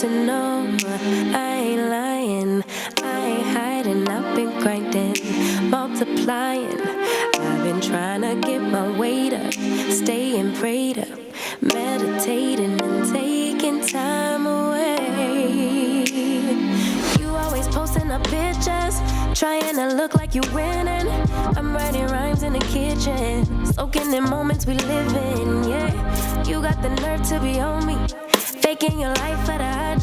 personal. I ain't lying, I ain't hiding. I've been grinding, multiplying. I've been trying to get my weight up, staying prayed up, meditating and taking time away. You always posting up pictures, trying to look like you're winning. I'm writing rhymes in the kitchen, soaking in moments we live in, yeah. You got the nerve to be on me, faking your life for the IG.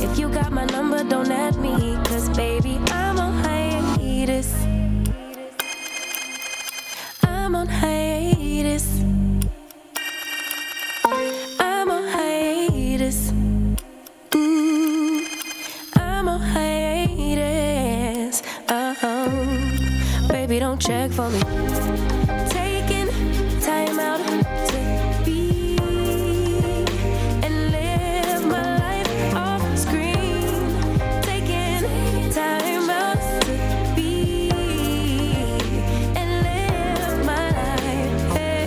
If you got my number, don't add me, cause baby, I'm on hiatus. I'm on hiatus. I'm on hiatus. I'm on hiatus. Baby, don't check for me. Taking time out to be and live my life off screen. Taking time out to be and live my life. Hey.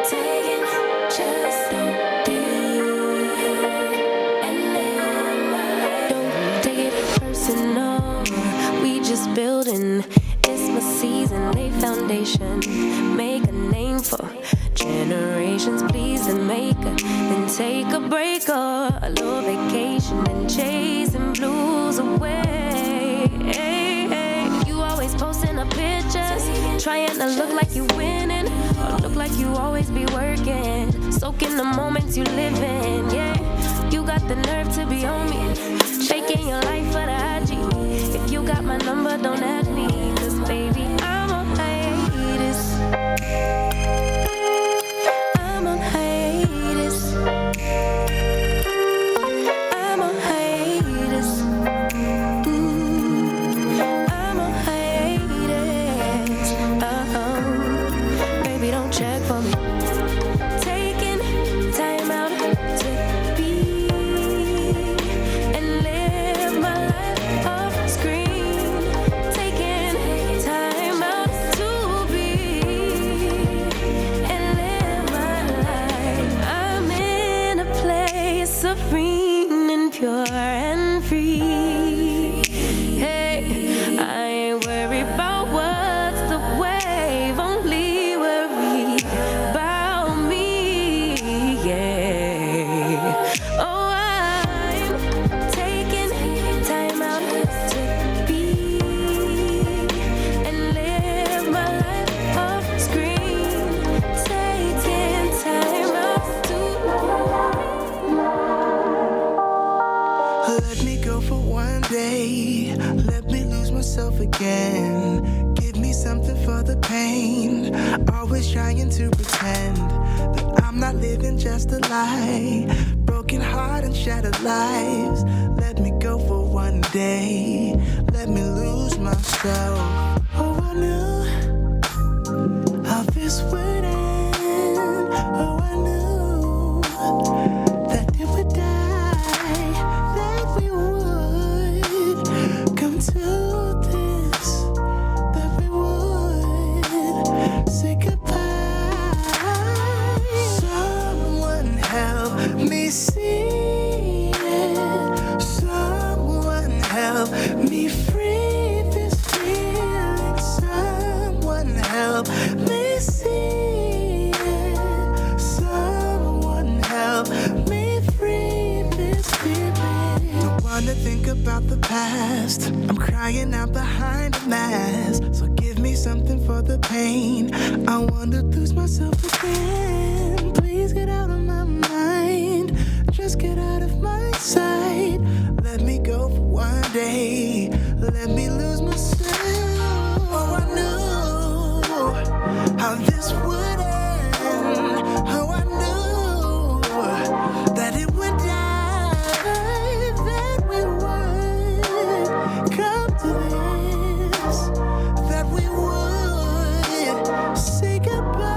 Taking just don't be and live my life. Don't take it personal. We just building. It's my season, lay foundation. Make a name for generations, please and make a. Then take a break or a little vacation and chasing blues away. Hey, hey. You always posting up pictures, trying to look like you winning, or look like you always be working, soaking the moments you live in, yeah. You got the nerve to be on me, faking your life for the IG. If you got my number, don't add me, cause baby, I'm on hiatus. I'm on hiatus. I'm on hiatus. I'm on hiatus. Baby, don't check for me. Taking time out to be and live my life off screen. Taking time out to be and live my life. I'm in a place serene and pure and free. Hey, I ain't worried about what's the wave, only worry about me, yeah. Oh, I'm taking time out to be and live my life off screen. Taking time out to. Let me go for one day. Let me lose myself again. Give me something for the pain. Always trying to pretend that I'm not living just a lie. Broken heart and shattered lives. Let me go for one day. Let me lose myself. Oh, I knew how this would end. Oh, I knew that it would die, that we would come to this, that we would say goodbye. Someone help me see it. Someone help me free this feeling. Someone help me see it. Someone help me free this feeling. Don't wanna think about the past. I'm crying out behind a mask. So give me something for the pain. I wanna lose myself again. Please get out of my mind. Just get out of my sight. Let me go for one day. Let me lose myself. Oh, I knew how this would end. Oh, I knew that it would die, that we would come to this, that we would say goodbye.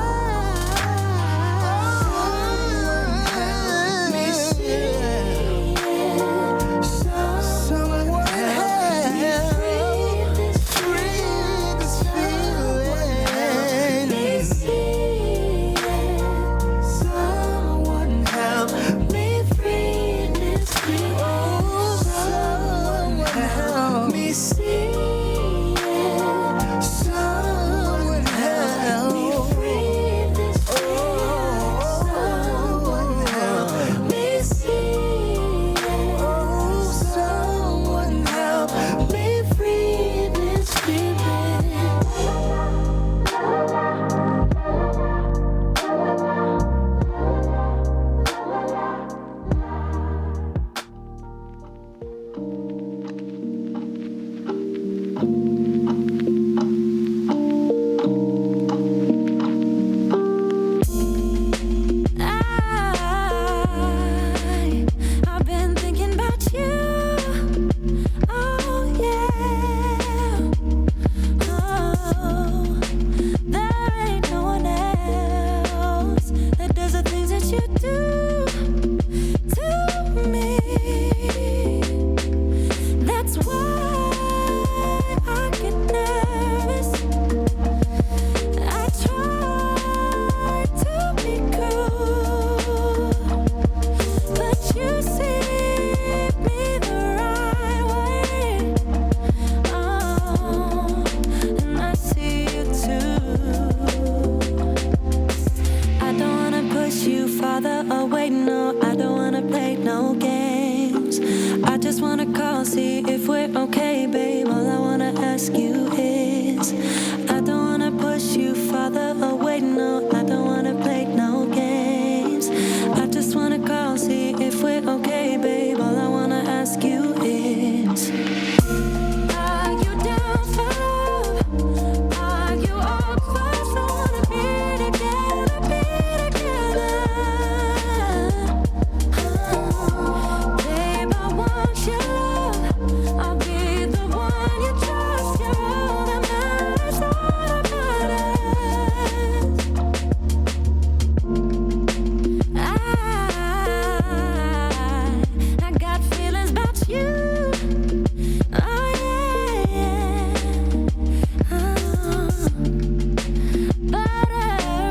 just wanna call, see if we're okay, babe. All I wanna ask you is, I don't wanna push you farther away, no. I don't wanna play no games. I just wanna call, see if we're okay, babe. All I wanna ask you is, are you down for love? Are you up for someone to be together, be together? Babe, I want your love. I'll be the one you trust. You're all that matters, all that matters. I got feelings about you. Oh yeah, yeah.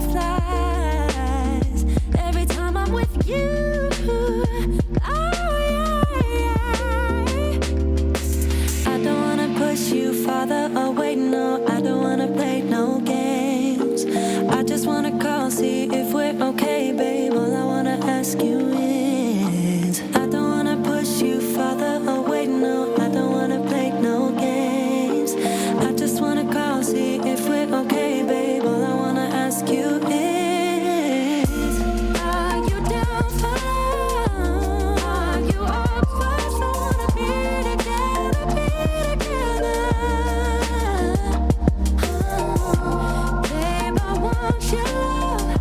Butterflies every time I'm with you. Oh yeah. I don't wanna push you farther away, no. I don't wanna play no games. I just wanna call, see if we're okay, babe. All I wanna ask you is, I don't wanna push you farther away, no. I don't wanna play no games. I just wanna call, see if we're okay, babe. All I wanna ask you is, are you down for love? Are you up for someone to be together, be together? Babe, I want your love.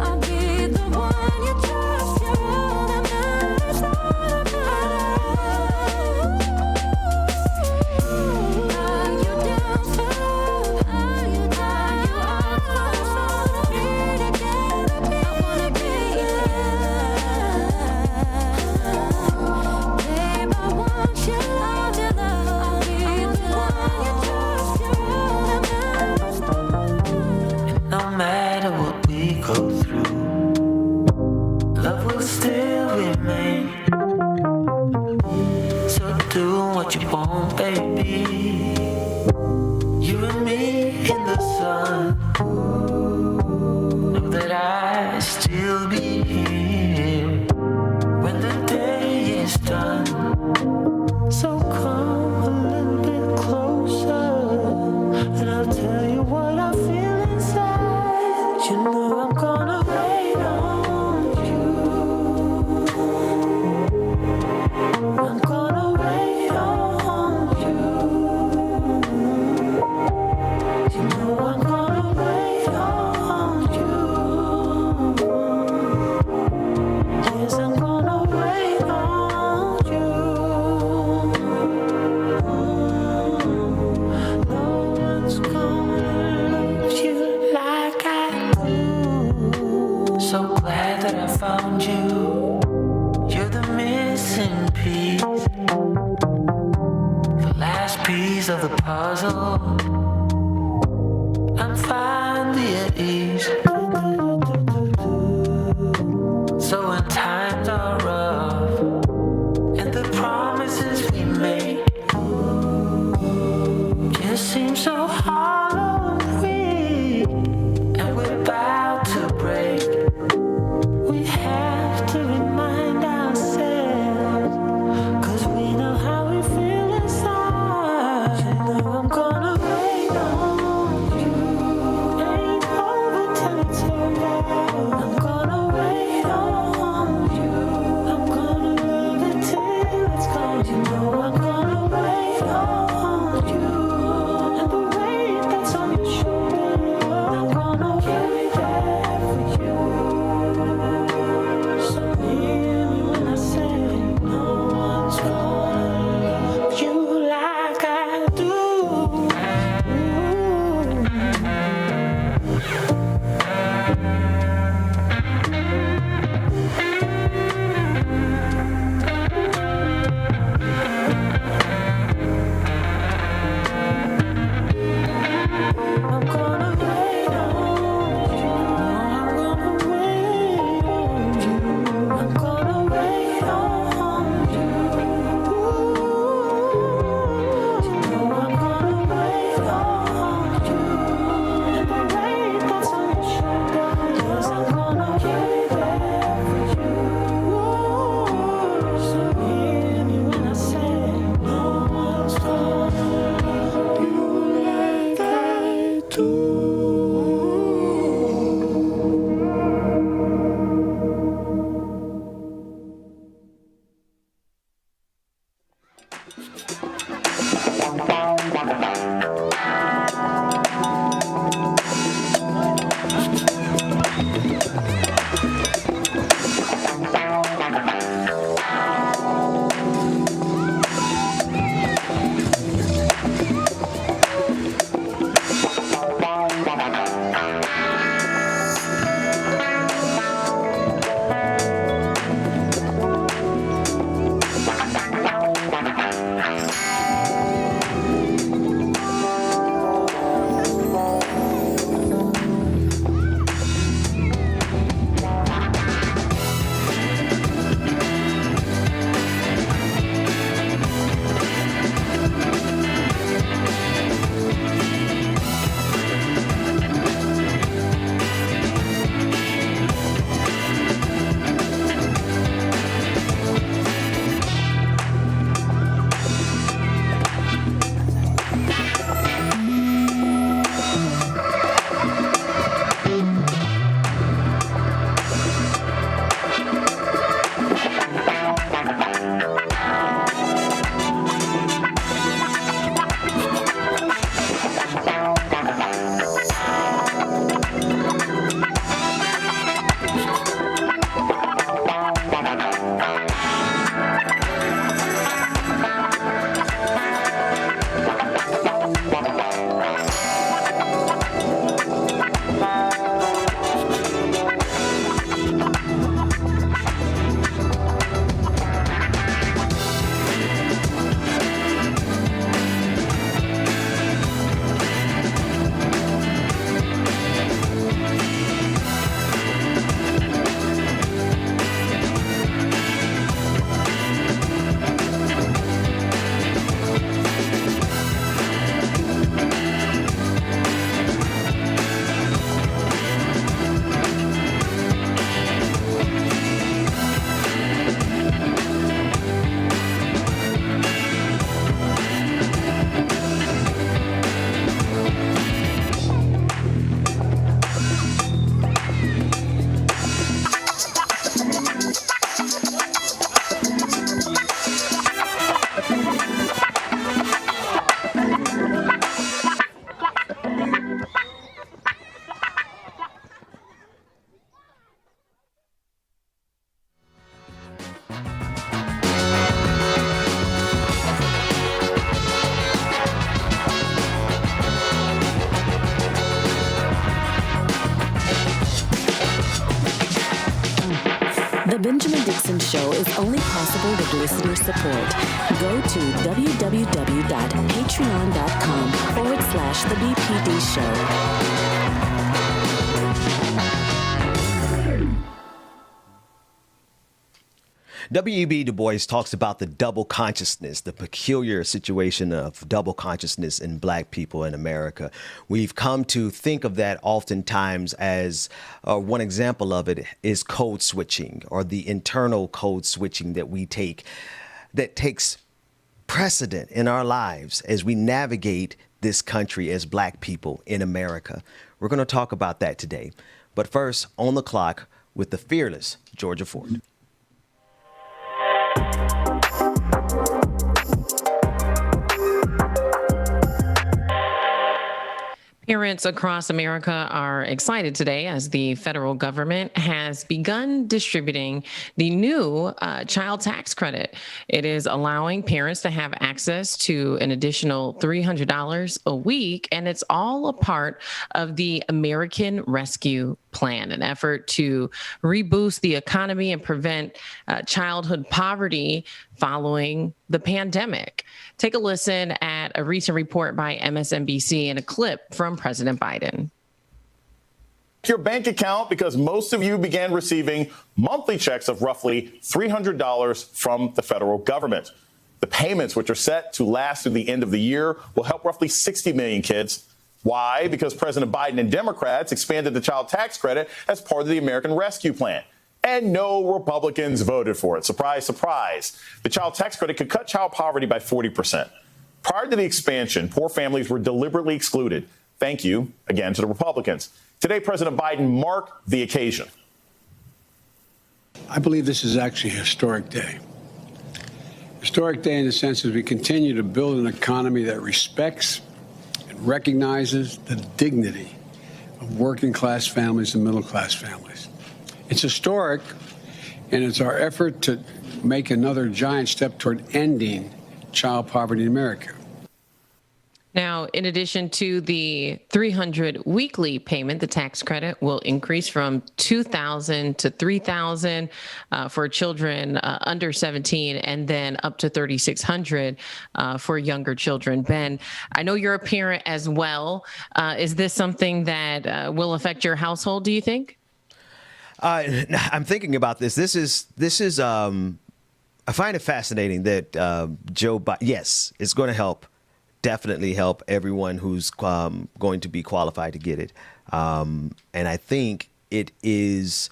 I'll be the one you trust. You're all that matters, all that matters. Are you down for love? Are you up for someone to be together, be together? Babe, I want your love, your love. I'll be the one you trust. You're all that matters. No matter what we go through, love will still remain. So do what you want, baby. You and me in the sun. Know that I'll still be here when the day is done. So come a little bit closer, and I'll tell you what I feel inside. You know I'm gonna wait on you. I'm gonna wait on you. You know I'm gonna wait on you. Yes, I'm gonna wait on you. No one's gonna love you like I do. So glad that I found you. You're the missing piece, the last piece of the puzzle. I'm finally at ease. So when times are rough and the promises we make just seem so hollow and weak, and we're about to break, we have to remind ourselves, 'cause we know how we feel inside. You know I'm gonna wait on you. Ain't over till The Benjamin Dixon Show is only possible with listener support. Go to www.patreon.com/The BPD Show. W.E.B. Du Bois talks about the double consciousness, the peculiar situation of double consciousness in black people in America. We've come to think of that oftentimes as one example of it is code switching, or the internal code switching that we take that takes precedent in our lives as we navigate this country as black people in America. We're going to talk about that today. But first, on the clock with the fearless Georgia Ford. Parents across America are excited today as the federal government has begun distributing the new child tax credit. It is allowing parents to have access to an additional $300 a week, and it's all a part of the American Rescue Plan, an effort to reboost the economy and prevent childhood poverty following the pandemic. Take a listen at a recent report by MSNBC and a clip from President Biden. Your bank account, because most of you began receiving monthly checks of roughly $300 from the federal government. The payments, which are set to last through the end of the year, will help roughly 60 million kids. Why? Because President Biden and Democrats expanded the child tax credit as part of the American Rescue Plan. And no Republicans voted for it. Surprise, surprise. The child tax credit could cut child poverty by 40%. Prior to the expansion, poor families were deliberately excluded. Thank you, again, to the Republicans. Today, President Biden marked the occasion. I believe this is actually a historic day. Historic day in the sense as we continue to build an economy that respects and recognizes the dignity of working-class families and middle-class families. It's historic, and it's our effort to make another giant step toward ending child poverty in America. Now, in addition to the $300 weekly payment, the tax credit will increase from $2,000 to $3,000 for children under 17, and then up to $3,600 for younger children. Ben, I know you're a parent as well. Is this something that will affect your household, do you think? I'm thinking about this. This is. I find it fascinating that Joe Biden, yes, it's going to help. Definitely help everyone who's going to be qualified to get it. And I think it is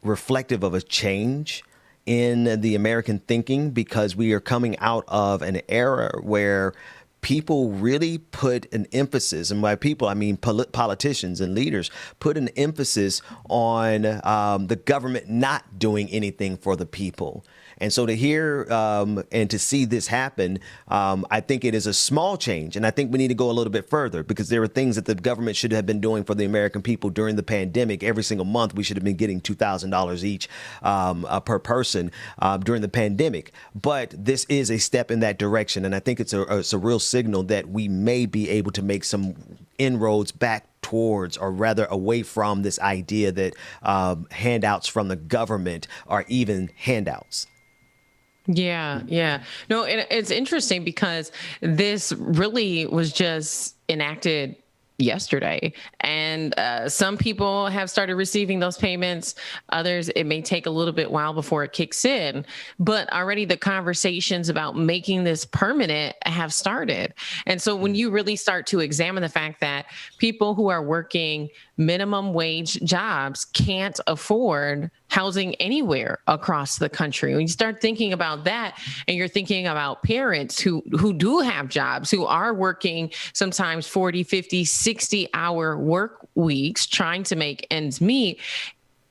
reflective of a change in the American thinking, because we are coming out of an era where people really put an emphasis, and by people I mean politicians and leaders, put an emphasis on the government not doing anything for the people. And so to hear and to see this happen, I think it is a small change. And I think we need to go a little bit further, because there are things that the government should have been doing for the American people during the pandemic. Every single month, we should have been getting $2,000 each per person during the pandemic. But this is a step in that direction. And I think it's a real signal that we may be able to make some inroads back towards, or rather away from, this idea that handouts from the government are even handouts. Yeah. No, it's interesting because this really was just enacted yesterday, and some people have started receiving those payments. Others, it may take a little bit while before it kicks in, but already the conversations about making this permanent have started. And so when you really start to examine the fact that people who are working minimum wage jobs can't afford housing anywhere across the country, when you start thinking about that, and you're thinking about parents who do have jobs, who are working sometimes 40, 50, 60-hour work weeks trying to make ends meet,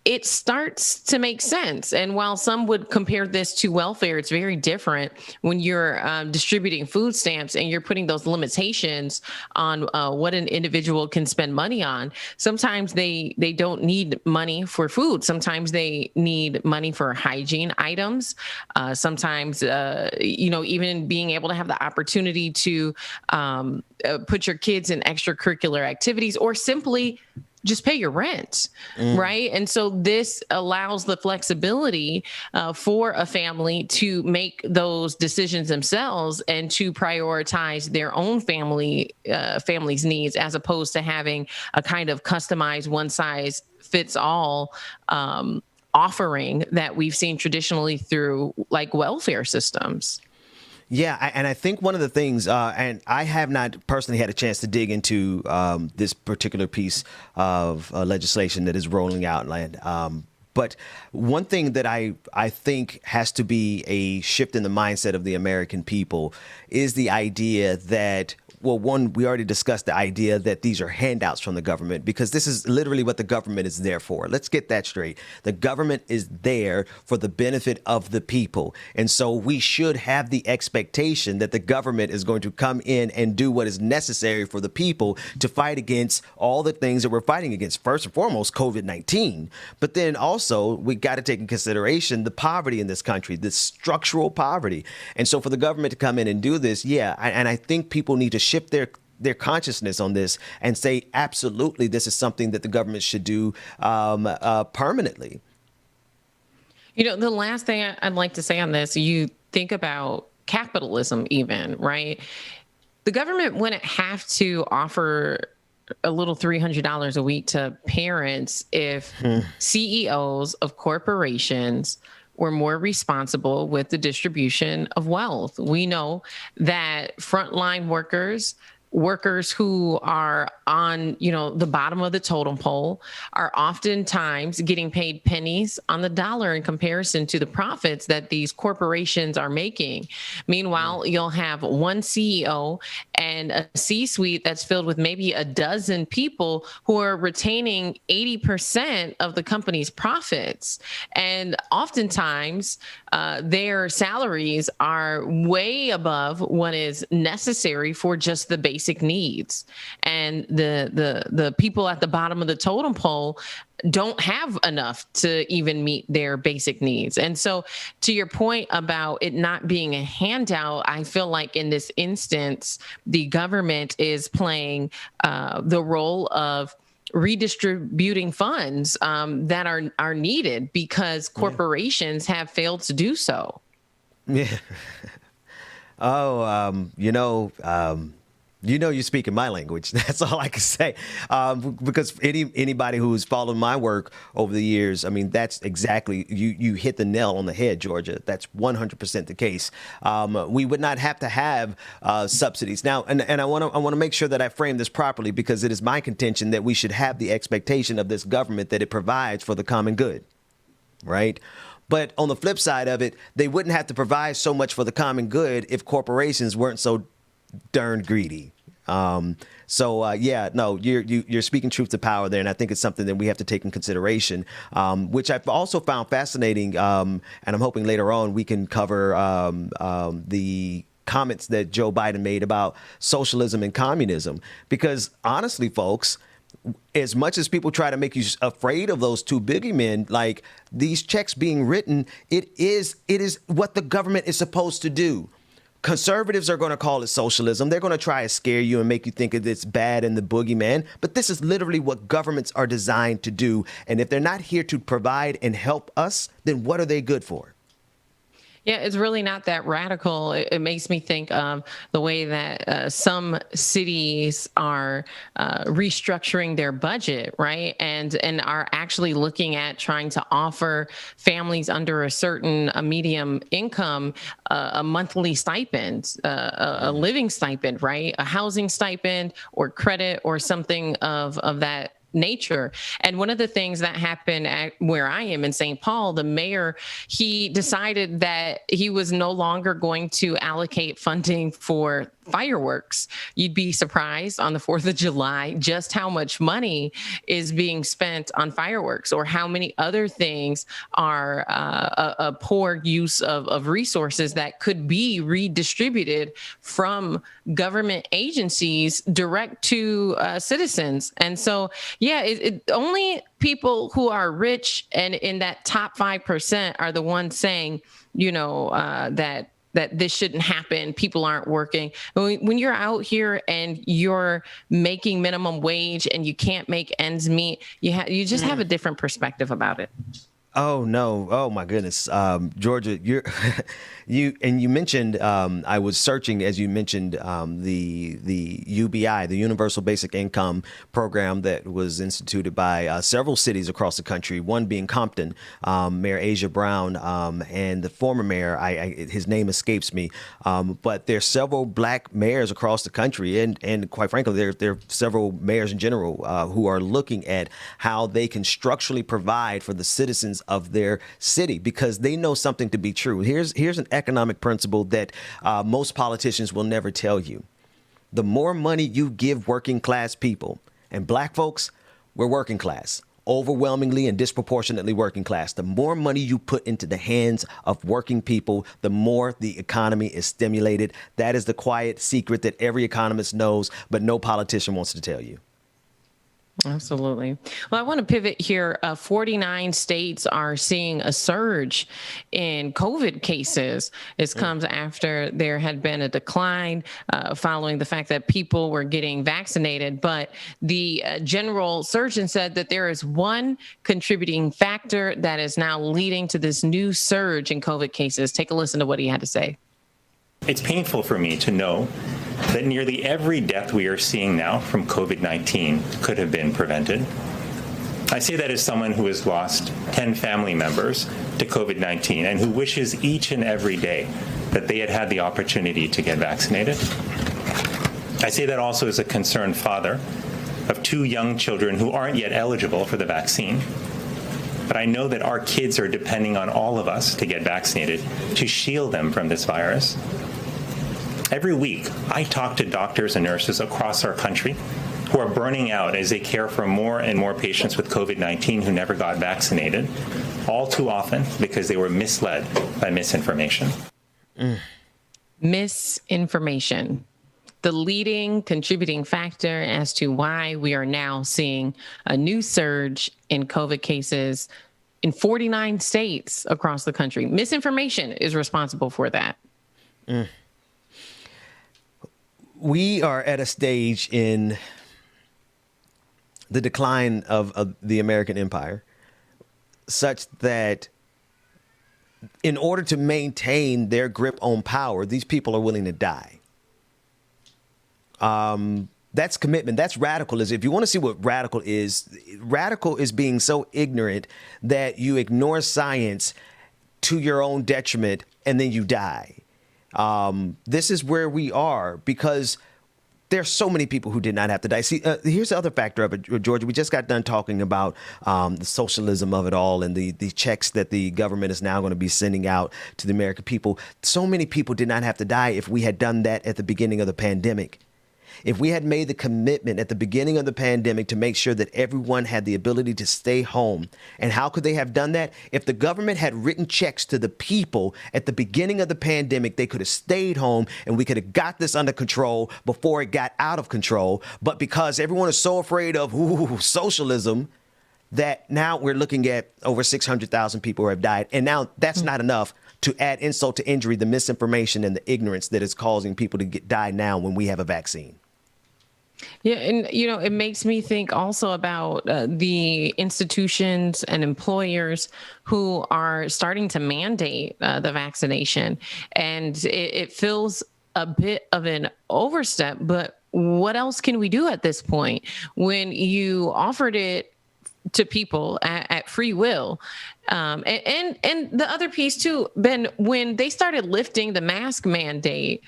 it starts to make sense. And while some would compare this to welfare, it's very different when you're distributing food stamps and you're putting those limitations on what an individual can spend money on. Sometimes they don't need money for food. Sometimes they need money for hygiene items. Sometimes, even being able to have the opportunity to put your kids in extracurricular activities, or simply just pay your rent, right? And so this allows the flexibility for a family to make those decisions themselves and to prioritize their own family's needs, as opposed to having a kind of customized one-size-fits-all offering that we've seen traditionally through like welfare systems. Yeah, and I think one of the things, and I have not personally had a chance to dig into this particular piece of legislation that is rolling out, but one thing that I think has to be a shift in the mindset of the American people is the idea that, well, one, we already discussed the idea that these are handouts from the government, because this is literally what the government is there for. Let's get that straight. The government is there for the benefit of the people. And so we should have the expectation that the government is going to come in and do what is necessary for the people to fight against all the things that we're fighting against. First and foremost, COVID-19. But then also we got to take in consideration the poverty in this country, the structural poverty. And so for the government to come in and do this, and I think people need to shift their consciousness on this and say, absolutely, this is something that the government should do permanently. The last thing I'd like to say on this, you think about capitalism even, right? The government wouldn't have to offer a little $300 a week to parents if CEOs of corporations were more responsible with the distribution of wealth. We know that frontline workers who are on, the bottom of the totem pole are oftentimes getting paid pennies on the dollar in comparison to the profits that these corporations are making. Meanwhile, you'll have one CEO and a C-suite that's filled with maybe a dozen people who are retaining 80% of the company's profits. And oftentimes, their salaries are way above what is necessary for just the basic needs. And the people at the bottom of the totem pole don't have enough to even meet their basic needs. And so to your point about it not being a handout, I feel like in this instance, the government is playing the role of redistributing funds that are needed because corporations have failed to do so. Yeah. Oh, you're speaking my language. That's all I can say. Because anybody who's followed my work over the years, I mean, that's exactly, you hit the nail on the head, Georgia. That's 100% the case. We would not have to have subsidies. Now, and I want to make sure that I frame this properly, because it is my contention that we should have the expectation of this government that it provides for the common good, right? But on the flip side of it, they wouldn't have to provide so much for the common good if corporations weren't so darn greedy. You're speaking truth to power there, and I think it's something that we have to take in consideration, which I've also found fascinating, and I'm hoping later on we can cover the comments that Joe Biden made about socialism and communism, because honestly, folks, as much as people try to make you afraid of those two boogeymen, like these checks being written, it is what the government is supposed to do. Conservatives are going to call it socialism. They're going to try to scare you and make you think it's bad and the boogeyman. But this is literally what governments are designed to do. And if they're not here to provide and help us, then what are they good for? Yeah, it's really not that radical. It makes me think of the way that some cities are restructuring their budget, right? And are actually looking at trying to offer families under a medium income a monthly stipend, a living stipend, right? A housing stipend or credit or something of that nature. And one of the things that happened at where I am in St. Paul, the mayor, he decided that he was no longer going to allocate funding for fireworks. You'd be surprised on the 4th of July just how much money is being spent on fireworks, or how many other things are a poor use of resources that could be redistributed from government agencies direct to citizens. And so, only people who are rich and in that top 5% are the ones saying, that this shouldn't happen. People aren't working. When you're out here and you're making minimum wage and you can't make ends meet, you just have a different perspective about it. Oh, no. Oh, my goodness. Georgia, you mentioned, I was searching, as you mentioned, the UBI, the Universal Basic Income Program that was instituted by several cities across the country, one being Compton, Mayor Asia Brown, and the former mayor, his name escapes me, but there's several black mayors across the country, and quite frankly, there are several mayors in general who are looking at how they can structurally provide for the citizens of their city, because they know something to be true. Here's an economic principle that most politicians will never tell you. The more money you give working class people, and black folks, we're working class, overwhelmingly and disproportionately working class. The more money you put into the hands of working people, the more the economy is stimulated. That is the quiet secret that every economist knows, but no politician wants to tell you. Absolutely. Well, I want to pivot here. 49 states are seeing a surge in COVID cases. This comes after there had been a decline following the fact that people were getting vaccinated. But the general surgeon said that there is one contributing factor that is now leading to this new surge in COVID cases. Take a listen to what he had to say. It's painful for me to know that nearly every death we are seeing now from COVID-19 could have been prevented. I say that as someone who has lost 10 family members to COVID-19 and who wishes each and every day that they had had the opportunity to get vaccinated. I say that also as a concerned father of 2 young children who aren't yet eligible for the vaccine. But I know that our kids are depending on all of us to get vaccinated to shield them from this virus. Every week, I talk to doctors and nurses across our country who are burning out as they care for more and more patients with COVID-19 who never got vaccinated. all too often because they were misled by misinformation. Misinformation, the leading contributing factor as to why we are now seeing a new surge in COVID cases in 49 states across the country. Misinformation is responsible for that. We are at a stage in the decline of the American empire such that in order to maintain their grip on power, these people are willing to die. That's commitment. That's radicalism. If you want to see what radical is being so ignorant that you ignore science to your own detriment and then you die. This is where we are because there's so many people who did not have to die. See, here's the other factor of it, Georgia. We just got done talking about the socialism of it all and the checks that the government is now going to be sending out to the American people. So many people did not have to die if we had done that at the beginning of the pandemic. If we had made the commitment at the beginning of the pandemic to make sure that everyone had the ability to stay home. And how could they have done that? If the government had written checks to the people at the beginning of the pandemic, they could have stayed home and we could have got this under control before it got out of control. But because everyone is so afraid of socialism, that now we're looking at over 600,000 people who have died. And now that's not enough to add insult to injury, the misinformation and the ignorance that is causing people to die now when we have a vaccine. Yeah. And, it makes me think also about the institutions and employers who are starting to mandate the vaccination. And it feels a bit of an overstep. But what else can we do at this point when you offered it to people at free will? And the other piece, too, Ben, when they started lifting the mask mandate,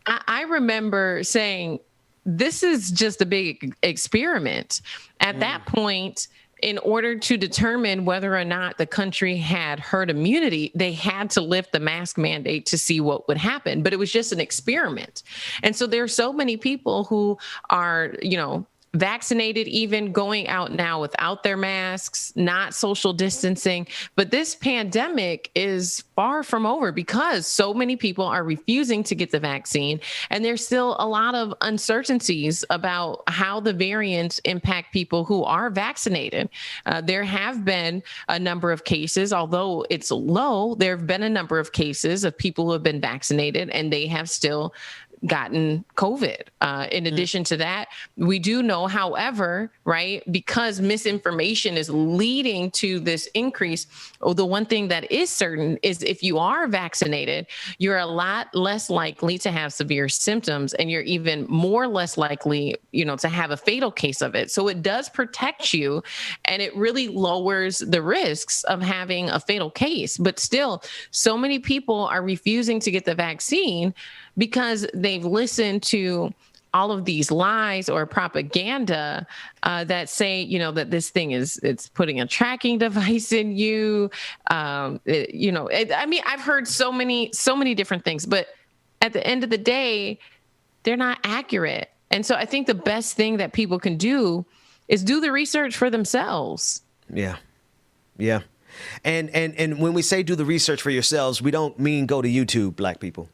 I remember saying, this is just a big experiment. At that point, in order to determine whether or not the country had herd immunity, they had to lift the mask mandate to see what would happen. But it was just an experiment. And so there are so many people who are, vaccinated, even going out now without their masks, not social distancing. But this pandemic is far from over because so many people are refusing to get the vaccine. And there's still a lot of uncertainties about how the variants impact people who are vaccinated. There have been a number of cases, although it's low, there have been a number of cases of people who have been vaccinated and they have still gotten COVID. In addition to that, we do know, however, right, because misinformation is leading to this increase. The one thing that is certain is if you are vaccinated, you're a lot less likely to have severe symptoms, and you're even less likely, to have a fatal case of it. So it does protect you, and it really lowers the risks of having a fatal case. But still, so many people are refusing to get the vaccine because they've listened to all of these lies or propaganda that say, that this thing it's putting a tracking device in you. I've heard so many different things, but at the end of the day, they're not accurate. And so I think the best thing that people can do is do the research for themselves. Yeah. Yeah. And when we say do the research for yourselves, we don't mean go to YouTube, Black people.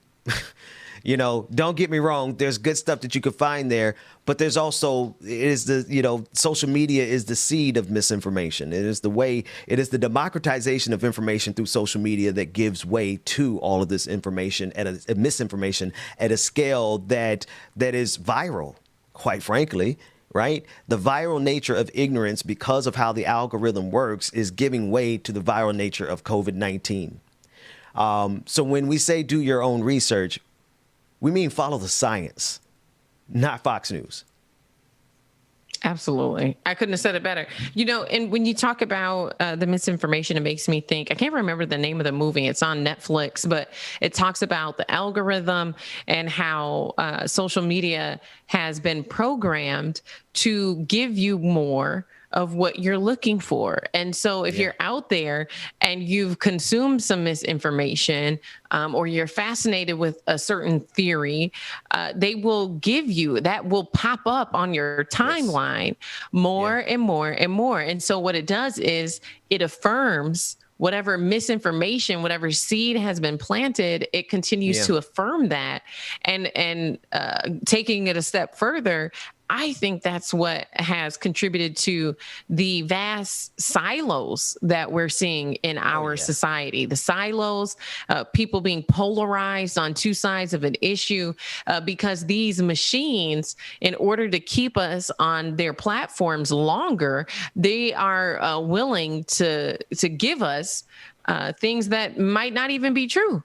Don't get me wrong. There's good stuff that you could find there, but there's also, social media is the seed of misinformation. It is the democratization of information through social media that gives way to all of this information and misinformation at a scale that is viral, quite frankly. Right? The viral nature of ignorance, because of how the algorithm works, is giving way to the viral nature of COVID-19. So when we say do your own research, we mean follow the science, not Fox News. Absolutely. I couldn't have said it better. And when you talk about the misinformation, it makes me think, I can't remember the name of the movie. It's on Netflix, but it talks about the algorithm and how social media has been programmed to give you more of what you're looking for. And so if you're out there and you've consumed some misinformation, or you're fascinated with a certain theory, they will give you, that will pop up on your timeline more and more and more. And so what it does is it affirms whatever misinformation, whatever seed has been planted, it continues to affirm that. And taking it a step further, I think that's what has contributed to the vast silos that we're seeing in our society. The silos, people being polarized on two sides of an issue, because these machines, in order to keep us on their platforms longer, they are willing to give us things that might not even be true.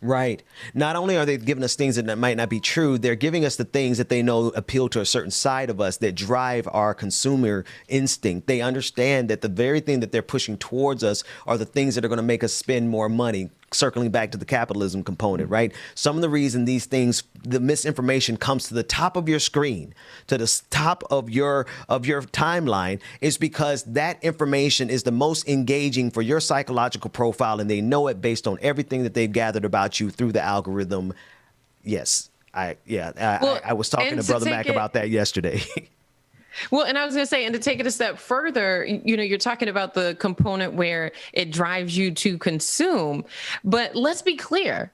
Right. Not only are they giving us things that might not be true, they're giving us the things that they know appeal to a certain side of us that drive our consumer instinct. They understand that the very thing that they're pushing towards us are the things that are going to make us spend more money. Circling back to the capitalism component, right? Some of the reason these things, the misinformation comes to the top of your screen, to the top of your timeline, is because that information is the most engaging for your psychological profile, and they know it based on everything that they've gathered about you through the algorithm. Yes, I was talking to Brother Mac about that yesterday. Well, and I was going to say, and to take it a step further, you're talking about the component where it drives you to consume. But let's be clear.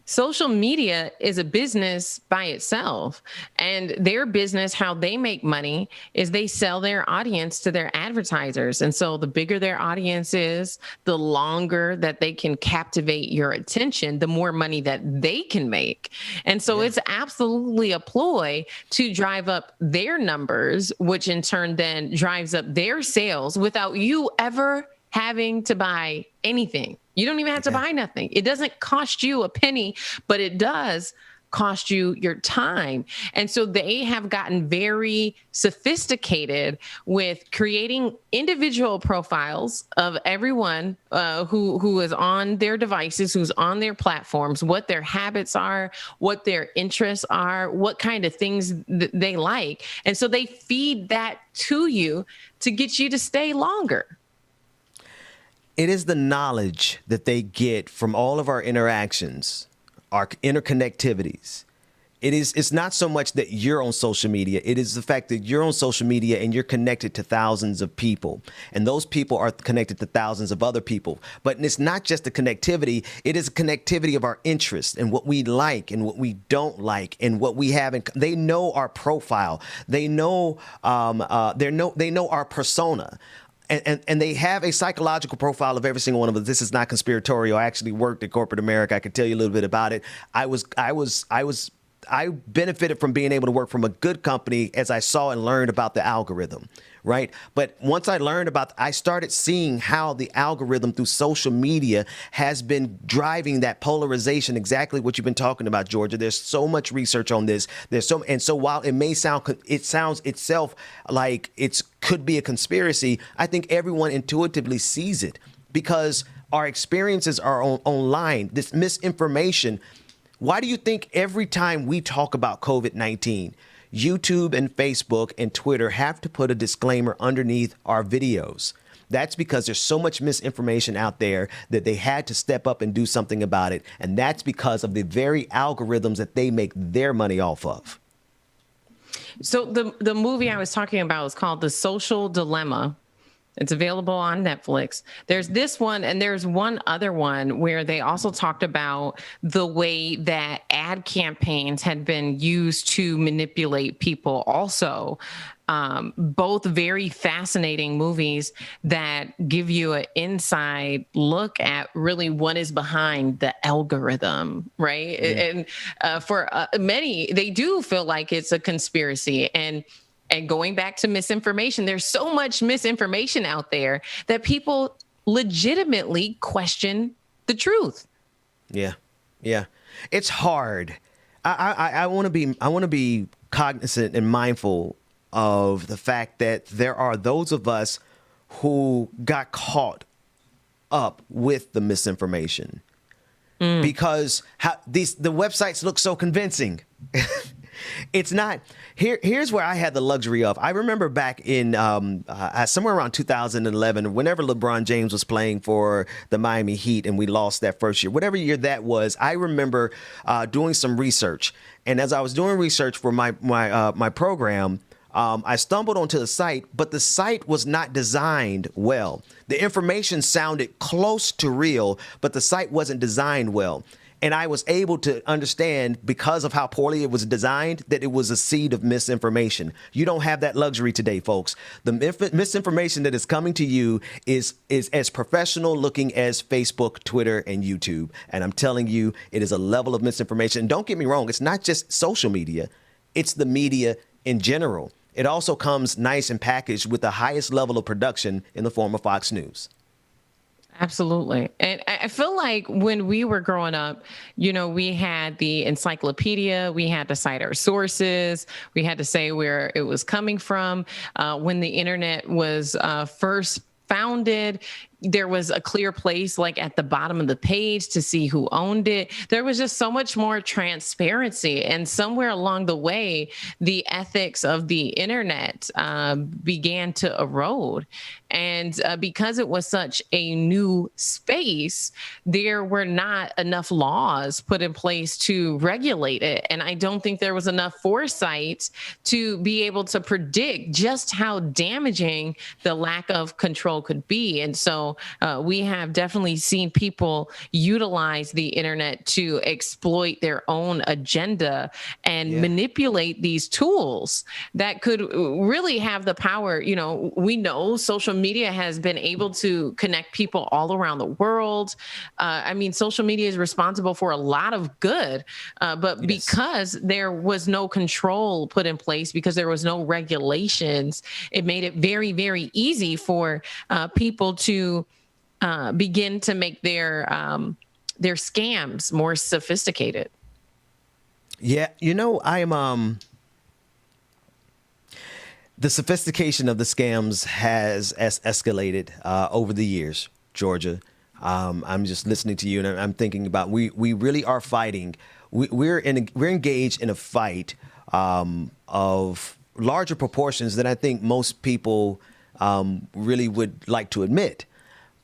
Social media is a business by itself, and their business, how they make money, is they sell their audience to their advertisers. And so the bigger their audience is, the longer that they can captivate your attention, the more money that they can make. And so it's absolutely a ploy to drive up their numbers, which in turn then drives up their sales without you ever having to buy anything. You don't even have to buy nothing. It doesn't cost you a penny, but it does cost you your time. And so they have gotten very sophisticated with creating individual profiles of everyone who is on their devices, who's on their platforms, what their habits are, what their interests are, what kind of things they like. And so they feed that to you to get you to stay longer. It is the knowledge that they get from all of our interactions, our interconnectivities. It's not so much that you're on social media. It is the fact that you're on social media and you're connected to thousands of people, and those people are connected to thousands of other people. But it's not just the connectivity. It is a connectivity of our interests and what we like and what we don't like and what we have. They know our profile. They know they know our persona. And they have a psychological profile of every single one of us. This is not conspiratorial. I actually worked at corporate America. I could tell you a little bit about it. I benefited from being able to work from a good company as I saw and learned about the algorithm, right? But once I learned I started seeing how the algorithm through social media has been driving that polarization, exactly what you've been talking about, Georgia. There's so much research on this. So while it sounds itself like it could be a conspiracy, I think everyone intuitively sees it because our experiences are online. This misinformation. Why do you think every time we talk about COVID-19, YouTube and Facebook and Twitter have to put a disclaimer underneath our videos? That's because there's so much misinformation out there that they had to step up and do something about it. And that's because of the very algorithms that they make their money off of. So the movie I was talking about is called The Social Dilemma. It's available on Netflix. There's this one, and there's one other one where they also talked about the way that ad campaigns had been used to manipulate people also. Both very fascinating movies that give you an inside look at really what is behind the algorithm, right? Yeah. And for many, they do feel like it's a conspiracy. And going back to misinformation, there's so much misinformation out there that people legitimately question the truth. Yeah. Yeah. It's hard. I want to be cognizant and mindful of the fact that there are those of us who got caught up with the misinformation because the websites look so convincing. It's not. Here's where I had the luxury of. I remember back in somewhere around 2011, whenever LeBron James was playing for the Miami Heat and we lost that first year, whatever year that was, I remember doing some research. And as I was doing research for my program, I stumbled onto the site, but the site was not designed well. The information sounded close to real, but the site wasn't designed well. And I was able to understand, because of how poorly it was designed, that it was a seed of misinformation. You don't have that luxury today, folks. The misinformation that is coming to you is as professional looking as Facebook, Twitter, and YouTube. And I'm telling you, it is a level of misinformation. And don't get me wrong, it's not just social media. It's the media in general. It also comes nice and packaged with the highest level of production in the form of Fox News. Absolutely. And I feel like when we were growing up, we had the encyclopedia, we had to cite our sources, we had to say where it was coming from. When the internet was first founded, there was a clear place like at the bottom of the page to see who owned it. There was just so much more transparency. And somewhere along the way, the ethics of the internet began to erode. And because it was such a new space, there were not enough laws put in place to regulate it. And I don't think there was enough foresight to be able to predict just how damaging the lack of control could be. And so we have definitely seen people utilize the internet to exploit their own agenda and manipulate these tools that could really have the power. We know social media has been able to connect people all around the world. Social media is responsible for a lot of good, but because there was no control put in place, because there was no regulations, it made it very, very easy for people to begin to make their scams more sophisticated. Yeah, I am. The sophistication of the scams has escalated over the years, Georgia. I'm just listening to you, and I'm thinking about we really are fighting. We're engaged in a fight of larger proportions than I think most people really would like to admit,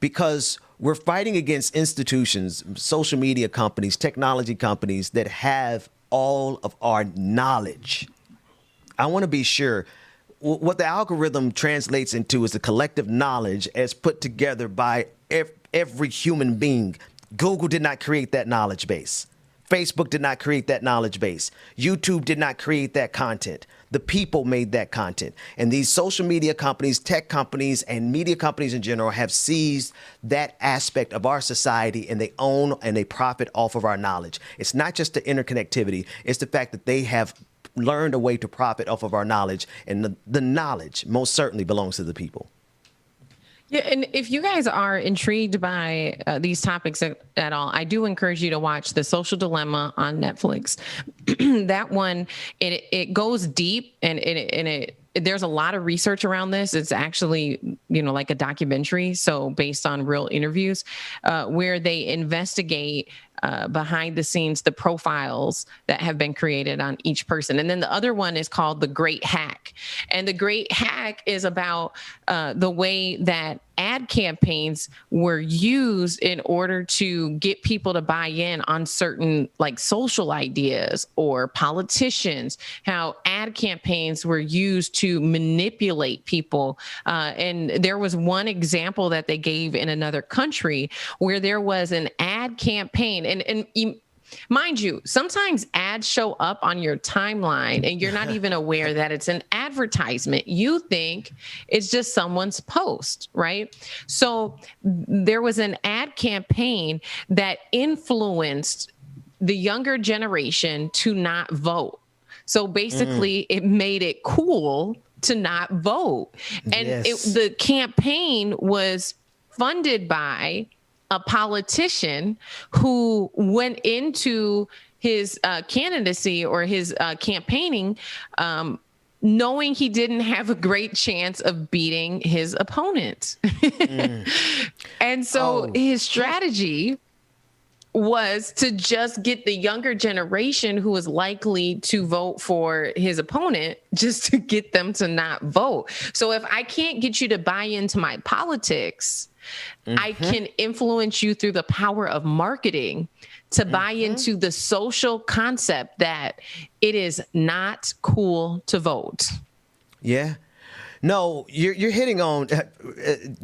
because we're fighting against institutions, social media companies, technology companies that have all of our knowledge. I want to be sure what the algorithm translates into is the collective knowledge as put together by every human being. Google did not create that knowledge base. Facebook did not create that knowledge base. YouTube did not create that content. The people made that content. And these social media companies, tech companies, and media companies in general have seized that aspect of our society, and they own and they profit off of our knowledge. It's not just the interconnectivity. It's the fact that they have learned a way to profit off of our knowledge, and the knowledge most certainly belongs to the people. Yeah, and if you guys are intrigued by these topics at all, I do encourage you to watch The Social Dilemma on Netflix. That one, it goes deep, and there's a lot of research around this. It's actually, like a documentary, so based on real interviews, where they investigate behind the scenes the profiles that have been created on each person. And then the other one is called The Great Hack. And The Great Hack is about the way that ad campaigns were used in order to get people to buy in on certain like social ideas or politicians, how ad campaigns were used to manipulate people. And there was one example that they gave in another country where there was an ad campaign. And mind you, sometimes ads show up on your timeline and you're not even aware that it's an advertisement. You think it's just someone's post, right? So there was an ad campaign that influenced the younger generation to not vote. So basically, it made it cool to not vote. And the campaign was funded by a politician who went into his candidacy or his campaigning knowing he didn't have a great chance of beating his opponent. And so his strategy was to just get the younger generation who was likely to vote for his opponent, just to get them to not vote. So if I can't get you to buy into my politics, I can influence you through the power of marketing to buy into the social concept that it is not cool to vote. Yeah. No, you're hitting on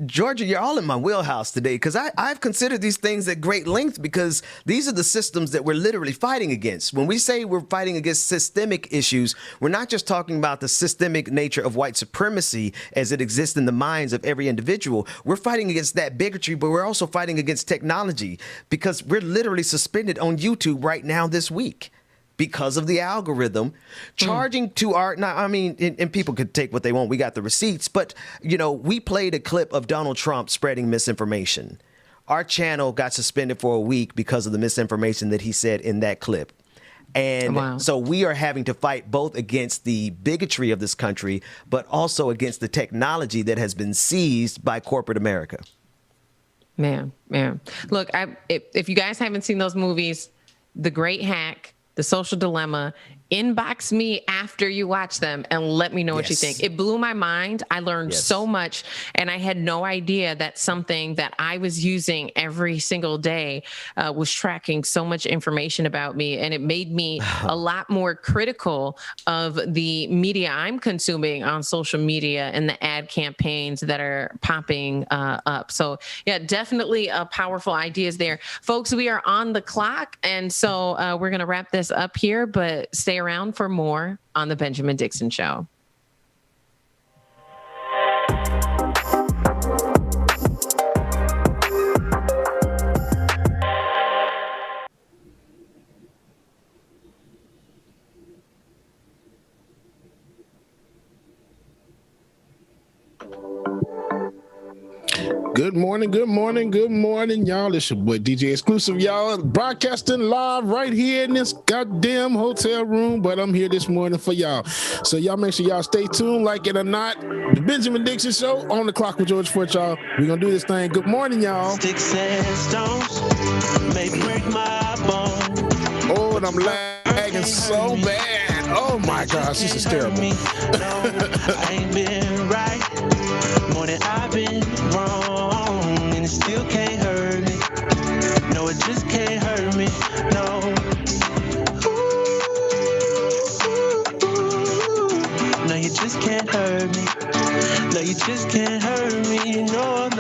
Georgia. You're all in my wheelhouse today because I've considered these things at great length because these are the systems that we're literally fighting against. When we say we're fighting against systemic issues, we're not just talking about the systemic nature of white supremacy as it exists in the minds of every individual. We're fighting against that bigotry, but we're also fighting against technology because we're literally suspended on YouTube right now this week. Because of the algorithm charging to our, now, I mean, and people could take what they want. We got the receipts, but, you know, we played a clip of Donald Trump spreading misinformation. Our channel got suspended for a week because of the misinformation that he said in that clip. And so we are having to fight both against the bigotry of this country, but also against the technology that has been seized by corporate America. Man. Look, if you guys haven't seen those movies, The Great Hack, The Social Dilemma, inbox me after you watch them and let me know what you think. It blew my mind. I learned so much, and I had no idea that something that I was using every single day was tracking so much information about me, and it made me a lot more critical of the media I'm consuming on social media and the ad campaigns that are popping up. So yeah, definitely powerful ideas there. Folks, we are on the clock, and so we're going to wrap this up here, but stay around for more on the Benjamin Dixon Show. Good morning, y'all. It's your boy DJ Exclusive, y'all. Broadcasting live right here in this goddamn hotel room, but I'm here this morning for y'all. So y'all make sure y'all stay tuned, like it or not. The Benjamin Dixon Show on the clock with George Fort, y'all. We're gonna do this thing. Good morning, y'all. Sticks and stones may break my bone. Oh, and I'm lagging so bad. Oh my gosh, this is terrible. No, I ain't been right more than I've been wrong, and it still can't hurt me. No, it just can't hurt me. No. No, you just can't hurt me. No, you just can't hurt me. No.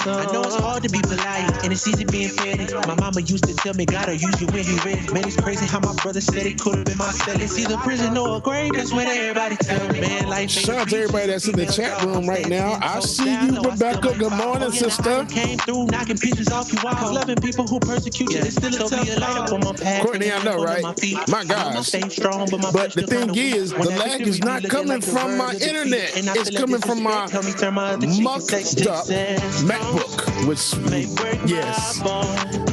I know it's hard to be polite, and it's easy being petty. My mama used to tell me, gotta use you when he ready. Man, it's crazy how my brother said it could have been my celly. It's either prison or a grave. That's what everybody tell me, man. Life shout out to everybody that's in the chat room right now. I see you, Rebecca. Good morning, sister. Came through knocking pieces off you out. Loving people who persecute you. It's still a tough life on my path. Courtney, I know, right? My gosh. But the thing is, the lag is not coming from my internet. It's coming from my mucked up MacBook, which, yes.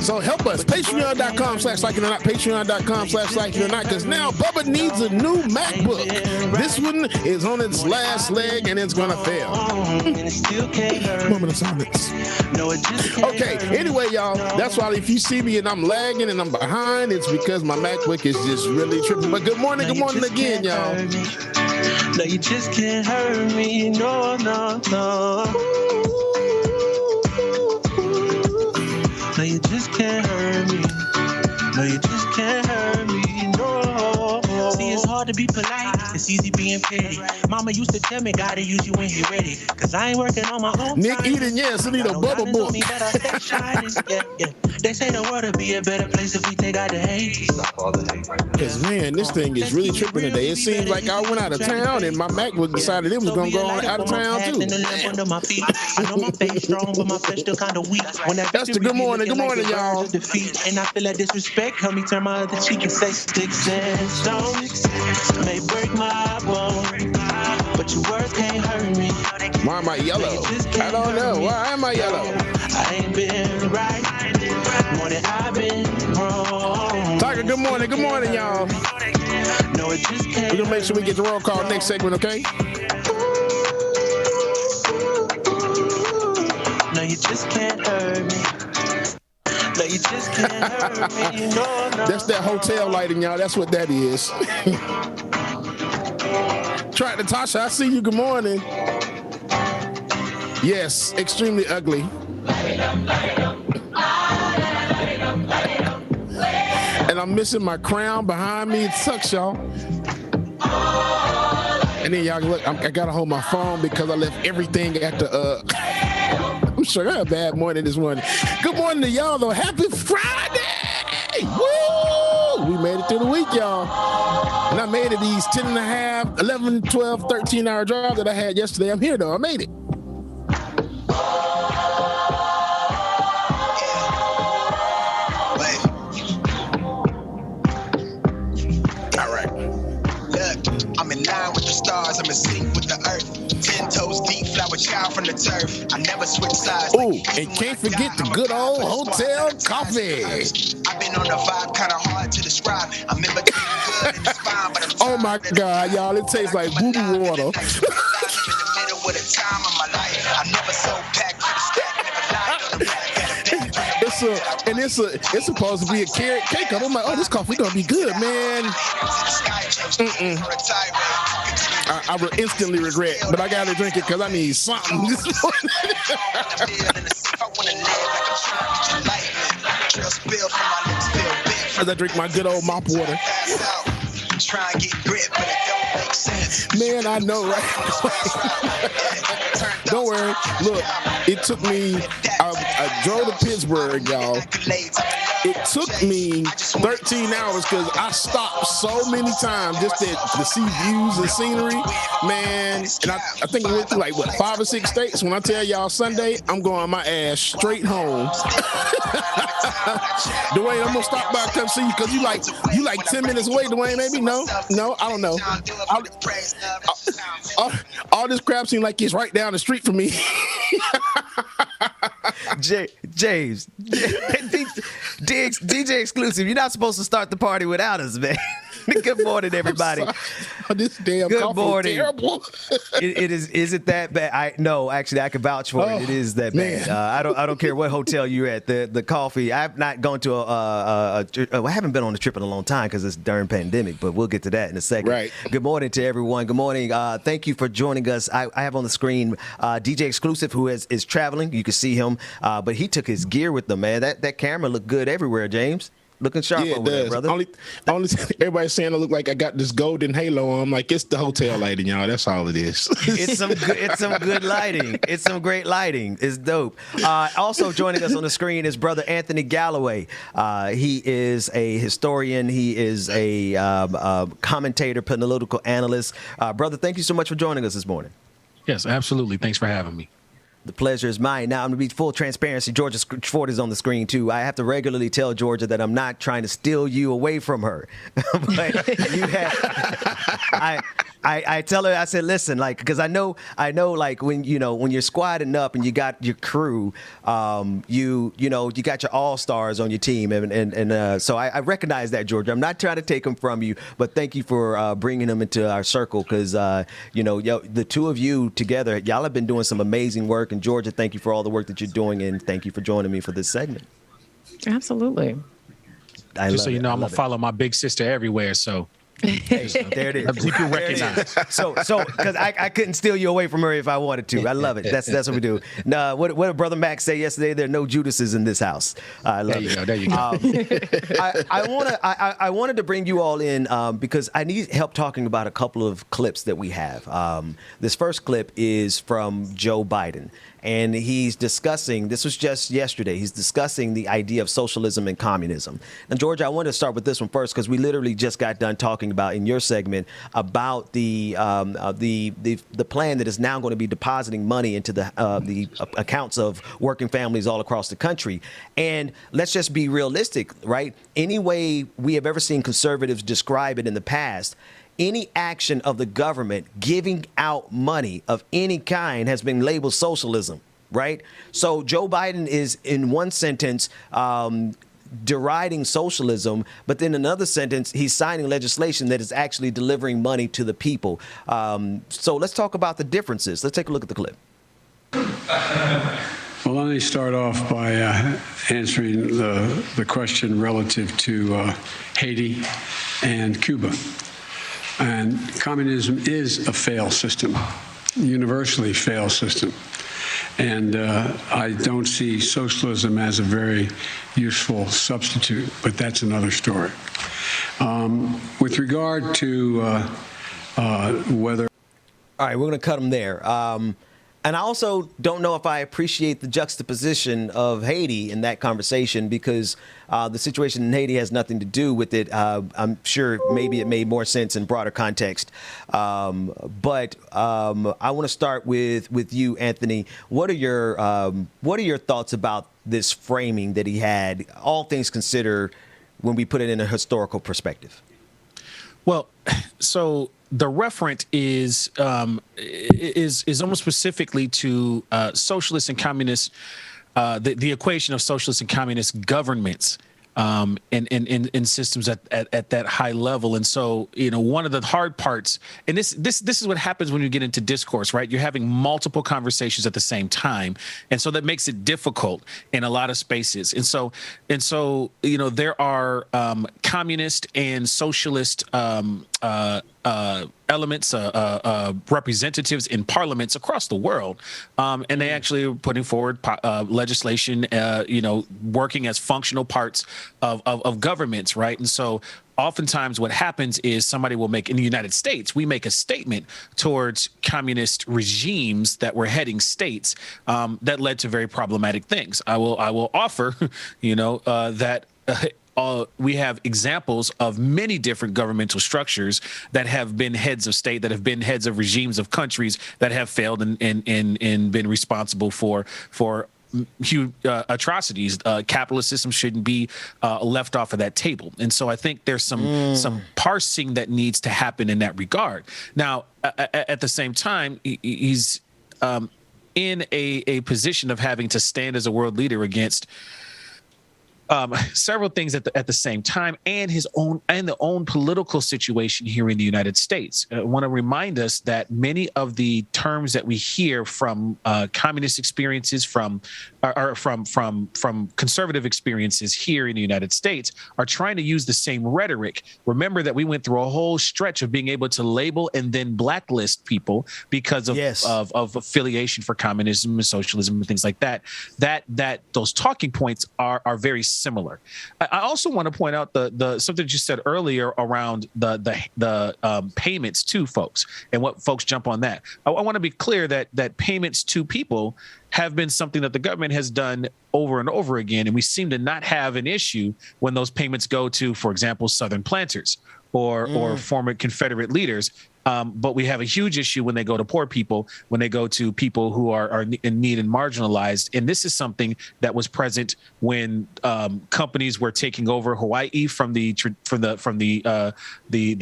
So help us. Patreon.com/like-it-or-not. Patreon.com/like-it-or-not. Because now Bubba needs a new MacBook. This one is on its last leg and it's gonna fail. Moment of silence. Okay, anyway, y'all, that's why if you see me and I'm lagging and I'm behind, it's because my MacBook is just really tripping. But good morning again, y'all. No, you just can't hurt me. No. No, you just can't hurt me. No, you just can't hurt me. No. See, it's hard to be polite. It's easy being petty. Mama used to tell me, gotta use you when you're ready. Cause I ain't working on my own. Nick Eden, yes, I need a bubble book. Yeah. They say the world would be a better place if we take out the hate. Because, man, this thing is really tripping today. It seems like I went out of town and my MacBook decided it was going to go on out of town, too. I know my face strong, but my flesh still kind of weak. That's the good morning, y'all. And I feel like disrespect. Help me turn my other cheek and say sticks and stones may break my bone, but your words can't hurt me. Why am I yellow? I don't know. Why am I yellow? I ain't been right more than I've been wrong. Tiger, good morning, y'all. No, it just can't. We're gonna make sure we get the roll call next segment, okay? No, you just can't hurt me. No, you just can't hurt me. No. That's that hotel lighting, y'all. That's what that is. Try Natasha, I see you. Good morning. Yes, extremely ugly. And I'm missing my crown behind me. It sucks, y'all. And then y'all look, I gotta hold my phone because I left everything at the. I'm sure I had a bad morning this morning. Good morning to y'all, though. Happy Friday! Woo! We made it through the week, y'all. And I made it these 10 and a half, 11, 12, 13-hour drive that I had yesterday. I'm here, though. I made it. I'm in line with the stars, I'm in sync with the earth. 10 toes deep, flower child from the turf. I never switch sides. Oh, and can't forget the good old hotel coffee. I've been on the vibe, kind of hard to describe. I'm in between good and the spine, but I'm oh my God, y'all, it tastes like boo-boo water. in the middle with a time of my life. I never so packed for the stack, never lied on the back. It's supposed to be a carrot cake. I'm like, oh, this coffee gonna be good, man. I will instantly regret, but I gotta drink it because I need something this morning. As I drink my good old mop water. Try and get grip, but it don't make sense. Man, I know, right? Don't worry. Look, it took me, I drove to Pittsburgh, y'all. It took me 13 hours because I stopped so many times just to see views and scenery, man. And I think we went through like, 5 or 6 states. When I tell y'all Sunday, I'm going my ass straight home. Dwayne, I'm gonna stop by and come see you because you like 10 minutes away, Dwayne, maybe? No, I don't know. All this crap seems like it's right down the street from me. James, DJ Exclusive, you're not supposed to start the party without us, man. Good morning, everybody. This damn good coffee morning. is terrible. Is it that bad? No, actually, I can vouch for it. It is that bad. I don't care what hotel you're at. The coffee. I've not gone to I haven't been on a trip in a long time because it's during pandemic. But we'll get to that in a second. Right. Good morning to everyone. Good morning. Thank you for joining us. I have on the screen DJ Exclusive, who is traveling. You can see him, but he took his gear with him. Man, that camera looked good everywhere, James. Looking sharp over there, brother. Only everybody's saying I look like I got this golden halo on. I'm like, it's the hotel lighting, y'all. That's all it is. It's some good lighting. It's some great lighting. It's dope. Also joining us on the screen is brother Anthony Galloway. He is a historian. He is a commentator, political analyst. Brother, thank you so much for joining us this morning. Yes, absolutely. Thanks for having me. The pleasure is mine. Now, I'm going to be full transparency. Georgia Ford is on the screen, too. I have to regularly tell Georgia that I'm not trying to steal you away from her. But you have, I tell her, I said, listen, like, because I know, like, when you're squadding up and you got your crew, you got your all-stars on your team. And so I recognize that, Georgia. I'm not trying to take them from you, but thank you for bringing them into our circle because, the two of you together, y'all have been doing some amazing work. And Georgia, thank you for all the work that you're doing, and thank you for joining me for this segment. Absolutely. Just so you know, I'm gonna follow my big sister everywhere. So hey, there it is. People recognize. So because I couldn't steal you away from her if I wanted to. I love it. That's what we do. Now, what did Brother Max say yesterday? There are no Judases in this house. I love it. There you go. I wanted to bring you all in because I need help talking about a couple of clips that we have. This first clip is from Joe Biden. And he's discussing, this was just yesterday, he's discussing the idea of socialism and communism. And Georgia, I want to start with this one first because we literally just got done talking about in your segment about the plan that is now going to be depositing money into the accounts of working families all across the country. And let's just be realistic, right? Any way we have ever seen conservatives describe it in the past, any action of the government giving out money of any kind has been labeled socialism, right? So Joe Biden is, in one sentence, deriding socialism, but then another sentence, he's signing legislation that is actually delivering money to the people. So let's talk about the differences. Let's take a look at the clip. Well, let me start off by answering the question relative to Haiti and Cuba. And communism is a failed system, universally failed system. And I don't see socialism as a very useful substitute, but that's another story. With regard to whether... All right, we're going to cut them there. And I also don't know if I appreciate the juxtaposition of Haiti in that conversation, because the situation in Haiti has nothing to do with it. I'm sure maybe it made more sense in broader context. But I want to start with you, Anthony. What are your thoughts about this framing that he had, all things considered, when we put it in a historical perspective? Well, so the referent is almost specifically to socialist and communist, the equation of socialist and communist governments in systems at that high level. And so, one of the hard parts, and this is what happens when you get into discourse, right? You're having multiple conversations at the same time. And so that makes it difficult in a lot of spaces. And so, there are communist and socialist elements, representatives in parliaments across the world, and they actually are putting forward legislation, working as functional parts of governments, right? And so oftentimes what happens is somebody will make, in the United States, we make a statement towards communist regimes that were heading states that led to very problematic things. I will offer, that we have examples of many different governmental structures that have been heads of state, that have been heads of regimes of countries that have failed and been responsible for huge atrocities. Capitalist systems shouldn't be left off of that table. And so I think there's some parsing that needs to happen in that regard. Now, at the same time, he's in a position of having to stand as a world leader against several things at the same time, and the own political situation here in the United States. I want to remind us that many of the terms that we hear from communist experiences, from conservative experiences here in the United States, are trying to use the same rhetoric. Remember that we went through a whole stretch of being able to label and then blacklist people because of affiliation for communism and socialism and things like that. That those talking points are very similar. I also want to point out the something you said earlier around the payments to folks and what folks jump on that. I want to be clear that payments to people have been something that the government has done over and over again, and we seem to not have an issue when those payments go to, for example, Southern planters or former Confederate leaders. But we have a huge issue when they go to poor people, when they go to people who are in need and marginalized. And this is something that was present when companies were taking over Hawaii from the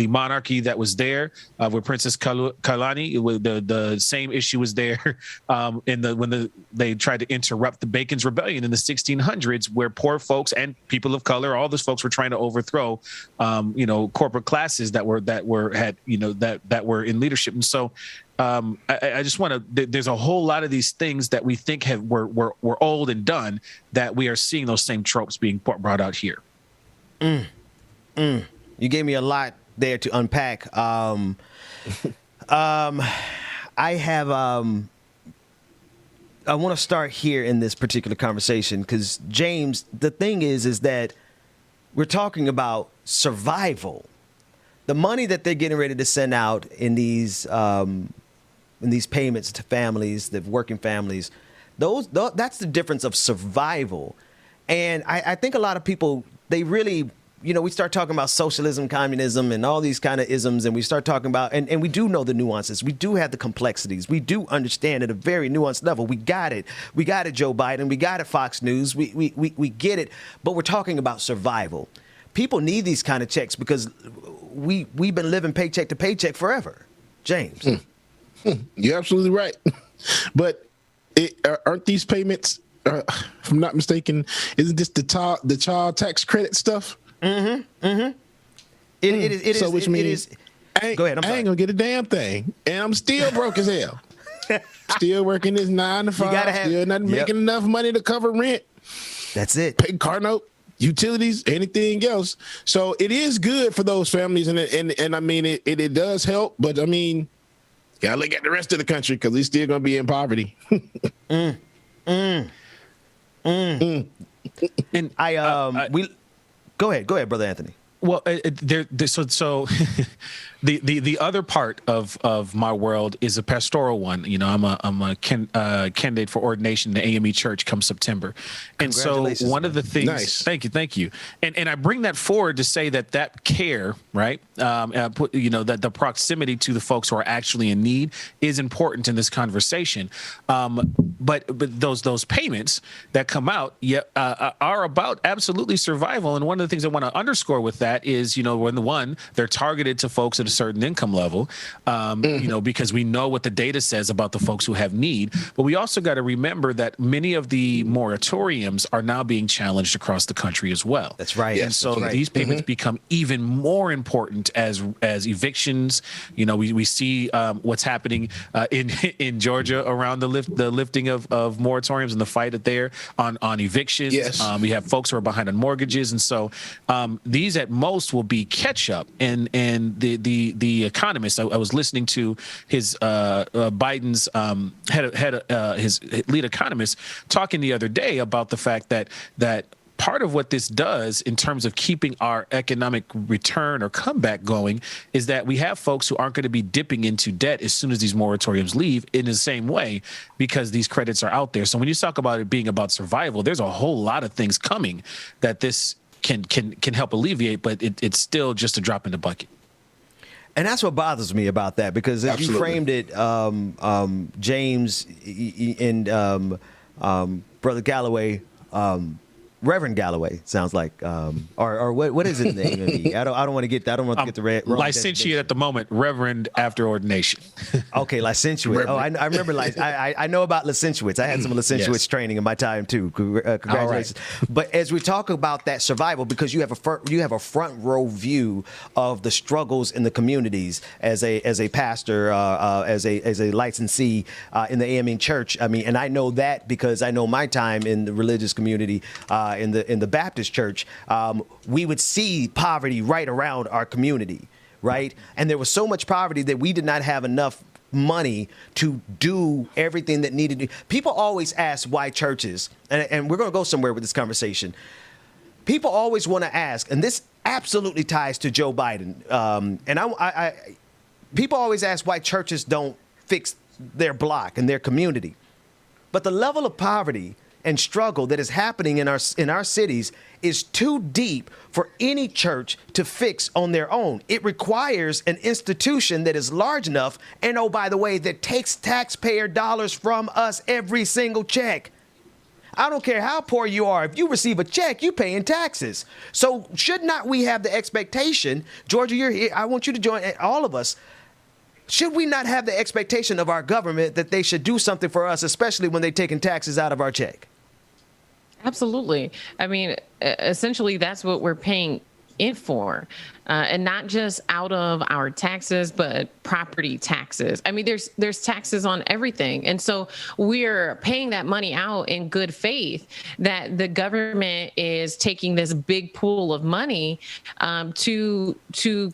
monarchy that was there with Princess Kailani. The same issue was there when they tried to interrupt the Bacon's Rebellion in the 1600s, where poor folks and people of color, all those folks were trying to overthrow, corporate classes that were in leadership. And so I just want to, there's a whole lot of these things that we think were old and done, that we are seeing those same tropes being brought out here. You gave me a lot there to unpack. I want to start here in this particular conversation because, James, the thing is that we're talking about survival. The money that they're getting ready to send out in these payments to families, the working families, that's the difference of survival. And I think a lot of people, they really, we start talking about socialism, communism, and all these kind of isms, and we start talking about, and we do know the nuances. We do have the complexities. We do understand at a very nuanced level. We got it. We got it, Joe Biden. We got it, Fox News. We get it. But we're talking about survival. People need these kind of checks because we've been living paycheck to paycheck forever. James. You're absolutely right. But aren't these payments, if I'm not mistaken, isn't this the child tax credit stuff? It is. So which means go ahead. I ain't gonna get a damn thing, and I'm still broke as hell. Still working this 9 to 5. Still not making enough money to cover rent. That's it. Pay car note, utilities, anything else. So it is good for those families, and I mean it does help. But I mean, gotta look at the rest of the country because we're still gonna be in poverty. And we go ahead, brother Anthony. Well, The other part of my world is a pastoral one. You know, I'm a candidate for ordination in the AME Church come September, and so one of the things. Nice. Thank you, and I bring that forward to say that care, right? That the proximity to the folks who are actually in need is important in this conversation. But those payments that come out are about absolutely survival. And one of the things I want to underscore with that is, you know, when they're targeted to folks at a certain income level, you know, because we know what the data says about the folks who have need. But we also got to remember that many of the moratoriums are now being challenged across the country as well. That's right. And so these payments become even more important as evictions. You know, we see what's happening in Georgia around the lifting of moratoriums and the fight there on evictions. Yes. We have folks who are behind on mortgages, and so these at most will be catch up. And the Economist, I was listening to his Biden's his lead economist talking the other day about the fact that part of what this does in terms of keeping our economic return or comeback going is that we have folks who aren't going to be dipping into debt as soon as these moratoriums leave in the same way because these credits are out there. So when you talk about it being about survival, there's a whole lot of things coming that this can help alleviate, but it's still just a drop in the bucket. And that's what bothers me about that, because as you framed it, James and Brother Galloway, Reverend Galloway sounds like, or what is it name? I don't want to get the wrong licentiate at the moment, Reverend after ordination. Okay, licentiate. Oh, I remember. I know about licentiates. I had some licentiates training in my time too. Congratulations. Right. But as we talk about that survival, because you have a front row view of the struggles in the communities as a pastor, as a licensee in the AME Church. I mean, and I know that because I know my time in the religious community. In the Baptist church, we would see poverty right around our community, right? And there was so much poverty that we did not have enough money to do everything that needed to. People always ask why churches, and we're going to go somewhere with this conversation. People always want to ask, and this absolutely ties to Joe Biden. People always ask why churches don't fix their block and their community. But the level of poverty and struggle that is happening in our cities is too deep for any church to fix on their own. It requires an institution that is large enough, and oh, by the way, that takes taxpayer dollars from us every single check. I don't care how poor you are. If you receive a check, you pay in taxes. So should not we have the expectation, Georgia, you're here, I want you to join, all of us, should we not have the expectation of our government that they should do something for us, especially when they're taking taxes out of our check? Absolutely. I mean, essentially, that's what we're paying in for, and not just out of our taxes, but property taxes. I mean, there's taxes on everything. And so we're paying that money out in good faith that the government is taking this big pool of money to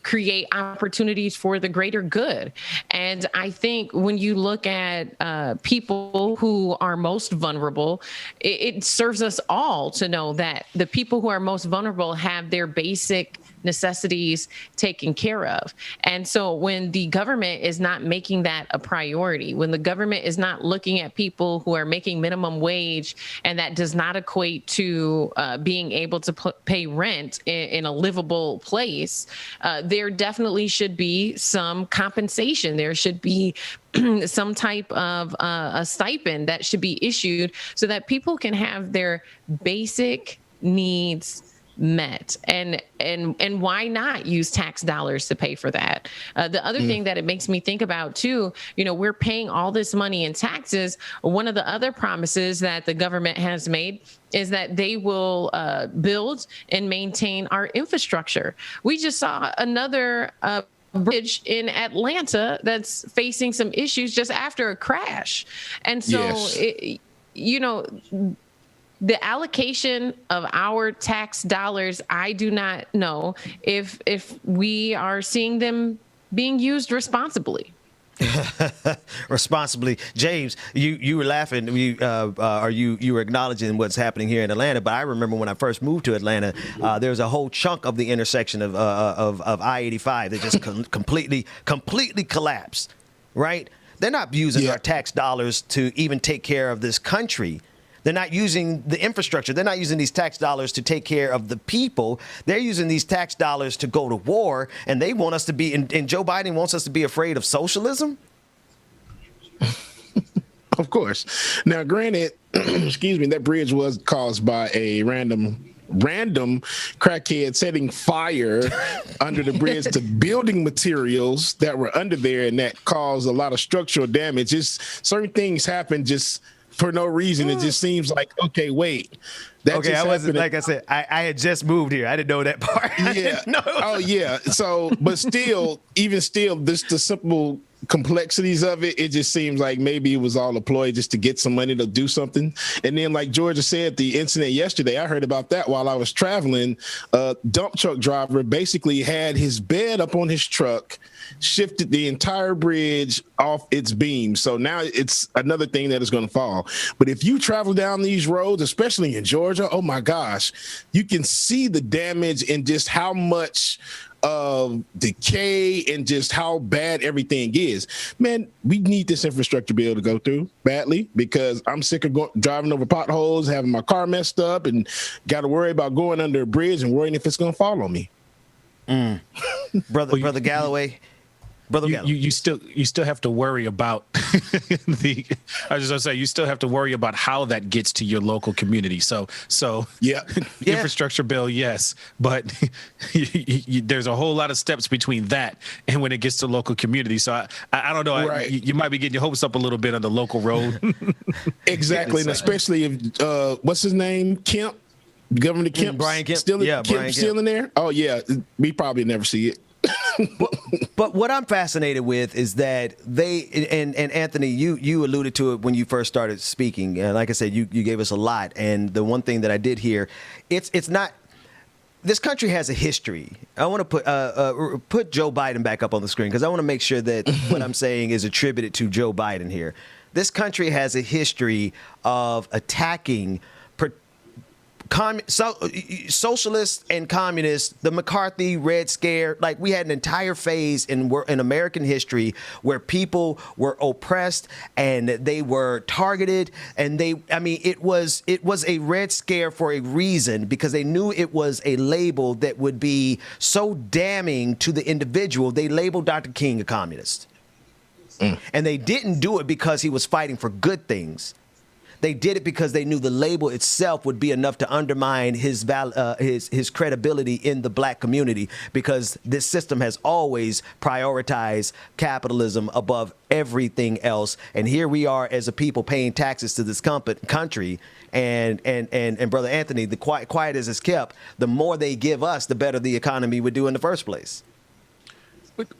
create opportunities for the greater good. And I think when you look at people who are most vulnerable, it serves us all to know that the people who are most vulnerable have their basic necessities taken care of. And so when the government is not making that a priority, when the government is not looking at people who are making minimum wage, and that does not equate to being able to pay rent in a livable place, there definitely should be some compensation. There should be some type of a stipend that should be issued so that people can have their basic needs met. And why not use tax dollars to pay for that? The other thing that it makes me think about too, you know, we're paying all this money in taxes. One of the other promises that the government has made is that they will build and maintain our infrastructure. We just saw another bridge in Atlanta that's facing some issues just after a crash. And so, the allocation of our tax dollars, I do not know if we are seeing them being used responsibly. responsibly. James, you were laughing. You were acknowledging what's happening here in Atlanta. But I remember when I first moved to Atlanta, there was a whole chunk of the intersection of I-85 that just completely collapsed. Right? They're not using our tax dollars to even take care of this country. They're not using the infrastructure. They're not using these tax dollars to take care of the people. They're using these tax dollars to go to war, and they want us to be, and Joe Biden wants us to be afraid of socialism? Of course. Now, granted, excuse me, that bridge was caused by a random crackhead setting fire under the bridge to building materials that were under there, and that caused a lot of structural damage. Just certain things happen just for no reason. It just seems like, okay, wait. I wasn't, like I said, I had just moved here. I didn't know that part. Yeah. Oh, yeah. So, but still, this the simple complexities of it, it just seems like maybe it was all a ploy just to get some money to do something. And then, like Georgia said, the incident yesterday, I heard about that while I was traveling. A dump truck driver basically had his bed up on his truck, shifted the entire bridge off its beam. So now it's another thing that is going to fall. But if you travel down these roads, especially in Georgia, oh my gosh, you can see the damage and just how much of decay and just how bad everything is. Man, we need this infrastructure bill to go through badly, because I'm sick of driving over potholes, having my car messed up, and got to worry about going under a bridge and worrying if it's going to fall on me. Brother Galloway. You still have to worry about I was just gonna say, you still have to worry about how that gets to your local community. So infrastructure bill, yes, but there's a whole lot of steps between that and when it gets to local community. So I don't know. Right. You might be getting your hopes up a little bit on the local road. Exactly, and especially if what's his name, Kemp, Governor Kemp, Brian Kemp, still in there. Oh yeah, we probably never see it. But what I'm fascinated with is that they, and Anthony, you alluded to it when you first started speaking. And like I said, you gave us a lot. And the one thing that I did hear, it's not, this country has a history. I want to put Joe Biden back up on the screen, because I want to make sure that what I'm saying is attributed to Joe Biden here. This country has a history of attacking socialists and communists, the McCarthy Red Scare. Like, we had an entire phase in American history where people were oppressed and they were targeted, and it was a Red Scare for a reason, because they knew it was a label that would be so damning to the individual. They labeled Dr. King a communist. And they didn't do it because he was fighting for good things. They did it because they knew the label itself would be enough to undermine his credibility in the black community, because this system has always prioritized capitalism above everything else. And here we are as a people paying taxes to this country. And Brother Anthony, the quiet as it's kept, the more they give us, the better the economy would do in the first place.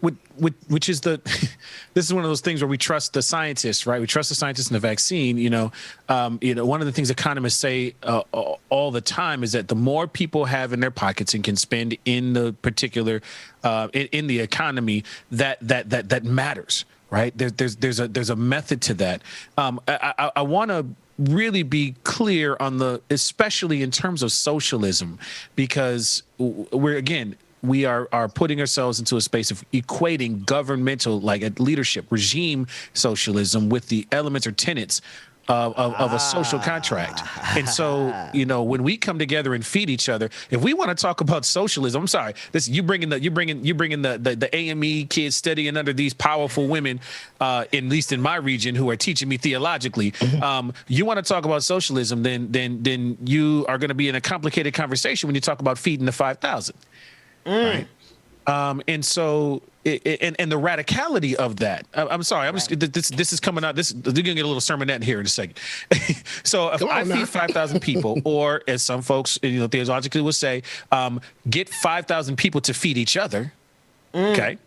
Which is this is one of those things where we trust the scientists, right? We trust the scientists in the vaccine. One of the things economists say all the time is that the more people have in their pockets and can spend in the particular in the economy, that matters, right? There's a method to that. I want to really be clear on especially in terms of socialism, because we are putting ourselves into a space of equating governmental, like leadership, regime socialism with the elements or tenets of a social contract. And so, when we come together and feed each other, if we want to talk about socialism, I'm sorry, you bringing the AME kids studying under these powerful women, at least in my region, who are teaching me theologically. You want to talk about socialism, then you are going to be in a complicated conversation when you talk about feeding the 5,000. Right. And so, and the radicality of that. I'm sorry. This is coming out. You're gonna get a little sermonette here in a second. So if I feed 5,000 people, or as some folks, theologically would say, get 5,000 people to feed each other. Okay.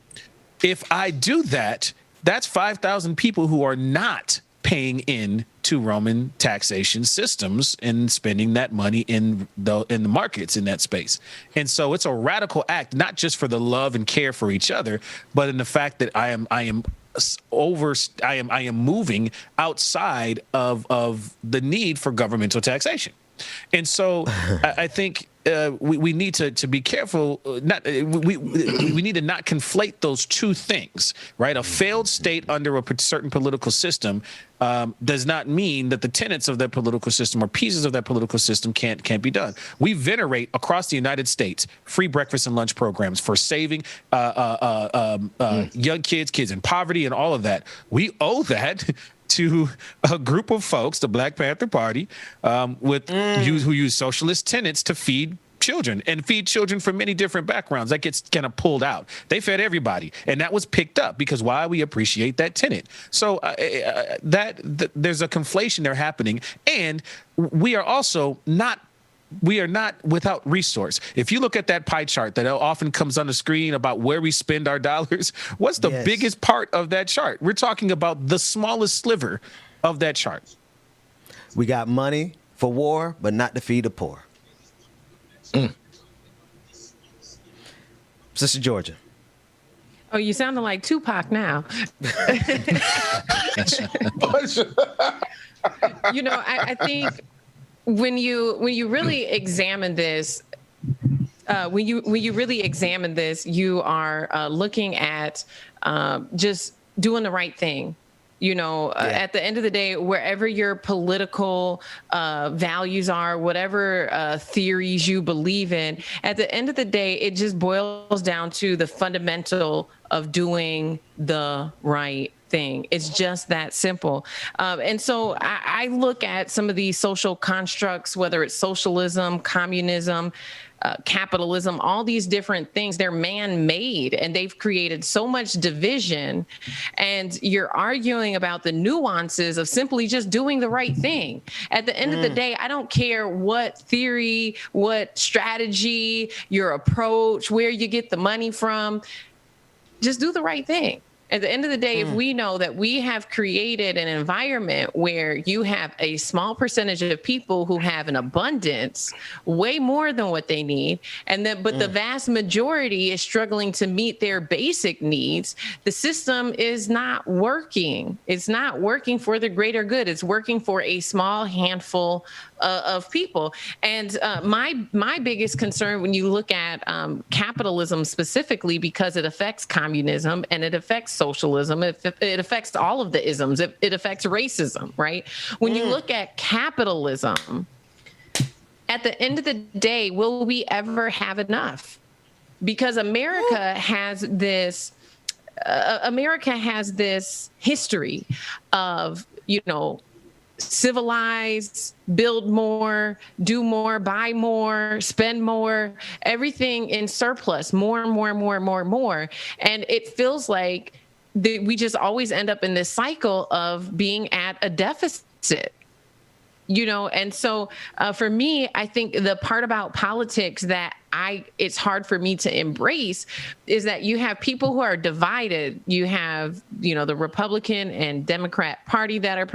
If I do that, that's 5,000 people who are not paying in to Roman taxation systems and spending that money in the markets in that space. And so it's a radical act, not just for the love and care for each other, but in the fact that I am I am moving outside of the need for governmental taxation. And so I think we need to be careful. We need to not conflate those two things, right? A failed state under a certain political system does not mean that the tenets of that political system or pieces of that political system can't be done. We venerate across the United States free breakfast and lunch programs for saving young kids in poverty and all of that. We owe that to a group of folks, the Black Panther Party, who use socialist tenets to feed children from many different backgrounds. That gets kind of pulled out. They fed everybody, and that was picked up because why? We appreciate that tenet. So there's a conflation there happening, and we are also not without resource. If you look at that pie chart that often comes on the screen about where we spend our dollars, what's the biggest part of that chart? We're talking about the smallest sliver of that chart. We got money for war, but not to feed the poor. Sister Georgia. Oh, you sounded like Tupac now. I think when you really examine this, you are looking at just doing the right thing. At the end of the day, wherever your political values are, whatever theories you believe in, at the end of the day, it just boils down to the fundamental of doing the right thing. It's just that simple. And so I look at some of these social constructs, whether it's socialism, communism, capitalism, all these different things, they're man-made, and they've created so much division. And you're arguing about the nuances of simply just doing the right thing. At the end of the day, I don't care what theory, what strategy, your approach, where you get the money from, just do the right thing. At the end of the day, if we know that we have created an environment where you have a small percentage of people who have an abundance, way more than what they need, but the vast majority is struggling to meet their basic needs, the system is not working. It's not working for the greater good. It's working for a small handful of people. And my biggest concern when you look at capitalism specifically, because it affects communism and it affects socialism, it affects all of the isms, it affects racism, right? When you look at capitalism, at the end of the day, will we ever have enough? Because America has this history of, civilize, build more, do more, buy more, spend more, everything in surplus, more and more and more and more and more. And it feels like we just always end up in this cycle of being at a deficit. And so for me, I think the part about politics that it's hard for me to embrace is that you have people who are divided. You have, the Republican and Democrat Party that are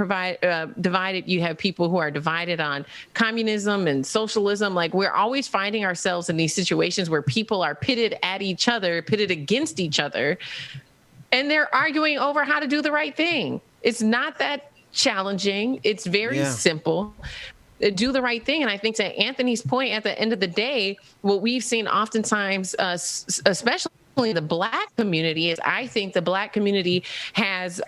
divided. You have people who are divided on communism and socialism. Like, we're always finding ourselves in these situations where people are pitted against each other, and they're arguing over how to do the right thing. It's not that challenging. It's very simple. Do the right thing. And I think, to Anthony's point, at the end of the day, what we've seen oftentimes, especially the Black community, is I think the Black community has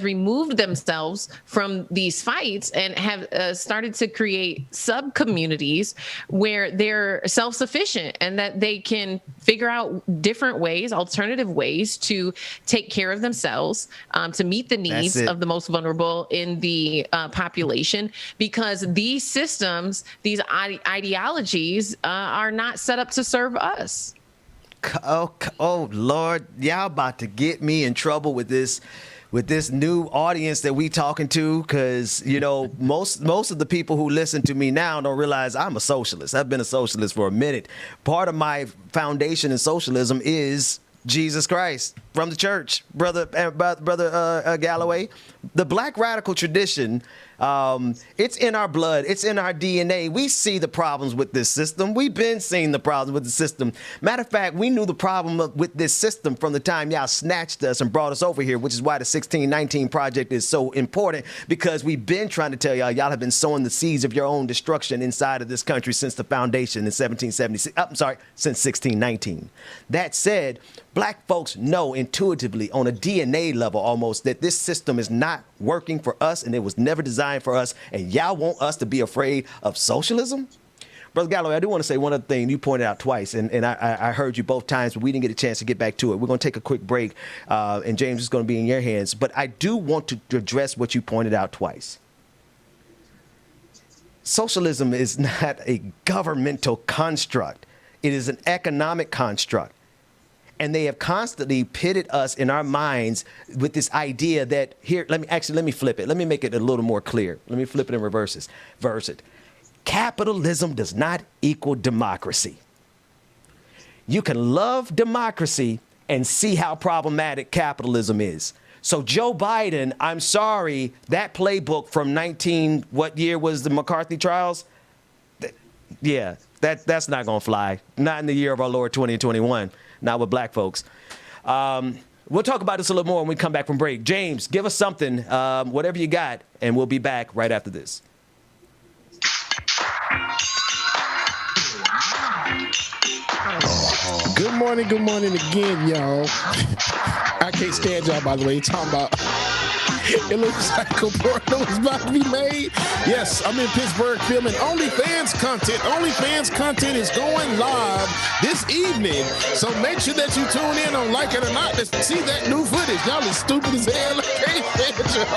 removed themselves from these fights and have started to create sub-communities where they're self-sufficient and that they can figure out different ways, alternative ways to take care of themselves, to meet the needs of the most vulnerable in the population, because these systems, these ideologies are not set up to serve us. Oh, Lord, y'all about to get me in trouble with this new audience that we talking to, because most of the people who listen to me now don't realize I'm a socialist. I've been a socialist for a minute. Part of my foundation in socialism is Jesus Christ from the church, brother Galloway. The Black radical tradition It's in our blood. It's in our DNA. We see the problems with this system. We've been seeing the problems with the system. Matter of fact, we knew the problem with this system from the time y'all snatched us and brought us over here, which is why the 1619 Project is so important, because we've been trying to tell y'all have been sowing the seeds of your own destruction inside of this country since the foundation in 1776. Since 1619. That said, black folks know intuitively on a DNA level almost that this system is not working for us and it was never designed for us. And y'all want us to be afraid of socialism? Brother Galloway, I do want to say one other thing you pointed out twice, and I heard you both times, but we didn't get a chance to get back to it. We're going to take a quick break, and James is going to be in your hands. But I do want to address what you pointed out twice. Socialism is not a governmental construct. It is an economic construct. And they have constantly pitted us in our minds with this idea that here, let me flip it. Let me make it a little more clear. Let me flip it and reverse it. Capitalism does not equal democracy. You can love democracy and see how problematic capitalism is. So Joe Biden, I'm sorry, that playbook from what year was the McCarthy trials? That's not going to fly. Not in the year of our Lord 2021. Not with black folks. We'll talk about this a little more when we come back from break. James, give us something, whatever you got, and we'll be back right after this. Good morning again, y'all. I can't stand y'all, by the way. You're talking about it looks like a porno is about to be made. Yes, I'm in Pittsburgh filming OnlyFans content. OnlyFans content is going live this evening. So make sure that you tune in on Like It or Not to see that new footage. Y'all is stupid as hell. I can't stand y'all.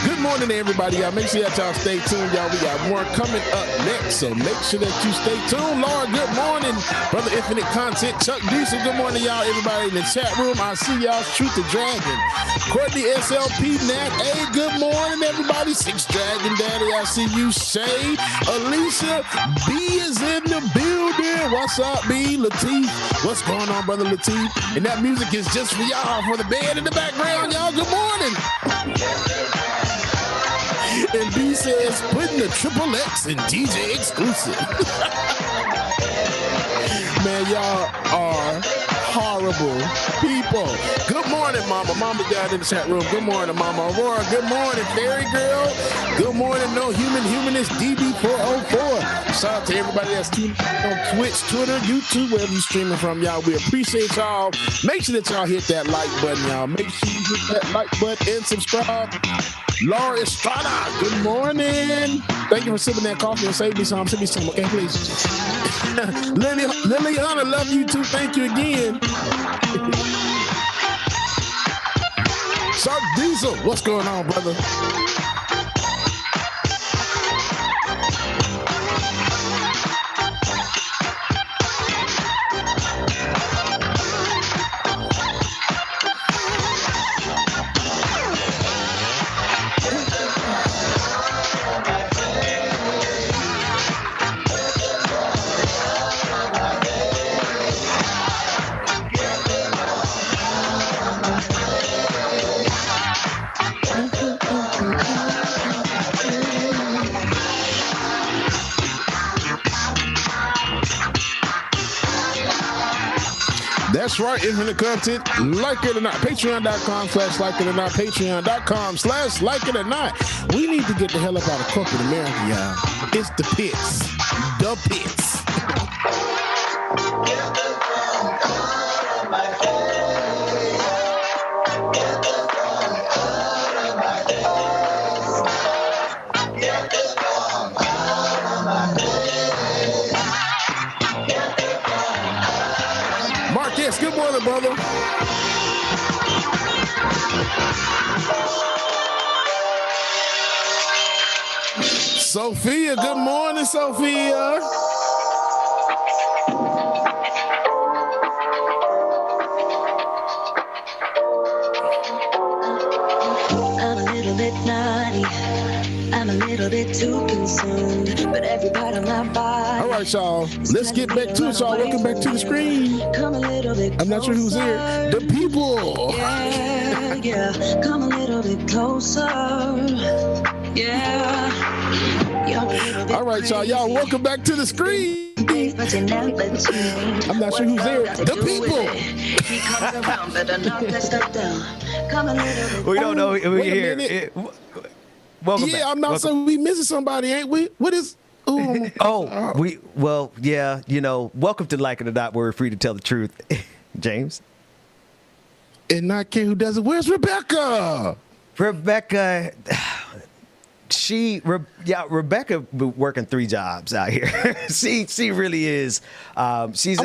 Good morning, everybody. Y'all make sure that y'all stay tuned. Y'all, we got more coming up next. So make sure that you stay tuned. Laura, good morning. Brother Infinite Content, Chuck Dixon, good morning, y'all. Everybody in the chat room, I see y'all. Shoot the Dragon. Courtney SLP, Nat A, good morning, everybody. Six Dragon Daddy, I see you. Shay, Alicia, B is in the building. What's up, B? Latif, what's going on, brother Latif? And that music is just for y'all, for the band in the background, y'all. Good morning. And B says, putting the Triple X in DJ Exclusive. Man, y'all are horrible people. Good morning, Mama. Mama down in the chat room. Good morning, Mama Aurora. Good morning, Fairy Girl. Good morning, No Humanist DB404. Shout out to everybody that's tuning in on Twitch, Twitter, YouTube, wherever you're streaming from, y'all. We appreciate y'all. Make sure that y'all hit that like button, y'all. Make sure you hit that like button and subscribe. Laura Estrada, good morning. Thank you for sipping that coffee and save me some. Send me some, okay, please. Liliana, love you too. Thank you again. Sharp Diesel, what's going on, brother? That's right, Infinite Content, Like It or Not, patreon.com/like it or not, patreon.com/like it or not. We need to get the hell up out of corporate America, y'all. It's the pits. The pits. Good morning, brother. Sophia, good morning, Sophia. I'm a little bit naughty. I'm a little bit too consumed, but every part of my body. All right, y'all. Let's get back to it, y'all. Welcome back to the screen. I'm not sure who's here. The people. Yeah, come a little bit closer. Yeah. All right, y'all. Y'all, welcome back to the screen. I'm not sure who's there. The people. We don't know. We're Wait a here. minute. Welcome back. I'm not saying we missing somebody, ain't we? What is? Ooh. Yeah, welcome to Like It or Not, where we're free to tell the truth. James? And not care who does it. Where's Rebecca? Rebecca, Rebecca working 3 jobs out here. she really is. She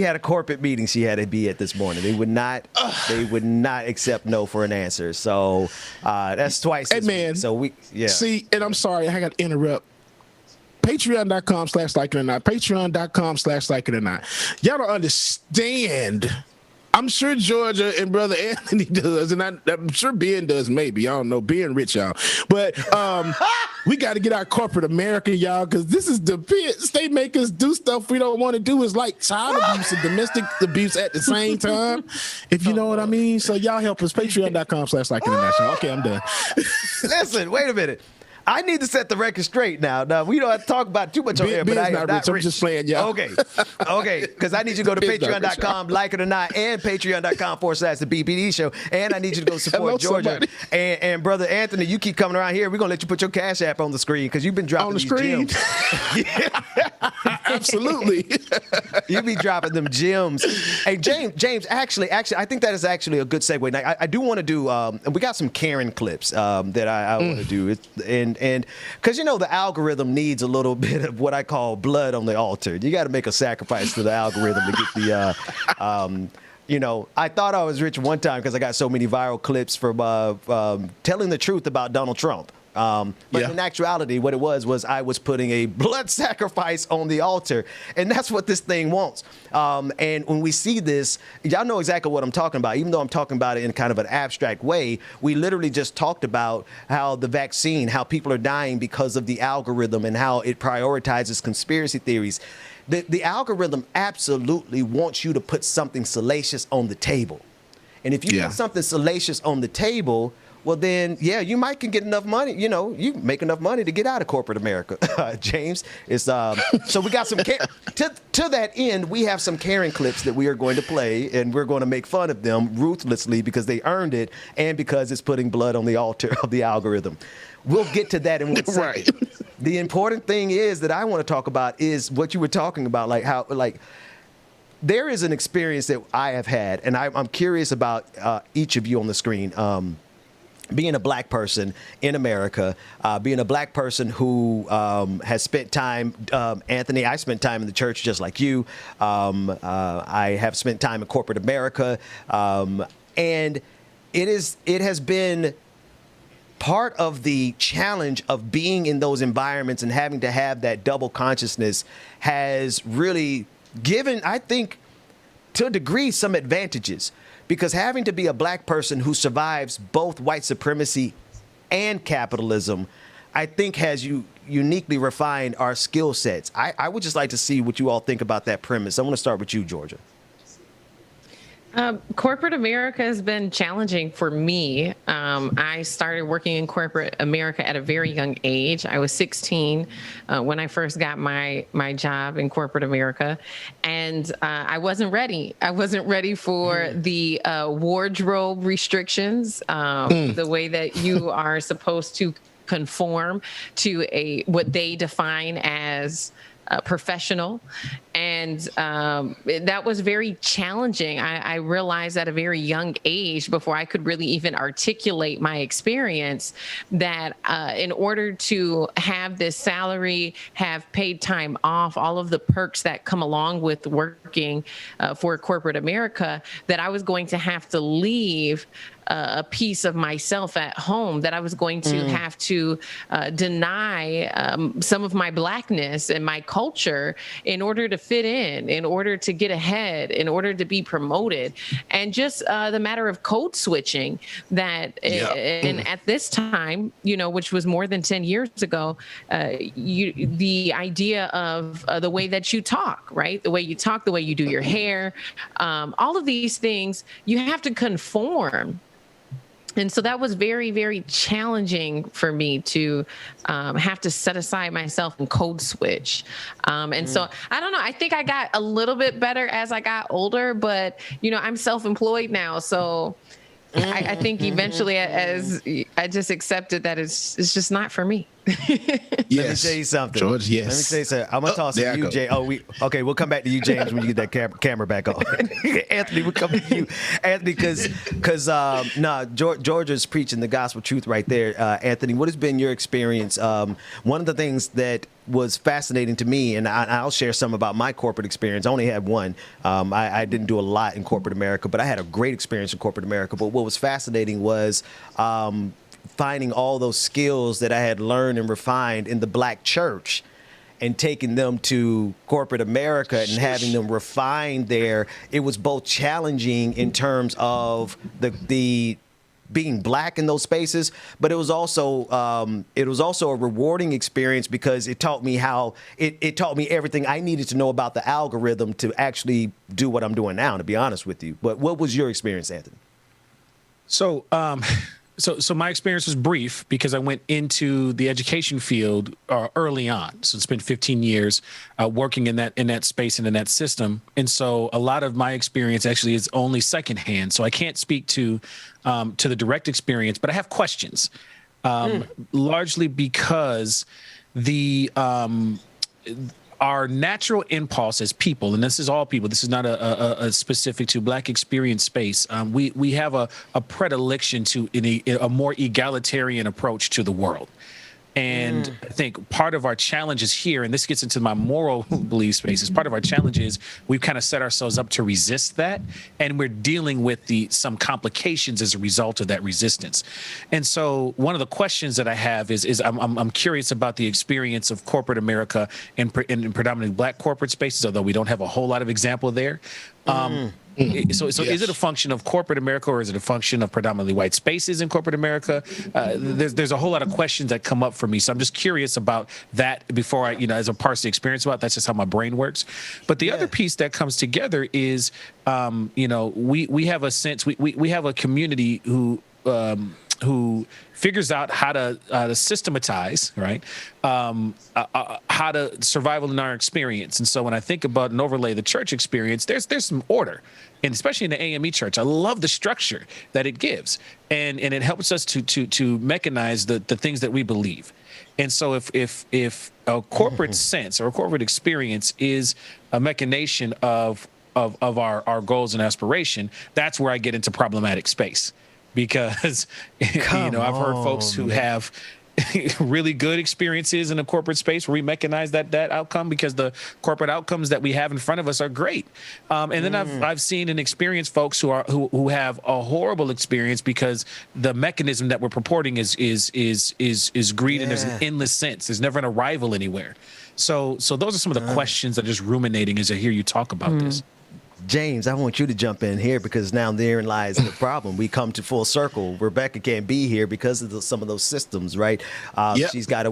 had a corporate meeting she had to be at this morning. They would not accept no for an answer. So that's twice. Hey, man. Week. So See, and I'm sorry, I got to interrupt. Patreon.com/like it or not. Patreon.com/like it or not. Y'all don't understand. I'm sure Georgia and Brother Anthony does, and I'm sure Ben does maybe. I don't know. Ben rich, y'all. But we got to get our corporate America, y'all, because this is the pits. They make us do stuff we don't want to do. It's like child abuse and domestic abuse at the same time, if you know what I mean. So y'all help us. Patreon.com/like it or not. Okay, I'm done. Listen, wait a minute. I need to set the record straight now. Now, we don't have to talk about too much on here, but I am not rich. I'm just playing, y'all. Okay, because I need you to go to patreon.com, like it or not, and patreon.com/the BPD show. And I need you to go support Georgia. And Brother Anthony, you keep coming around here. We're going to let you put your Cash App on the screen because you've been dropping on the these screen. Gems. Absolutely. You be dropping them gems. Hey, James, actually, I think that is actually a good segue. Now, I do want to do, we got some Karen clips that I want to do. And because, the algorithm needs a little bit of what I call blood on the altar. You got to make a sacrifice to the algorithm to get the, I thought I was rich one time because I got so many viral clips from telling the truth about Donald Trump. But in actuality, what it was I was putting a blood sacrifice on the altar. And that's what this thing wants. And when we see this, y'all know exactly what I'm talking about. Even though I'm talking about it in kind of an abstract way, we literally just talked about how the vaccine, how people are dying because of the algorithm and how it prioritizes conspiracy theories. The algorithm absolutely wants you to put something salacious on the table. And if you put something salacious on the table, well, then, you might can get enough money. You make enough money to get out of corporate America, James. It's so we got some to that end. We have some Karen clips that we are going to play, and we're going to make fun of them ruthlessly because they earned it, and because it's putting blood on the altar of the algorithm. We'll get to that in one second. Right. The important thing is that I want to talk about is what you were talking about, like how there is an experience that I have had, and I'm curious about each of you on the screen. Being a black person in America, being a black person who has spent time, Anthony, I spent time in the church just like you. I have spent time in corporate America. And it has been part of the challenge of being in those environments and having to have that double consciousness has really given, I think, to a degree, some advantages. Because having to be a black person who survives both white supremacy and capitalism, I think has uniquely refined our skill sets. I would just like to see what you all think about that premise. I want to start with you, Georgia. Corporate America has been challenging for me. I started working in corporate America at a very young age. I was 16 when I first got my job in corporate America, and I wasn't ready. I wasn't ready for the wardrobe restrictions, the way that you are supposed to conform to what they define as professional. And that was very challenging. I realized at a very young age, before I could really even articulate my experience, that in order to have this salary, have paid time off, all of the perks that come along with working for corporate America, that I was going to have to leave a piece of myself at home, that I was going to have to deny some of my Blackness and my culture in order to fit in order to get ahead, in order to be promoted. And just the matter of code switching that, and at this time, which was more than 10 years ago, the idea of the way that you talk, right? The way you talk, the way you do your hair, all of these things, you have to conform. And so that was very, very challenging for me to have to set aside myself and code switch. And so I don't know. I think I got a little bit better as I got older, but, I'm self-employed now. So I think eventually, as I just accepted that it's just not for me. Let me tell you something, George. Yes. Let me tell you something. I'm gonna toss it to you, Jay. Okay. We'll come back to you, James, when you get that camera back on. Anthony, we'll come to you, Anthony, because Georgia's preaching the gospel truth right there. Anthony, what has been your experience? One of the things that was fascinating to me, and I'll share some about my corporate experience. I only had one. I didn't do a lot in corporate America, but I had a great experience in corporate America. But what was fascinating was finding all those skills that I had learned and refined in the Black church and taking them to corporate America and having them refined there. It was both challenging in terms of the being Black in those spaces, but it was also a rewarding experience because it taught me it taught me everything I needed to know about the algorithm to actually do what I'm doing now, to be honest with you. But what was your experience, Anthony? So my experience was brief because I went into the education field early on. So it's been 15 years working in that space and in that system. And so a lot of my experience actually is only secondhand. So I can't speak to the direct experience, but I have questions, largely because our natural impulse as people, and this is all people, this is not a specific to Black experience space. We have a predilection to a more egalitarian approach to the world. And I think part of our challenge is here, and this gets into my moral belief spaces, part of our challenge is we've kind of set ourselves up to resist that, and we're dealing with some complications as a result of that resistance. And so one of the questions that I have is I'm curious about the experience of corporate America in predominantly Black corporate spaces, although we don't have a whole lot of example there. So yes. Is it a function of corporate America, or is it a function of predominantly white spaces in corporate America? There's a whole lot of questions that come up for me. So I'm just curious about that before I, as a parse the experience about, that's just how my brain works. But the other piece that comes together is, we have a sense, we have a community who figures out how to systematize, right? How to survival in our experience. And so when I think about and overlay the church experience, there's some order, and especially in the AME church, I love the structure that it gives, and it helps us to mechanize the things that we believe. And so if a corporate sense or a corporate experience is a machination of our goals and aspiration, that's where I get into problematic space. Because, I've heard folks who have really good experiences in a corporate space where we mechanize that outcome because the corporate outcomes that we have in front of us are great. And then I've seen and experienced folks who have a horrible experience because the mechanism that we're purporting is greed, and there's an endless sense. There's never an arrival anywhere. So those are some of the questions that are just ruminating as I hear you talk about this. James, I want you to jump in here because now therein lies the problem. We come to full circle. Rebecca can't be here because of some of those systems, right? She's got to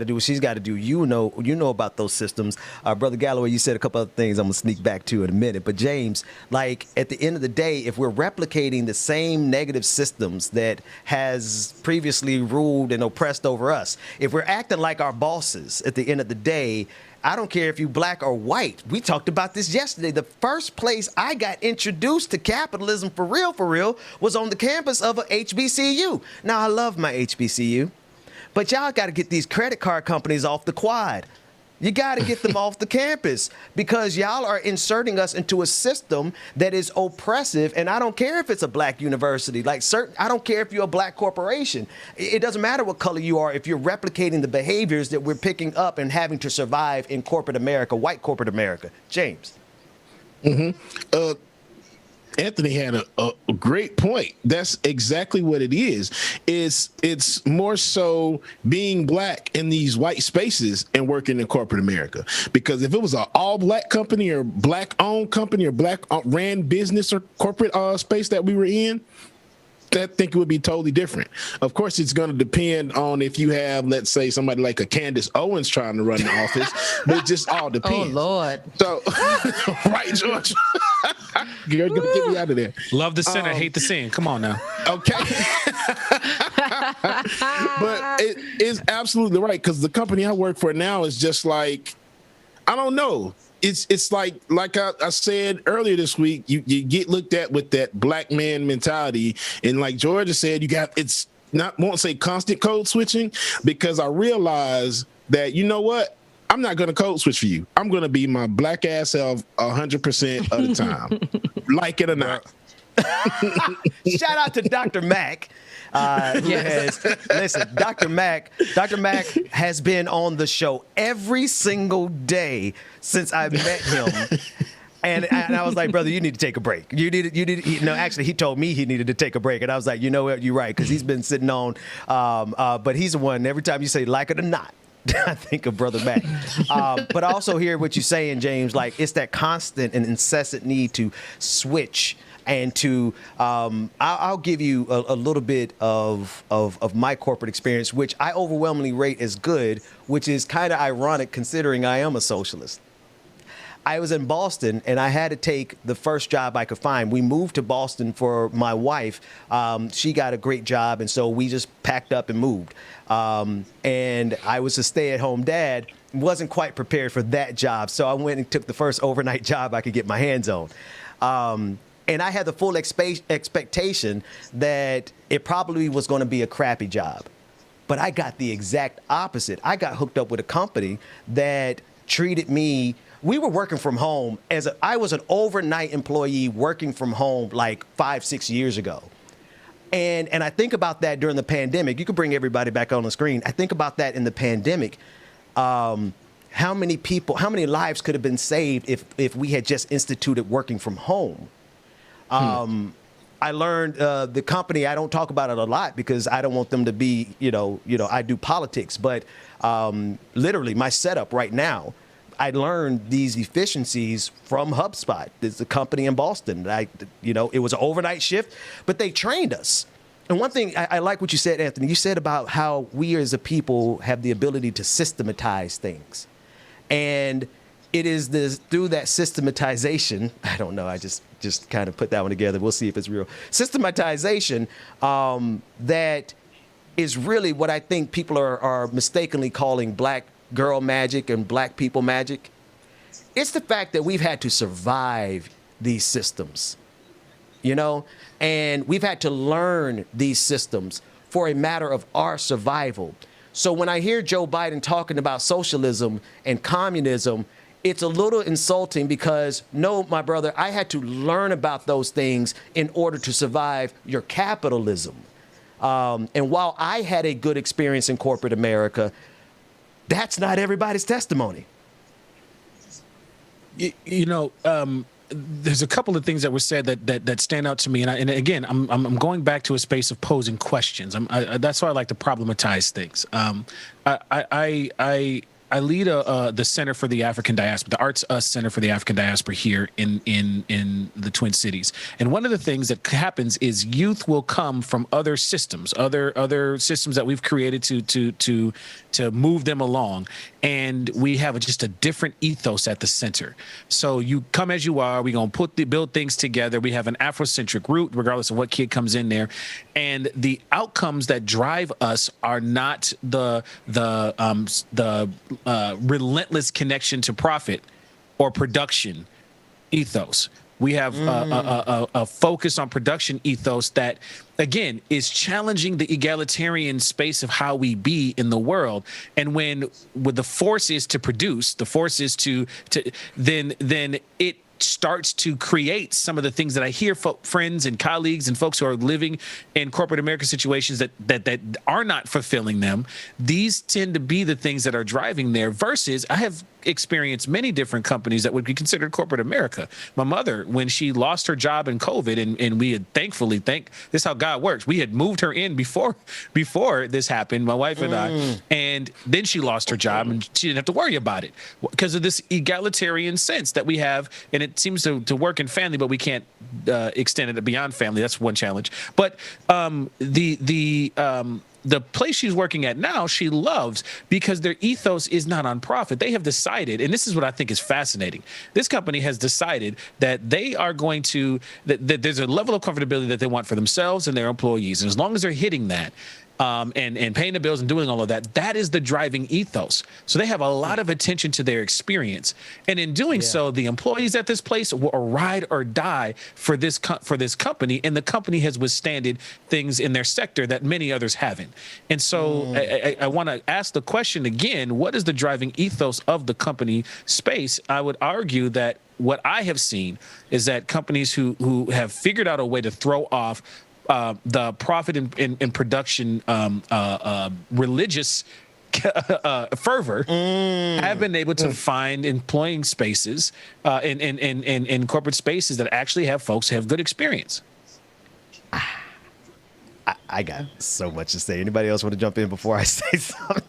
do what she's got to do. You know about those systems. Brother Galloway, you said a couple of things I'm gonna sneak back to in a minute. But James, like at the end of the day, if we're replicating the same negative systems that has previously ruled and oppressed over us, if we're acting like our bosses at the end of the day, I don't care if you Black or white. We talked about this yesterday. The first place I got introduced to capitalism for real, was on the campus of a HBCU. Now, I love my HBCU, but y'all got to get these credit card companies off the quad. You got to get them off the campus because y'all are inserting us into a system that is oppressive. And I don't care if it's a Black university, I don't care if you're a Black corporation. It doesn't matter what color you are if you're replicating the behaviors that we're picking up and having to survive in corporate America, white corporate America. James. Anthony had a great point. That's exactly what it is. It's more so being black in these white spaces and working in corporate America. Because if it was an all black company or black owned company or black ran business or corporate space that we were in, I think it would be totally different. Of course, it's going to depend on if you have, let's say, somebody like a Candace Owens trying to run the office, but it just all depends. Oh, Lord. So, right, George? You're going to get me out of there. Love the center, hate the sin. Come on now. Okay. But it is absolutely right, because the company I work for now is just like, I don't know. It's like I said earlier this week, you get looked at with that black man mentality. And like Georgia said, it's not, won't say constant code switching, because I realize that, you know what? I'm not going to code switch for you. I'm going to be my black ass self 100% of the time. Like it or not. Shout out to Dr. Mac. Listen, Dr. Mac has been on the show every single day since I met him. And I was like, brother, you need to take a break. Actually, he told me he needed to take a break. And I was like, you know what? You're right. Because he's been sitting on, but he's the one, every time you say like it or not, I think of Brother Mac. But I also hear what you're saying, James, like it's that constant and incessant need to switch and to, I'll give you a little bit of my corporate experience, which I overwhelmingly rate as good, which is kind of ironic considering I am a socialist. I was in Boston and I had to take the first job I could find. We moved to Boston for my wife. She got a great job, and so we just packed up and moved. And I was a stay-at-home dad, wasn't quite prepared for that job, so I went and took the first overnight job I could get my hands on. And I had the full expectation that it probably was going to be a crappy job. But I got the exact opposite. I got hooked up with a company that treated me. We were working from home I was an overnight employee working from home like 5-6 years ago. And I think about that during the pandemic. You could bring everybody back on the screen. I think about that in the pandemic. How many lives could have been saved if we had just instituted working from home? I learned the company, I don't talk about it a lot because I don't want them to be, I do politics, but literally my setup right now, I learned these efficiencies from HubSpot. It's a company in Boston. It was an overnight shift, but they trained us. And one thing I like what you said, Anthony. You said about how we as a people have the ability to systematize things, and it is through that systematization. I don't know. I just kind of put that one together. We'll see if it's real. Systematization that is really what I think people are mistakenly calling black girl magic and black people magic. It's the fact that we've had to survive these systems, and we've had to learn these systems for a matter of our survival. So when I hear Joe Biden talking about socialism and communism, it's a little insulting because, no, my brother, I had to learn about those things in order to survive your capitalism. And while I had a good experience in corporate America, that's not everybody's testimony. There's a couple of things that were said that stand out to me, and again, I'm going back to a space of posing questions. That's why I like to problematize things. I lead the Center for the African Diaspora, the Arts Us Center for the African Diaspora here in the Twin Cities. And one of the things that happens is youth will come from other systems, other systems that we've created to move them along. And we have just a different ethos at the center. So you come as you are. We're going to build things together. We have an Afrocentric root, regardless of what kid comes in there. And the outcomes that drive us are not the relentless connection to profit or production ethos. We have a focus on production ethos that, again, is challenging the egalitarian space of how we be in the world. And when the force is to produce, the force is to then it starts to create some of the things that I hear friends and colleagues and folks who are living in corporate America situations that are not fulfilling them. These tend to be the things that are driving there versus I have experienced many different companies that would be considered corporate America. My mother, when she lost her job in COVID, and we had thankfully, this is how God works. We had moved her in before this happened, my wife and I, and then she lost her job and she didn't have to worry about it because of this egalitarian sense that we have, and it seems to work in family, but we can't extend it beyond family. That's one challenge. But the place she's working at now, she loves because their ethos is not on profit. They have decided, and this is what I think is fascinating. This company has decided that they are going to, that there's a level of comfortability that they want for themselves and their employees. And as long as they're hitting that, and paying the bills and doing all of that, that is the driving ethos. So they have a lot of attention to their experience. And in doing so, the employees at this place will ride or die for this company, and the company has withstanded things in their sector that many others haven't. And so I want to ask the question again, what is the driving ethos of the company space? I would argue that what I have seen is that companies who have figured out a way to throw off the profit and production religious fervor have been able to find employing spaces in corporate spaces that actually have folks who have good experience. I got so much to say. Anybody else want to jump in before I say something?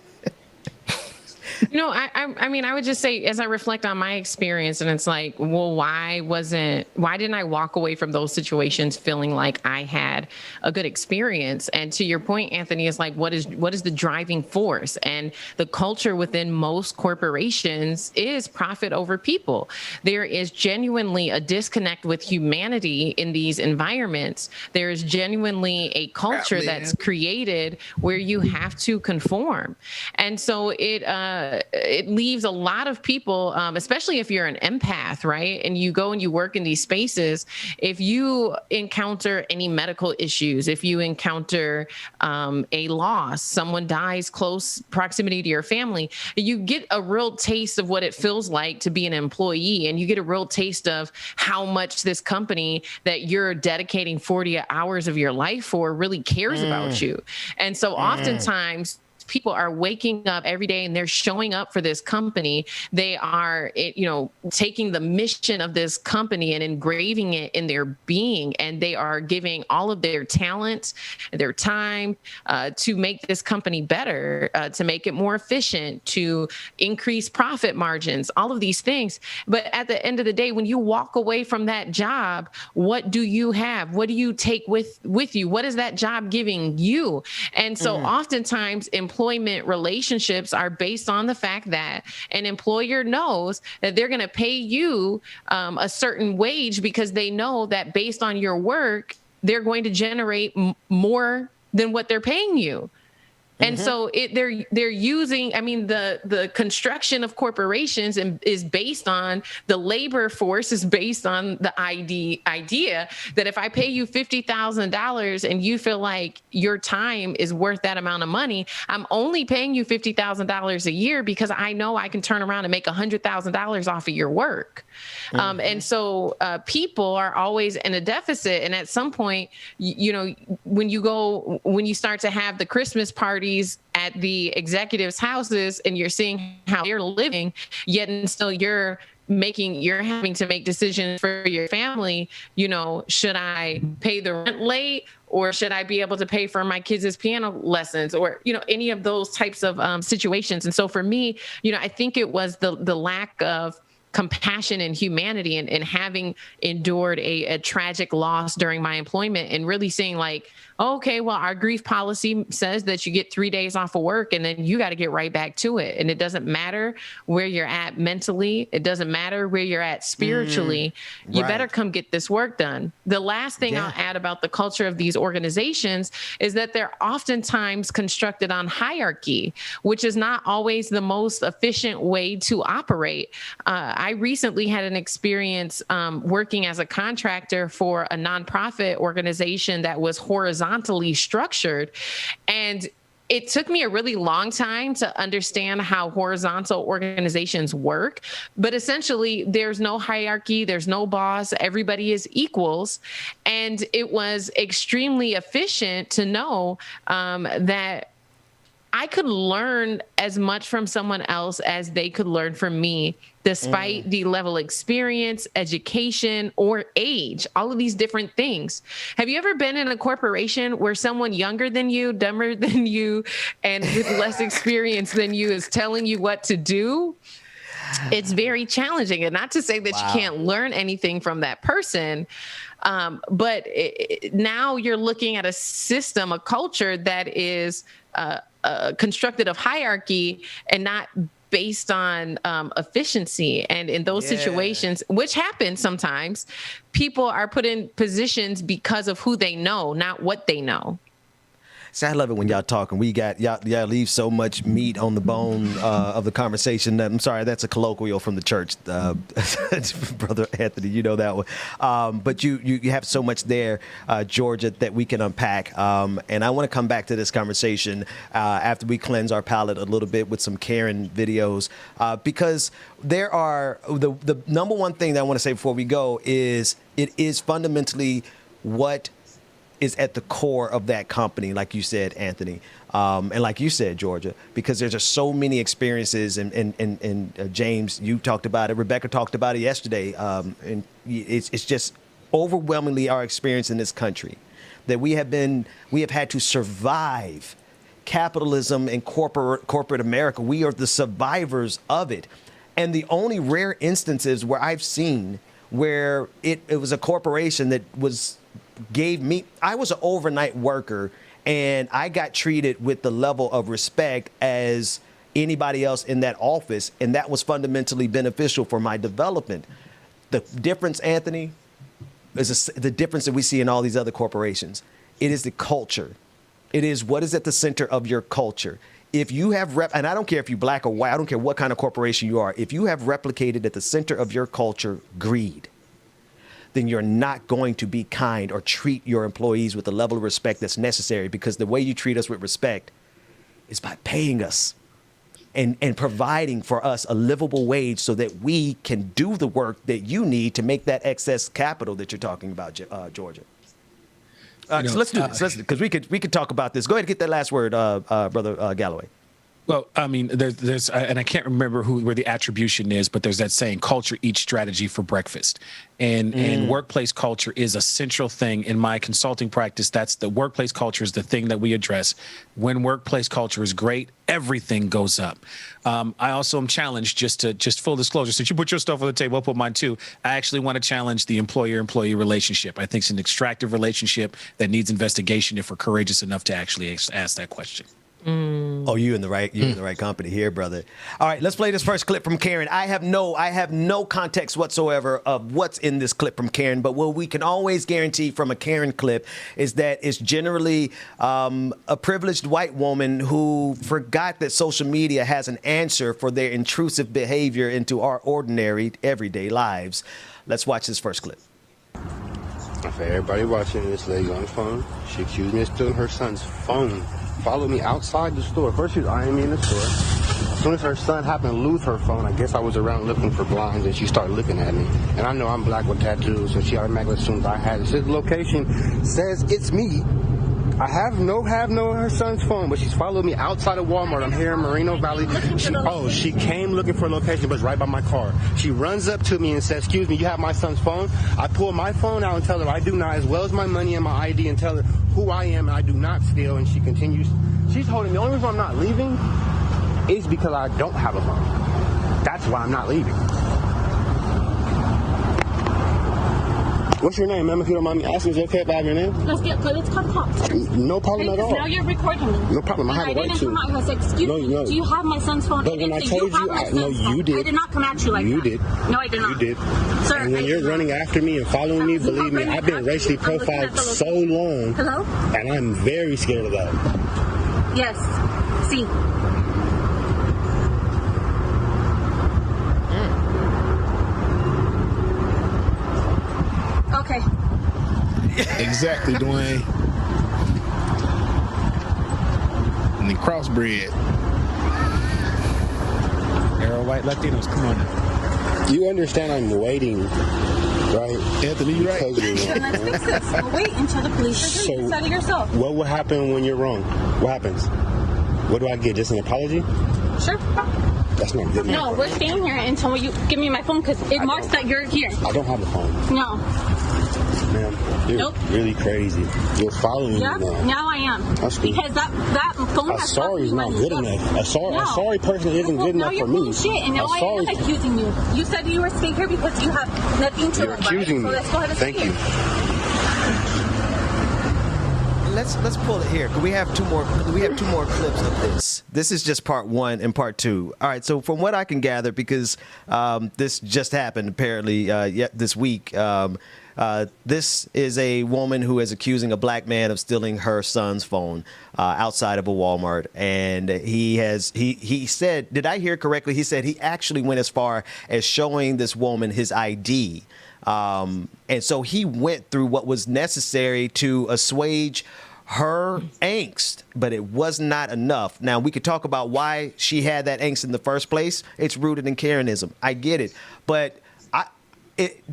I mean, I would just say, as I reflect on my experience, and it's like, well, why didn't I walk away from those situations feeling like I had a good experience? And to your point, Anthony, is like, what is the driving force? And the culture within most corporations is profit over people. There is genuinely a disconnect with humanity in these environments. There is genuinely a culture that's created where you have to conform. And so it leaves a lot of people, especially if you're an empath, right? And you go and you work in these spaces. If you encounter any medical issues, if you encounter a loss, someone dies close proximity to your family, you get a real taste of what it feels like to be an employee. And you get a real taste of how much this company that you're dedicating 40 hours of your life for really cares about you. And so oftentimes, people are waking up every day and they're showing up for this company. They are, taking the mission of this company and engraving it in their being. And they are giving all of their talent, their time to make this company better, to make it more efficient, to increase profit margins, all of these things. But at the end of the day, when you walk away from that job, what do you have? What do you take with you? What is that job giving you? And so oftentimes employment relationships are based on the fact that an employer knows that they're going to pay you a certain wage because they know that based on your work, they're going to generate more than what they're paying you. And so they're using, the construction of corporations is based on the labor force is based on the idea that if I pay you $50,000 and you feel like your time is worth that amount of money, I'm only paying you $50,000 a year because I know I can turn around and make $100,000 off of your work. And so people are always in a deficit. And at some point, when you start to have the Christmas parties at the executives' houses and you're seeing how they're living, yet and still you're having to make decisions for your family. Should I pay the rent late, or should I be able to pay for my kids' piano lessons, or, any of those types of situations. And so for me, I think it was the lack of compassion and humanity and having endured a tragic loss during my employment and really seeing like, okay, well, our grief policy says that you get 3 days off of work and then you got to get right back to it. And it doesn't matter where you're at mentally. It doesn't matter where you're at spiritually. You better come get this work done. The last thing I'll add about the culture of these organizations is that they're oftentimes constructed on hierarchy, which is not always the most efficient way to operate. I recently had an experience working as a contractor for a nonprofit organization that was horizontally structured. And it took me a really long time to understand how horizontal organizations work. But essentially, there's no hierarchy, there's no boss, everybody is equals. And it was extremely efficient to know that I could learn as much from someone else as they could learn from me, despite the level of experience, education, or age, all of these different things. Have you ever been in a corporation where someone younger than you, dumber than you, and with less experience than you is telling you what to do? It's very challenging. And not to say that you can't learn anything from that person, but now you're looking at a system, a culture that is constructed of hierarchy and not based on efficiency. And in those situations, which happens sometimes, people are put in positions because of who they know, not what they know. See, I love it when y'all talking. We got y'all leave so much meat on the bone of the conversation. I'm sorry, that's a colloquial from the church, Brother Anthony. You know that one. But you have so much there, Georgia, that we can unpack. And I want to come back to this conversation after we cleanse our palate a little bit with some Karen videos, because there are the number one thing that I want to say before we go is it is fundamentally what is at the core of that company, like you said, Anthony, and like you said, Georgia, because there's just so many experiences, and James, you talked about it, Rebecca talked about it yesterday, and it's just overwhelmingly our experience in this country that we have had to survive capitalism and corporate America. We are the survivors of it, and the only rare instances where I've seen where it was a corporation that gave me, I was an overnight worker and I got treated with the level of respect as anybody else in that office. And that was fundamentally beneficial for my development. The difference, Anthony, is the difference that we see in all these other corporations. It is the culture. It is what is at the center of your culture. If you have and I don't care if you're black or white, I don't care what kind of corporation you are. If you have replicated at the center of your culture greed, then you're not going to be kind or treat your employees with the level of respect that's necessary, because the way you treat us with respect is by paying us and providing for us a livable wage so that we can do the work that you need to make that excess capital that you're talking about, Georgia. So let's do this, because we could talk about this. Go ahead and get that last word, Brother Galloway. Well, I mean, there's and I can't remember where the attribution is, but there's that saying, culture eats strategy for breakfast. And workplace culture is a central thing in my consulting practice. That's the workplace culture is the thing that we address. When workplace culture is great, everything goes up. I also am challenged, just full disclosure, since you put your stuff on the table, I'll put mine too. I actually want to challenge the employer-employee relationship. I think it's an extractive relationship that needs investigation if we're courageous enough to actually ask that question. Oh, you're in the right company here, brother. All right, let's play this first clip from Karen. I have no context whatsoever of what's in this clip from Karen, but what we can always guarantee from a Karen clip is that it's generally a privileged white woman who forgot that social media has an answer for their intrusive behavior into our ordinary, everyday lives. Let's watch this first clip. For everybody watching, this lady on the phone, she accused me of stealing her son's phone. Followed me outside the store. First she was eyeing me in the store. As soon as her son happened to lose her phone, I guess I was around looking for blinds, and she started looking at me. And I know I'm black with tattoos, so she automatically assumes I had it. This location says it's me. I have no her son's phone, but she's followed me outside of Walmart. I'm here in Moreno Valley. She came looking for a location, but it's right by my car. She runs up to me and says, "Excuse me, you have my son's phone?" I pull my phone out and tell her I do not, as well as my money and my ID, and tell her who I am and I do not steal. And she continues. She's holding me. The only reason I'm not leaving is because I don't have a phone. That's why I'm not leaving. What's your name, ma'am? If you don't mind me asking, is it okay if I have your name? Let's call the cops. No problem at all. Now you're recording me. No problem. I have a right to. I didn't come out here and say, excuse me, do you have my son's phone? But when I told you, no, you did. I did not come at you like that. You did. No, I did not. You did. Sir, and when you're running after me and following me, believe me, I've been racially profiled so long. Hello? And I'm very scared of that. Yes. See. Okay. Exactly, Dwayne. And the crossbred. Arrow white Latinos, come on now. You understand I'm waiting, right? Anthony, you're right. Then let's fix this. We'll wait until the police agree. You said it yourself. What will happen when you're wrong? What happens? What do I get? Just an apology? Sure. That's not good enough. No, we're staying here until you give me my phone because it marks that you're here. I don't have a phone. No. Ma'am, you're really crazy. You're following me now. Now I am. That's good. Because that phone has sorry is not good enough. A sorry person isn't good enough for me. Now you're shit, and now I am accusing you. You said you were staying here because you have nothing to rebut. You're accusing me. So let's go ahead and Thank you. Let's pull it here. We have two more clips of this. This is just part 1 and part 2. All right. So from what I can gather, because this just happened apparently this week. This is a woman who is accusing a black man of stealing her son's phone outside of a Walmart, and he said, did I hear correctly? He said he actually went as far as showing this woman his ID. And so he went through what was necessary to assuage her angst, but it was not enough. Now, we could talk about why she had that angst in the first place. It's rooted in Karenism. I get it. But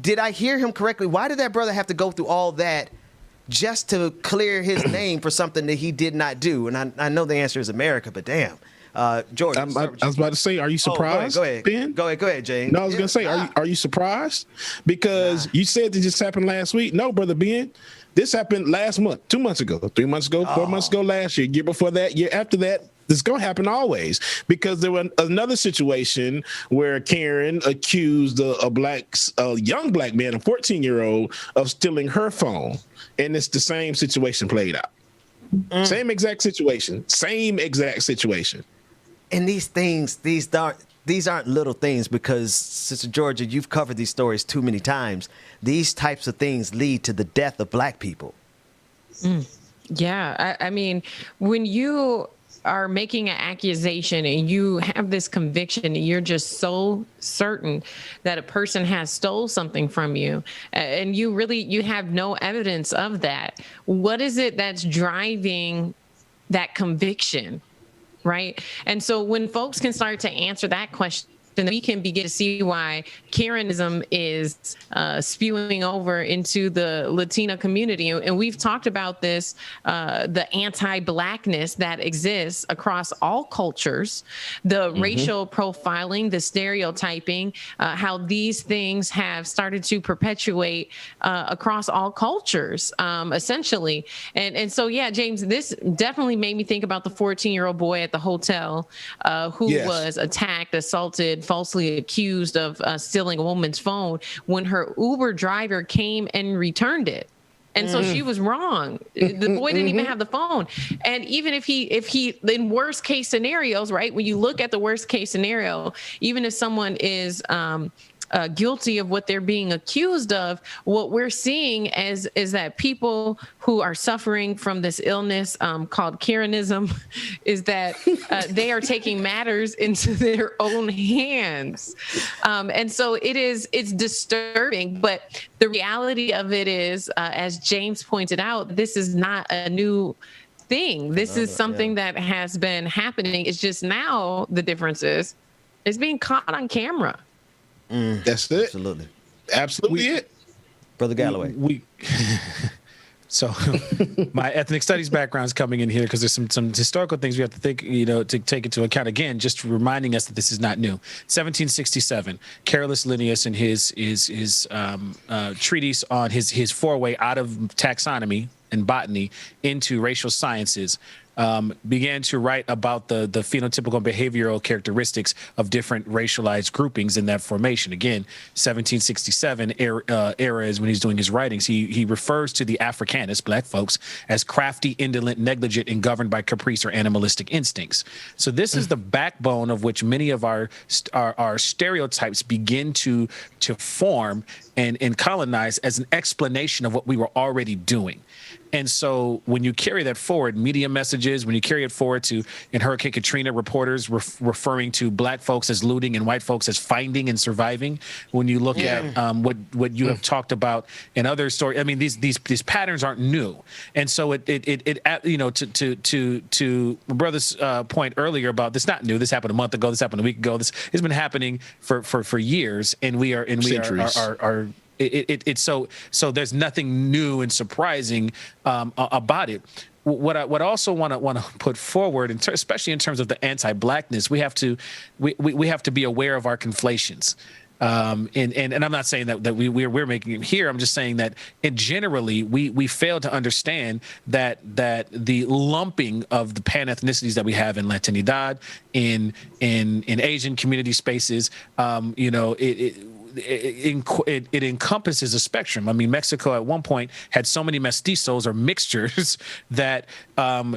did I hear him correctly? Why did that brother have to go through all that just to clear his name for something that he did not do? And I know the answer is America, but damn. George, I was about to say, are you surprised? Go ahead, Ben? Go ahead, James. No, I was going to say, are you surprised? Because you said this just happened last week. No, Brother Ben, this happened last month, 2 months ago, 3 months ago, 4 months ago, last year, year before that, year after that. This is going to happen always, because there was another situation where Karen accused a young black man, a 14-year-old, of stealing her phone. And it's the same situation played out. Same exact situation. And these things, these aren't little things, because, Sister Georgia, you've covered these stories too many times. These types of things lead to the death of black people. Yeah. I mean, when you are making an accusation and you have this conviction and you're just so certain that a person has stole something from you, and you have no evidence of that, what is it that's driving that conviction? Right. And so when folks can start to answer that question, then we can begin to see why Karenism is spewing over into the Latina community. And we've talked about this, the anti-blackness that exists across all cultures, the racial profiling, the stereotyping, how these things have started to perpetuate across all cultures, essentially. And so, yeah, James, this definitely made me think about the 14-year-old boy at the hotel who was attacked, assaulted, falsely accused of stealing a woman's phone when her Uber driver came and returned it. And so she was wrong. The boy didn't even have the phone. And even if he, in worst case scenarios, right, when you look at the worst case scenario, even if someone is guilty of what they're being accused of, what we're seeing is that people who are suffering from this illness called Karenism is that they are taking matters into their own hands. And so it's disturbing, but the reality of it is, as James pointed out, this is not a new thing. This is something that has been happening. It's just now the difference is it's being caught on camera. That's it. Absolutely it. Brother Galloway. So my ethnic studies background is coming in here because there's some historical things we have to think, to take into account. Again, just reminding us that this is not new. 1767, Carolus Linnaeus and his treatise on his foray out of taxonomy and botany into racial sciences began to write about the phenotypical and behavioral characteristics of different racialized groupings in that formation. Again, 1767 era is when he's doing his writings. He refers to the Africanus, black folks, as crafty, indolent, negligent, and governed by caprice or animalistic instincts. So this is the backbone of which many of our stereotypes begin to form and colonize as an explanation of what we were already doing. And so when you carry that forward, media messages, when you carry it forward to, in Hurricane Katrina, reporters referring to black folks as looting and white folks as finding and surviving, when you look at what you have talked about in other stories, I mean, these patterns aren't new. And so to brother's point earlier about this not new, this happened a month ago, this happened a week ago, this has been happening for years, and we are it's so there's nothing new and surprising about it. what I also want to put forward, especially in terms of the anti-blackness, we have to be aware of our conflations. And I'm not saying that we're making it here. I'm just saying that generally we fail to understand that the lumping of the pan-ethnicities that we have in Latinidad, in Asian community spaces, it encompasses a spectrum. I mean, Mexico at one point had so many mestizos or mixtures that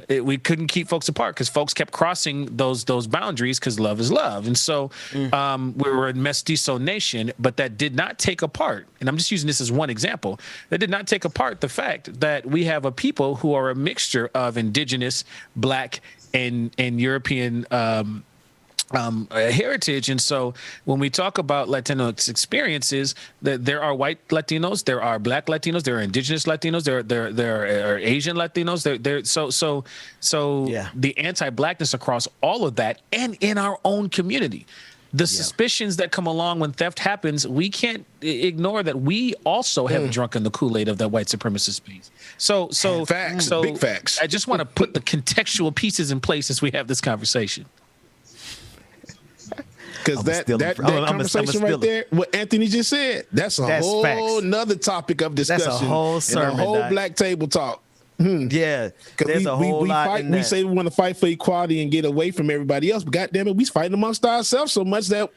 we couldn't keep folks apart because folks kept crossing those boundaries because love is love. And so we were a mestizo nation, but that did not take apart, and I'm just using this as one example, that did not take apart the fact that we have a people who are a mixture of indigenous, Black, and European heritage. And so when we talk about Latinx experiences, that there are white Latinos, there are Black Latinos, there are indigenous Latinos, there are Asian Latinos, the anti-Blackness across all of that, and in our own community. The suspicions that come along when theft happens, we can't ignore that we also have drunken the Kool-Aid of that white supremacist piece. So facts, big facts. I just want to put the contextual pieces in place as we have this conversation. Because that conversation right there, what Anthony just said, that's whole nother topic of discussion. That's a whole sermon. And a whole black table talk. Yeah, there's a whole lot in that. We say we want to fight for equality and get away from everybody else, but goddamn it, we fighting amongst ourselves so much that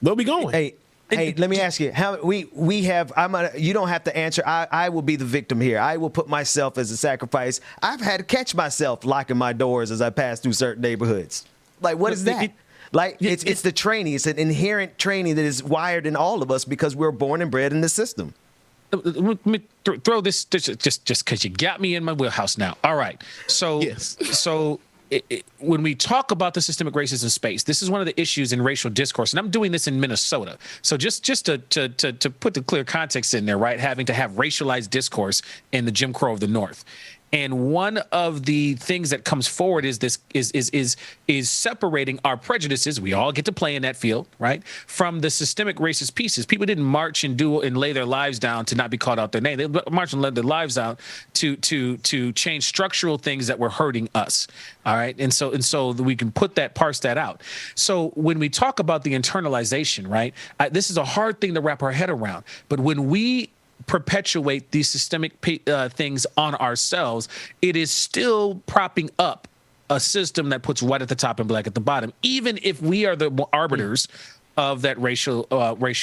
where we going? Hey, let me ask you, how we have, you don't have to answer. I will be the victim here. I will put myself as a sacrifice. I've had to catch myself locking my doors as I pass through certain neighborhoods. Like, what is that? Like, it's the training. It's an inherent training that is wired in all of us because we're born and bred in the system. Let me throw this just because you got me in my wheelhouse now. All right. So, when we talk about the systemic racism space, this is one of the issues in racial discourse, and I'm doing this in Minnesota. So just to put the clear context in there, right? Having to have racialized discourse in the Jim Crow of the North. And one of the things that comes forward is separating our prejudices. We all get to play in that field, right? From the systemic racist pieces. People didn't march and lay their lives down to not be called out their name. They marched and lay their lives out to change structural things that were hurting us. All right. And so we can parse that out. So when we talk about the internalization, right? This is a hard thing to wrap our head around. But when we perpetuate these systemic things on ourselves, it is still propping up a system that puts white at the top and Black at the bottom, even if we are the arbiters of that racial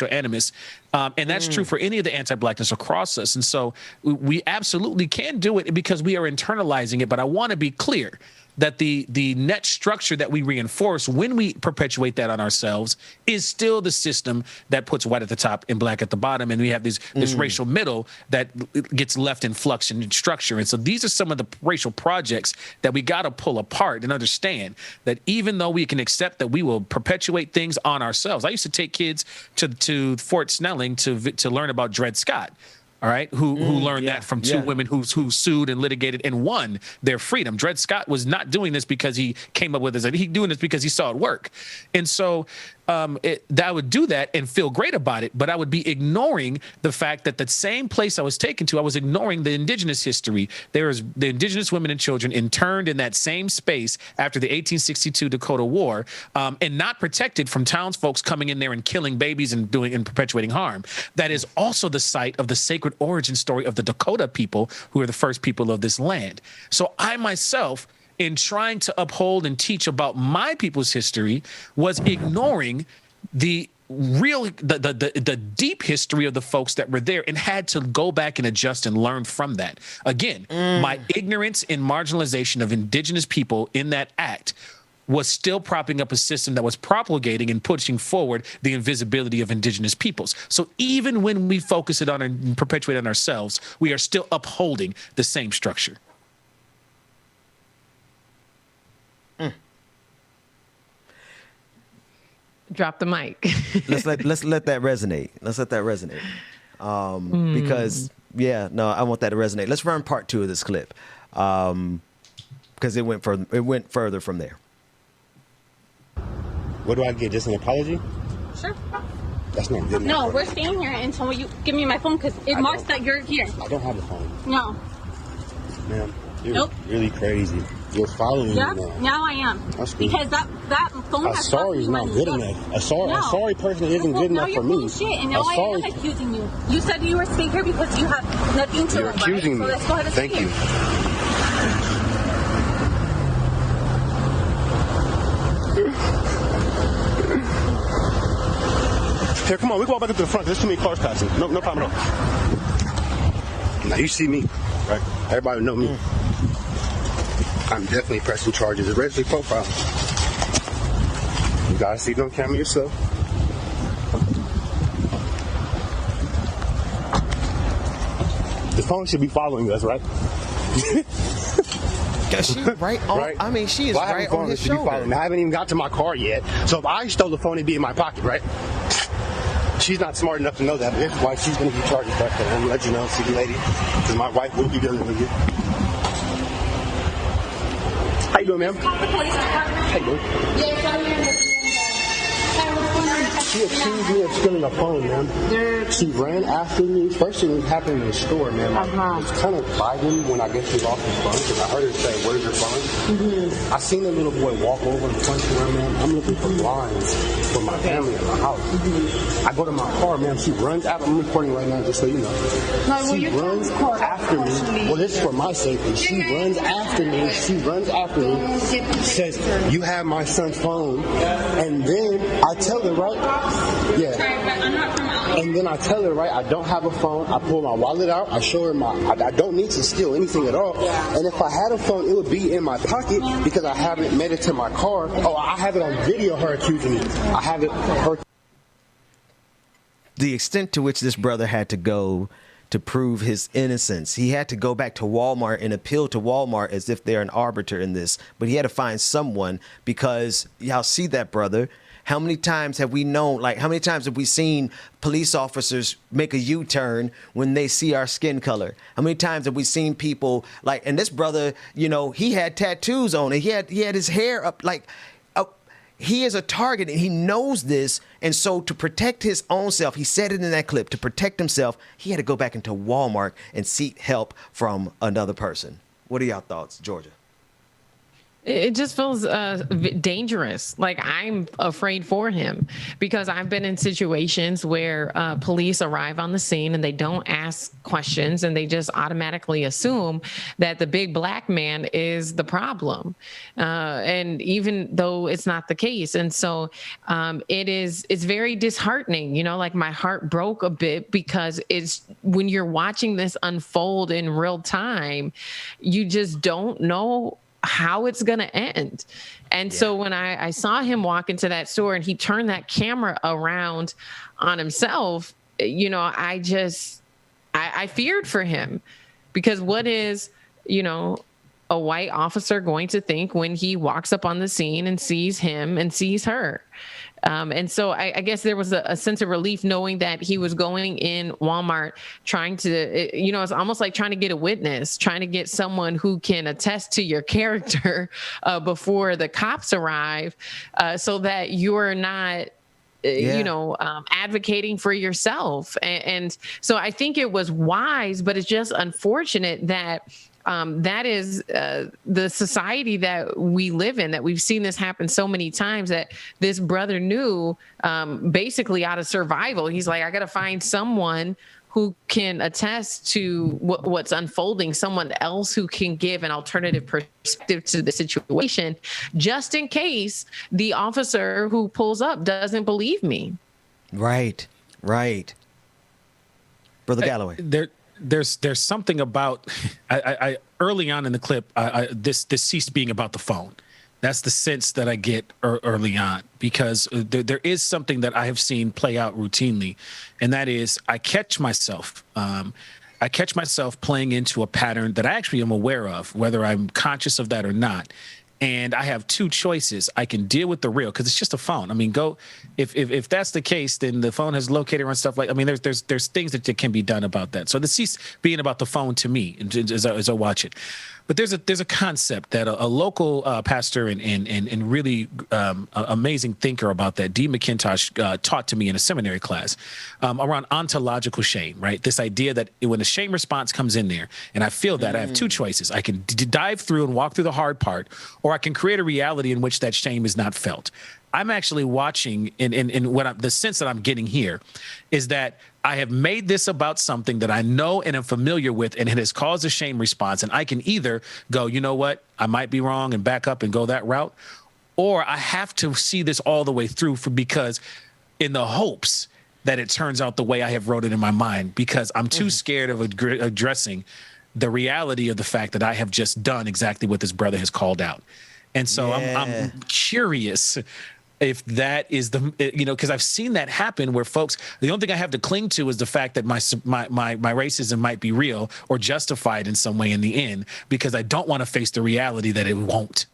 animus. And that's true for any of the anti-Blackness across us. And so we absolutely can do it because we are internalizing it. But I want to be clear that the net structure that we reinforce when we perpetuate that on ourselves is still the system that puts white at the top and Black at the bottom. And we have this racial middle that gets left in flux and structure. And so these are some of the racial projects that we got to pull apart and understand that even though we can accept that we will perpetuate things on ourselves. I used to take kids to Fort Snelling to learn about Dred Scott. All right, who learned that from two women who sued and litigated and won their freedom. Dred Scott was not doing this because he came up with this. He's doing this because he saw it work. And so I would do that and feel great about it, but I would be ignoring the fact that the same place I was taken to, I was ignoring the indigenous history. There was the indigenous women and children interned in that same space after the 1862 Dakota War and not protected from townsfolk coming in there and killing babies and perpetuating harm. That is also the site of the sacred origin story of the Dakota people, who are the first people of this land. So I myself, in trying to uphold and teach about my people's history, was ignoring the deep history of the folks that were there and had to go back and adjust and learn from that. Again, my ignorance and marginalization of indigenous people in that act was still propping up a system that was propagating and pushing forward the invisibility of indigenous peoples. So even when we focus it on and perpetuate it on ourselves, we are still upholding the same structure. Drop the mic. let's let that resonate. Let's let that resonate. Because I want that to resonate. Let's run part 2 of this clip. Because it went further from there. What do I get? Just an apology? Sure. That's not good enough. No, we're staying here until you give me my phone because it marks that you're here. I don't have a phone. No. Ma'am, You're really crazy. You're following me now. Now I am. That's good. Because that phone has sorry is not good enough. A sorry person isn't good enough for me. Shit, and now I am accusing you. You said you were staying here because you have nothing to. You're accusing me. So let's go ahead and Thank you. Here, come on. We can walk back up to the front. There's too many cars passing. No problem at all. Now you see me, right? Everybody know me. I'm definitely pressing charges. It's racially profile. You gotta see it on camera yourself. The phone should be following us, right? She right on. Right? I mean, she is right on his shoulder. I haven't even got to my car yet. So if I stole the phone, it'd be in my pocket, right? She's not smart enough to know that. But that's why she's going to be charged back there. I'm going to let you know, see you lady. Because my wife will be dealing with you. How you doing, ma'am? How you doing? She accused me of stealing a phone, ma'am. She ran after me. First thing that happened in the store, ma'am. It was kind of vibing when I guess she lost his phone because I heard her say, "Where's your phone?" I seen the little boy walk over and punch her, ma'am. I'm looking for blinds for my family in my house. I go to my car, ma'am. She runs after me. I'm recording right now, just so you know. She runs after me. Well, this is for my safety. She runs after me. Says, "You have my son's phone," and then I tell her, right? Yeah. And then I tell her, right, I don't have a phone. I pull my wallet out. I show her I don't need to steal anything at all. And if I had a phone, it would be in my pocket because I haven't made it to my car. Oh, I have it on video, her accusing me. I have it, her. The extent to which this brother had to go to prove his innocence. He had to go back to Walmart and appeal to Walmart as if they're an arbiter in this. But he had to find someone because y'all see that brother. How many times have we known, like, how many times have we seen police officers make a U-turn when they see our skin color? How many times have we seen people, like, and this brother, you know, he had tattoos on it. He had his hair up, like, he is a target and he knows this. And so to protect his own self, he said it in that clip, to protect himself, he had to go back into Walmart and seek help from another person. What are y'all thoughts, Georgia? It just feels dangerous. Like I'm afraid for him because I've been in situations where police arrive on the scene and they don't ask questions and they just automatically assume that the big black man is the problem. And even though it's not the case. And so it's very disheartening, you know, like my heart broke a bit because it's when you're watching this unfold in real time, you just don't know how it's going to end. And so when I saw him walk into that store and he turned that camera around on himself, you know, I feared for him because what is, you know, a white officer going to think when he walks up on the scene and sees him and sees her? And so I guess there was a sense of relief knowing that he was going in Walmart trying to, you know, it's almost like trying to get a witness, trying to get someone who can attest to your character before the cops arrive so that you're not, you know, advocating for yourself. And so I think it was wise, but it's just unfortunate that that is the society that we live in, that we've seen this happen so many times that this brother knew basically out of survival. He's like, I got to find someone who can attest to what's unfolding, someone else who can give an alternative perspective to the situation, just in case the officer who pulls up doesn't believe me. Right. Brother Galloway. There's something about I early on in the clip, this ceased being about the phone. That's the sense that I get early on, because there is something that I have seen play out routinely, and that is I catch myself playing into a pattern that I actually am aware of, whether I'm conscious of that or not. and I have two choices. I can deal with the real, because it's just a phone. I mean, if that's the case, then the phone has locator and stuff like. I mean, there's things that can be done about that. So this ceased being about the phone to me as I watch it. But there's a concept that a local pastor and really amazing thinker about that, D. McIntosh, taught to me in a seminary class around ontological shame, right? This idea that when a shame response comes in there, and I feel that, I have two choices. I can dive through and walk through the hard part, or I can create a reality in which that shame is not felt. I'm actually watching, in what the sense that I'm getting here is that I have made this about something that I know and am familiar with, and it has caused a shame response. And I can either go, you know what, I might be wrong, and back up and go that route, or I have to see this all the way through because in the hopes that it turns out the way I have wrote it in my mind, because I'm too scared of addressing the reality of the fact that I have just done exactly what this brother has called out. And so I'm curious if that is because I've seen that happen where folks, the only thing I have to cling to is the fact that my racism might be real or justified in some way in the end, because I don't want to face the reality that it won't.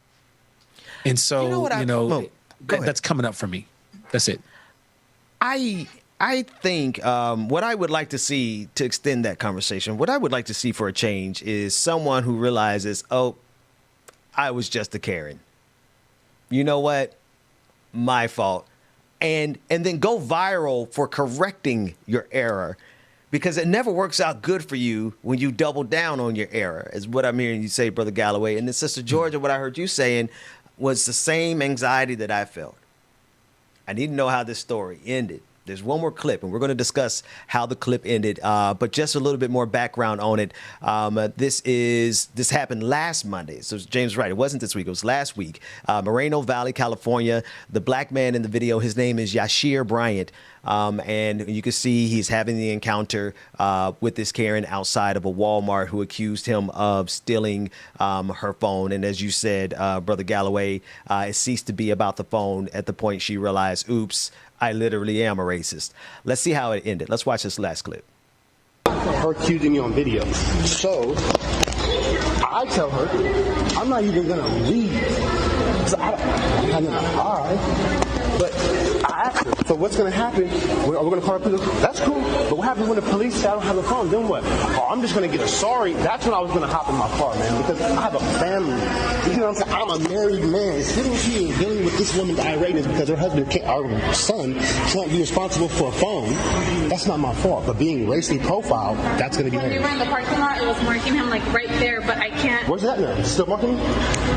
And so, that's coming up for me. That's it. I think what I would like to see, to extend that conversation, what I would like to see for a change is someone who realizes, oh, I was just a Karen. You know what? My fault. And then go viral for correcting your error, because it never works out good for you when you double down on your error, is what I'm hearing you say, Brother Galloway. And then Sister Georgia, what I heard you saying was the same anxiety that I felt. I need to know how this story ended. There's one more clip, and we're going to discuss how the clip ended, but just a little bit more background on it. This happened last Monday. So James is right. It wasn't this week. It was last week. Moreno Valley, California. The black man in the video, his name is Yashir Bryant. And you can see he's having the encounter with this Karen outside of a Walmart who accused him of stealing her phone. And as you said, Brother Galloway, it ceased to be about the phone at the point she realized, oops, I literally am a racist. Let's see how it ended. Let's watch this last clip. Her accusing me on video. So I tell her I'm not even gonna leave. So I have nothing to hide. But I asked her, so what's gonna happen? Are we gonna call the police? That's cool. But what happens when the police say I don't have a phone? Then what? Oh, I'm just gonna get a sorry. That's when I was gonna hop in my car, man, because I have a family. You know what I'm saying? I'm a married man. Sitting here dealing with this woman's irate because her husband, our son, can't be responsible for a phone. That's not my fault. But being racially profiled, that's gonna be When hers. we were in the parking lot, it was marking him like right there, but I can't. Where's that now? Still marking me?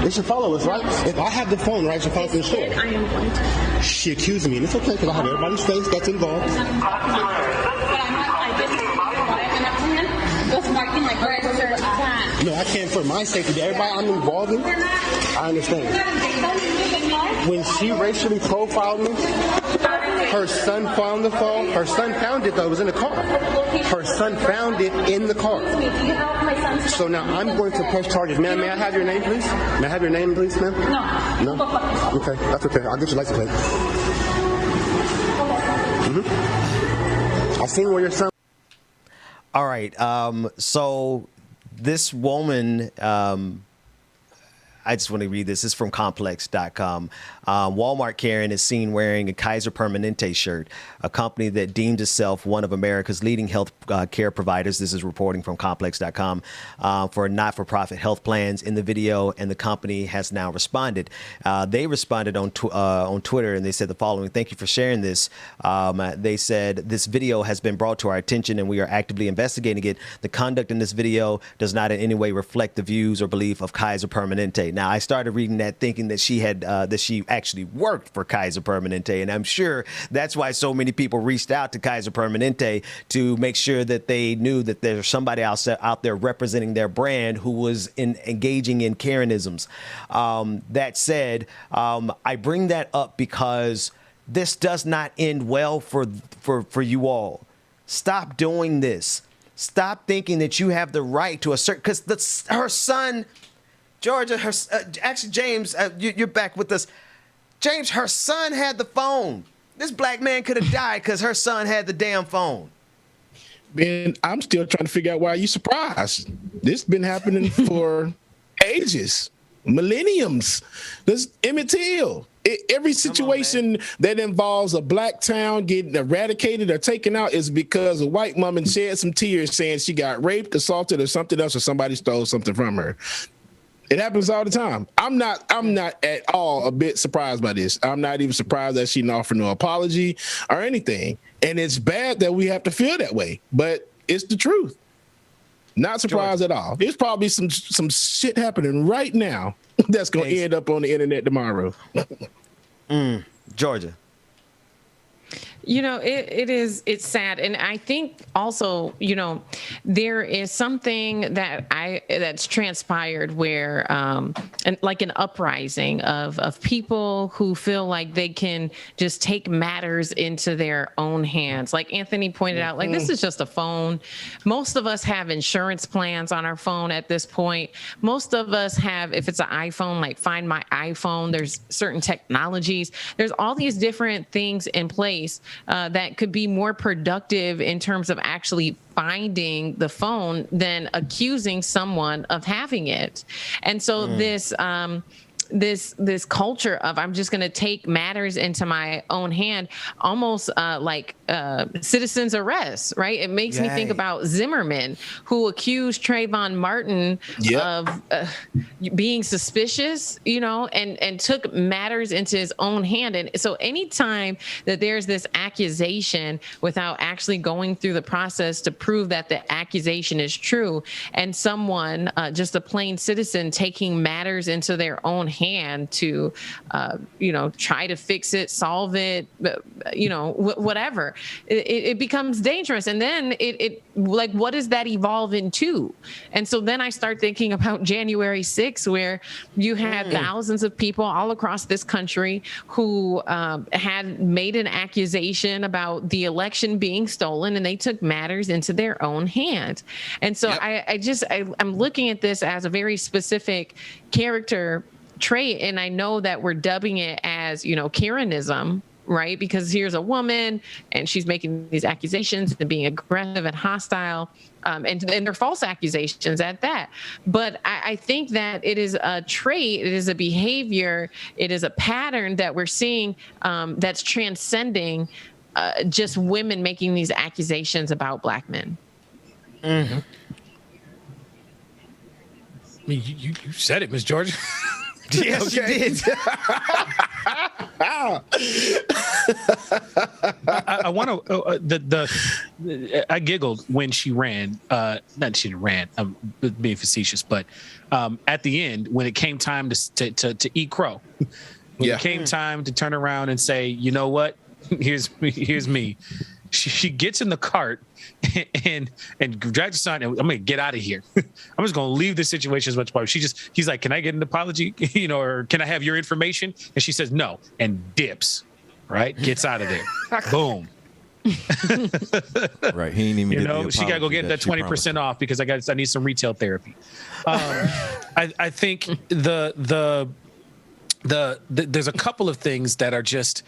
They should follow us, right? If I have the phone, right, I should follow us in the store. I am going to. She accused me, and it's okay because I have everybody's face that's involved. But I didn't enough to him. It was marking like right where it's at. No, I can't for my safety. Everybody I'm involved in, I understand. When she racially profiled me, her son found the phone. Her son found it, though. It was in the car. Her son found it in the car. So now I'm going to press charges. Ma'am, may I have your name, please? May I have your name, please, ma'am? No. No? Okay, that's okay. I'll get your license plate. I've seen where your son... All right. So this woman, I just want to read this. This is from complex.com. Walmart Karen is seen wearing a Kaiser Permanente shirt, a company that deems itself one of America's leading health care providers. This is reporting from complex.com for not-for-profit health plans in the video, and the company has now responded. They responded on Twitter, and they said the following: "Thank you for sharing this." They said, "This video has been brought to our attention, and we are actively investigating it. The conduct in this video does not in any way reflect the views or belief of Kaiser Permanente." Now, I started reading that thinking that she had that she actually worked for Kaiser Permanente, and I'm sure that's why so many people reached out to Kaiser Permanente to make sure that they knew that there's somebody else out there representing their brand who was engaging in Karenisms. That said, I bring that up because this does not end well for you all. Stop doing this. Stop thinking that you have the right to assert, because her son, Georgia, actually, James, you're back with us. James, her son had the phone. This black man could have died because her son had the damn phone. Man, I'm still trying to figure out why you surprised. This been happening for ages. millenniums. This Emmett Till. Every situation that involves a black town getting eradicated or taken out is because a white woman shed some tears saying she got raped, assaulted, or something else, or somebody stole something from her. It happens all the time. I'm not at all a bit surprised by this. I'm not even surprised that she didn't offer no apology or anything. And it's bad that we have to feel that way, but it's the truth. Not surprised at all. There's probably some shit happening right now that's going to end up on the internet tomorrow. Georgia. You know, it's sad. And I think also, you know, there is something that's transpired where, and like an uprising of people who feel like they can just take matters into their own hands. Like Anthony pointed out, like, this is just a phone. Most of us have insurance plans on our phone at this point. Most of us have, if it's an iPhone, like Find My iPhone, there's certain technologies. There's all these different things in place that could be more productive in terms of actually finding the phone than accusing someone of having it. And so this culture of I'm just going to take matters into my own hand, almost like citizen's arrest, right? It makes me think about Zimmerman, who accused Trayvon Martin of being suspicious, you know, and took matters into his own hand. And so anytime that there's this accusation without actually going through the process to prove that the accusation is true, and someone, just a plain citizen, taking matters into their own hand to, you know, try to fix it, solve it, you know, whatever, it becomes dangerous. And then it like, what does that evolve into? And so then I start thinking about January 6th, where you had thousands of people all across this country who had made an accusation about the election being stolen, and they took matters into their own hands. And so I'm looking at this as a very specific character trait, and I know that we're dubbing it as, you know, Karenism, right? Because here's a woman and she's making these accusations and being aggressive and hostile, and they're false accusations at that. But I think that it is a trait, it is a behavior, it is a pattern that we're seeing that's transcending just women making these accusations about Black men. I mean, you said it, Ms. Georgia. Yes, you did. I want to. I giggled when she ran. Not she ran. I'm being facetious, but at the end, when it came time to eat crow, when it came time to turn around and say, you know what, here's me. She gets in the cart and drags her son. I'm gonna get out of here. I'm just gonna leave this situation as much as possible. He's like, can I get an apology? You know, or can I have your information? And she says no, and dips. Right, gets out of there. Boom. Right, he ain't even. You know, she gotta go get that 20% off because I need some retail therapy. I think there's a couple of things that are just.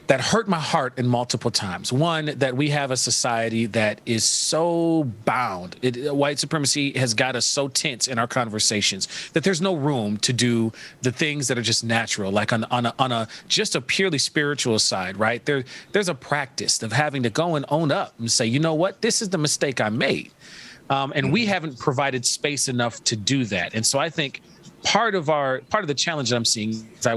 That hurt my heart in multiple times. One, that we have a society that is so bound. White supremacy has got us so tense in our conversations that there's no room to do the things that are just natural, like on a just a purely spiritual side, right? There's a practice of having to go and own up and say, you know what, this is the mistake I made. And we haven't provided space enough to do that. And so I think part of the challenge that I'm seeing is I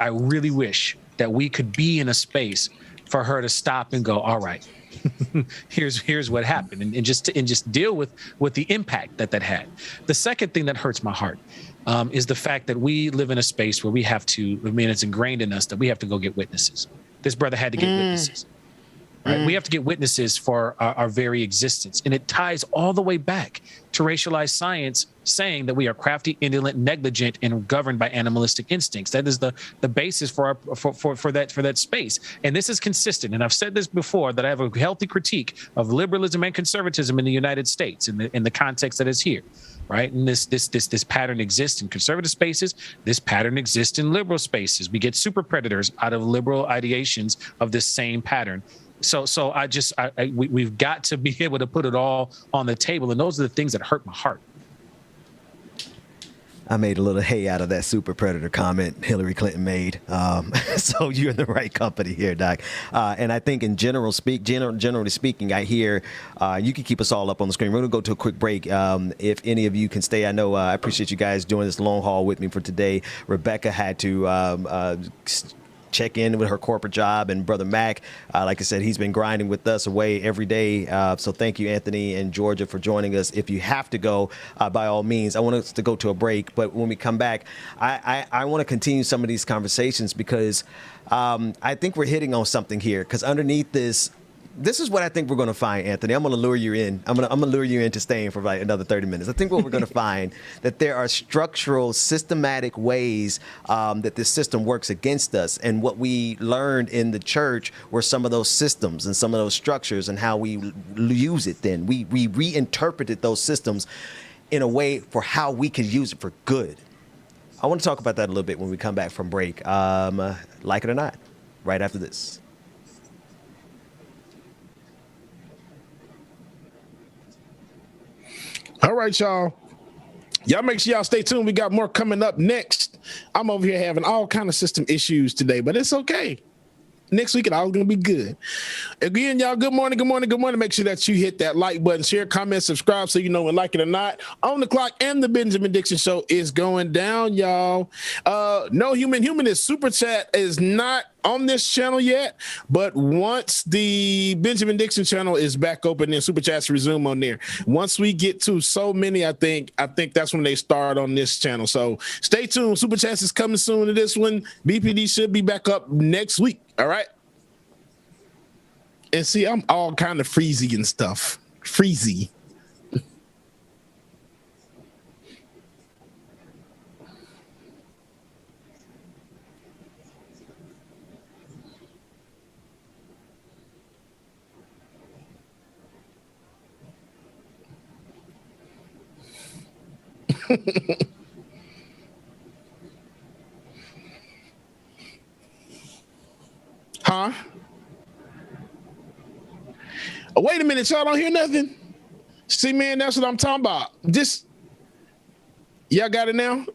really wish that we could be in a space for her to stop and go, all right, here's what happened, and just deal with the impact that had. The second thing that hurts my heart is the fact that we live in a space where we have to, I mean, it's ingrained in us that we have to go get witnesses. This brother had to get witnesses. Right? We have to get witnesses for our very existence. And it ties all the way back to racialized science saying that we are crafty, indolent, negligent, and governed by animalistic instincts. That is the basis for that space. And this is consistent. And I've said this before, that I have a healthy critique of liberalism and conservatism in the United States in the context that is here. Right. And this pattern exists in conservative spaces. This pattern exists in liberal spaces. We get super predators out of liberal ideations of this same pattern. So we've got to be able to put it all on the table. And those are the things that hurt my heart. I made a little hay out of that super predator comment Hillary Clinton made. So you're in the right company here, Doc. And I think in generally speaking, I hear you can keep us all up on the screen. We're going to go to a quick break. If any of you can stay, I know I appreciate you guys doing this long haul with me for today. Rebecca had to check in with her corporate job, and Brother Mac, like I said, he's been grinding with us away every day. So thank you, Anthony and Georgia, for joining us. If you have to go, by all means. I want us to go to a break, but when we come back, I want to continue some of these conversations because I think we're hitting on something here. Because underneath this is what I think we're going to find, Anthony. I'm going to lure you in. I'm going to lure you into staying for like another 30 minutes. I think what we're going to find that there are structural, systematic ways that this system works against us. And what we learned in the church were some of those systems and some of those structures and how we use it then. We reinterpreted those systems in a way for how we could use it for good. I want to talk about that a little bit when we come back from break. Like it or not, right after this. All right, y'all. Y'all make sure y'all stay tuned. We got more coming up next. I'm over here having all kind of system issues today, but it's okay. Next week, it's all going to be good. Again, y'all, good morning, good morning, good morning. Make sure that you hit that like button, share, comment, subscribe so you know when like it or not. On the clock and the Benjamin Dixon Show is going down, y'all. No Human Humanist Super Chat is not on this channel yet, but once the Benjamin Dixon channel is back open, then Super Chats resume on there. Once we get to so many, I think that's when they start on this channel. So stay tuned. Super Chats is coming soon to this one. BPD should be back up next week. All right. And see, I'm all kind of freezy and stuff. Freezy. Huh? Oh, wait a minute, y'all don't hear nothing? See, man, that's what I'm talking about. Y'all got it now?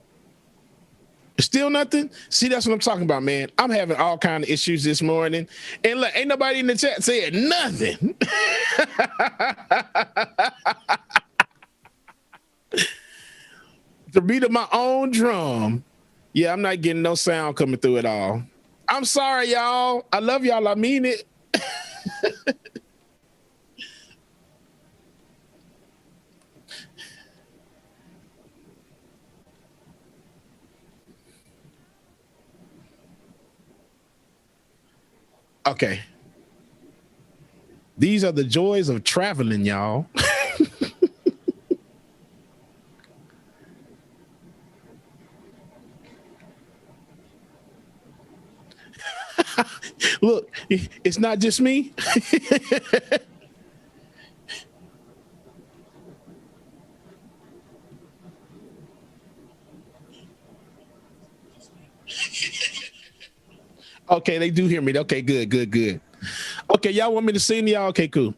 Still nothing? See, that's what I'm talking about, man. I'm having all kind of issues this morning. And look, ain't nobody in the chat saying nothing. The beat of my own drum. Yeah, I'm not getting no sound coming through at all. I'm sorry, y'all. I love y'all. I mean it. Okay. These are the joys of traveling, y'all. Look, it's not just me. Okay, they do hear me. Okay, good. Okay, y'all want me to sing y'all? Okay, cool.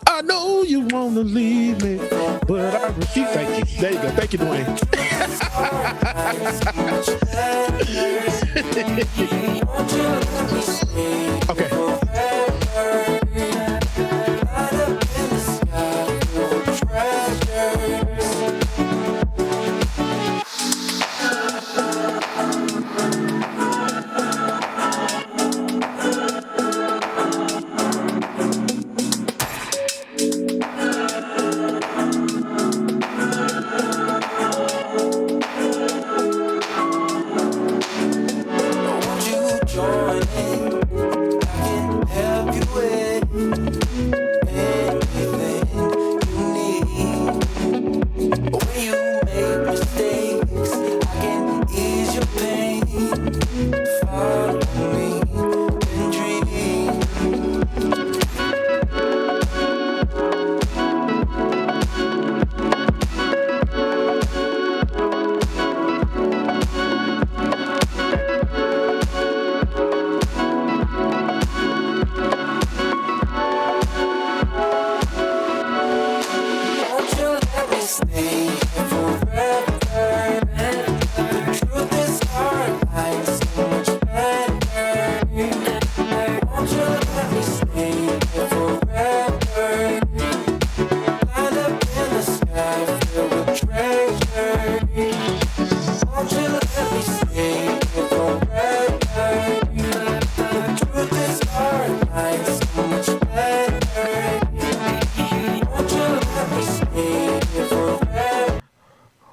I know you want to leave me, but I refuse. Thank you. There you go. Thank you, Dwayne. Okay. Stay forever.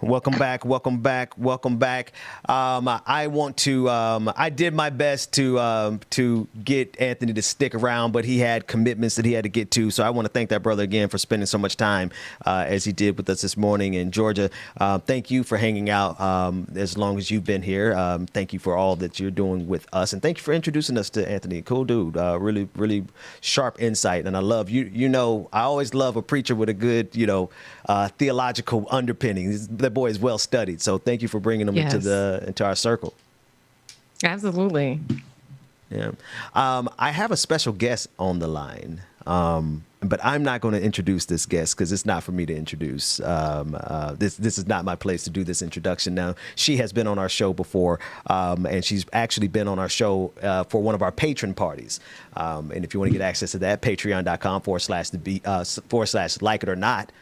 Welcome back. Welcome back. Welcome back. I want to. I did my best to get Anthony to stick around, but he had commitments that he had to get to. So I want to thank that brother again for spending so much time as he did with us this morning in Georgia. Thank you for hanging out as long as you've been here. Thank you for all that you're doing with us, and thank you for introducing us to Anthony. Cool dude. Really, really sharp insight, and I love you. You know, I always love a preacher with a good, theological underpinning. That boy is well studied, so thank you for bringing him into our circle. Absolutely. Yeah, I have a special guest on the line, but I'm not going to introduce this guest because it's not for me to introduce. This is not my place to do this introduction. Now, she has been on our show before, and she's actually been on our show for one of our patron parties. And if you want to get access to that, patreon.com/like it or not,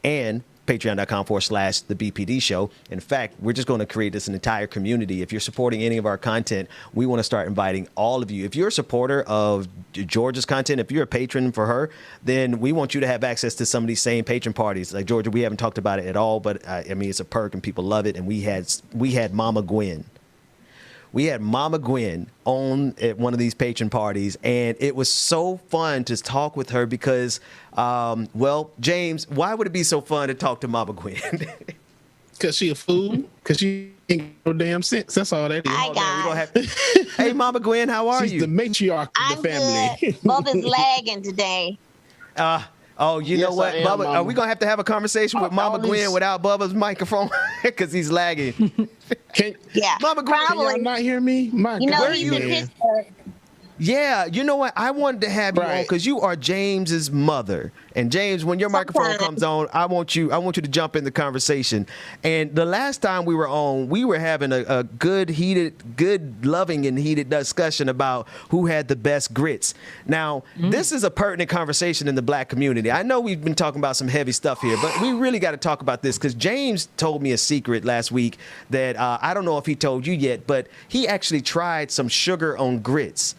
and patreon.com/the BPD show. In fact, we're just going to create this an entire community. If you're supporting any of our content, we want to start inviting all of you. If you're a supporter of Georgia's content, if you're a patron for her, then we want you to have access to some of these same patron parties. Like Georgia, we haven't talked about it at all, but I mean, it's a perk and people love it. And we had Mama Gwen. We had Mama Gwen on at one of these patron parties, and it was so fun to talk with her because, James, why would it be so fun to talk to Mama Gwen? Because she a fool. Because she ain't no damn sense. That's all that is. Hi, guys. Hey, Mama Gwen, how are you? She's the matriarch of the family. Good. Bubba's lagging today. You know what, Bubba? Are we gonna have to have a conversation with Mama Gwen without Bubba's microphone because he's lagging? Mama Gwen, can y'all not hear me? My God, where are you in Pittsburgh? Yeah, you know what? I wanted to have you on because you are James's mother. And James, when your microphone comes on, I want you to jump in the conversation. And the last time we were on, we were having a good, loving and heated discussion about who had the best grits. Now, this is a pertinent conversation in the black community. I know we've been talking about some heavy stuff here, but we really got to talk about this because James told me a secret last week that I don't know if he told you yet, but he actually tried some sugar on grits.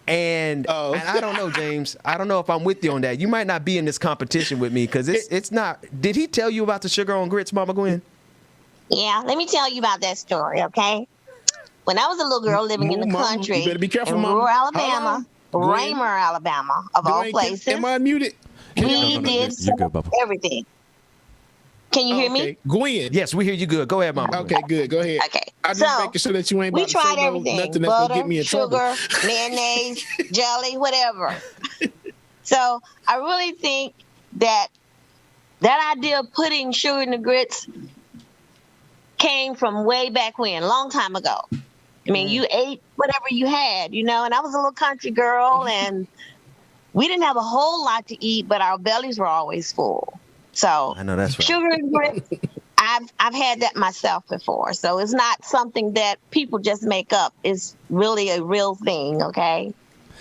And I don't know, James. I don't know if I'm with you on that. You might not be in this competition with me because it's not. Did he tell you about the sugar on grits, Mama Gwen? Yeah, let me tell you about that story, okay? When I was a little girl living in the country, you better be careful, in Mama. rural Alabama, Raymer, Alabama, of all places, am I muted? we did everything. Can you hear me? Gwen. Yes, we hear you good. Go ahead, Mama. Okay, good. Go ahead. Okay. I'm just making sure that you ain't about we to tried say everything. nothing that's Butter, gonna get me in sugar, trouble. mayonnaise, jelly, whatever. So I really think that idea of putting sugar in the grits came from way back when, a long time ago. I mean, you ate whatever you had, and I was a little country girl, and we didn't have a whole lot to eat, but our bellies were always full. So I know that's right. Sugar and grits, I've had that myself before. So it's not something that people just make up. It's really a real thing, okay?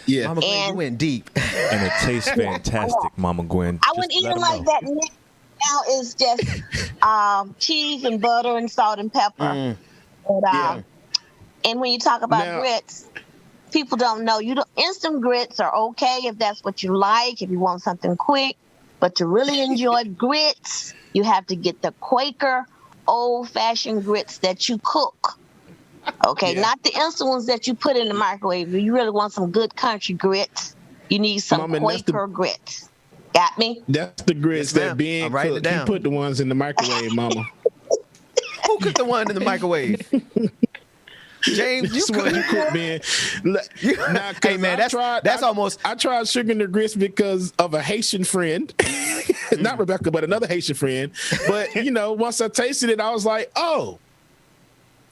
Yeah. Mama Gwen, you went deep. And it tastes fantastic, Mama Gwen. I wouldn't eat it like that now. It's just cheese and butter and salt and pepper. And when you talk about grits, people don't know. Instant grits are okay if that's what you like, if you want something quick. But to really enjoy grits, you have to get the Quaker old-fashioned grits that you cook. Okay, not the instant ones that you put in the microwave. If you really want some good country grits, you need some Quaker grits. Got me? That's the grits that being cooked. You put the ones in the microwave, Mama. Who cooked the one in the microwave? James, you cook, man. Hey, man, that's almost. I tried sugar and the grits because of a Haitian friend, not Rebecca, but another Haitian friend. But once I tasted it, I was like, oh.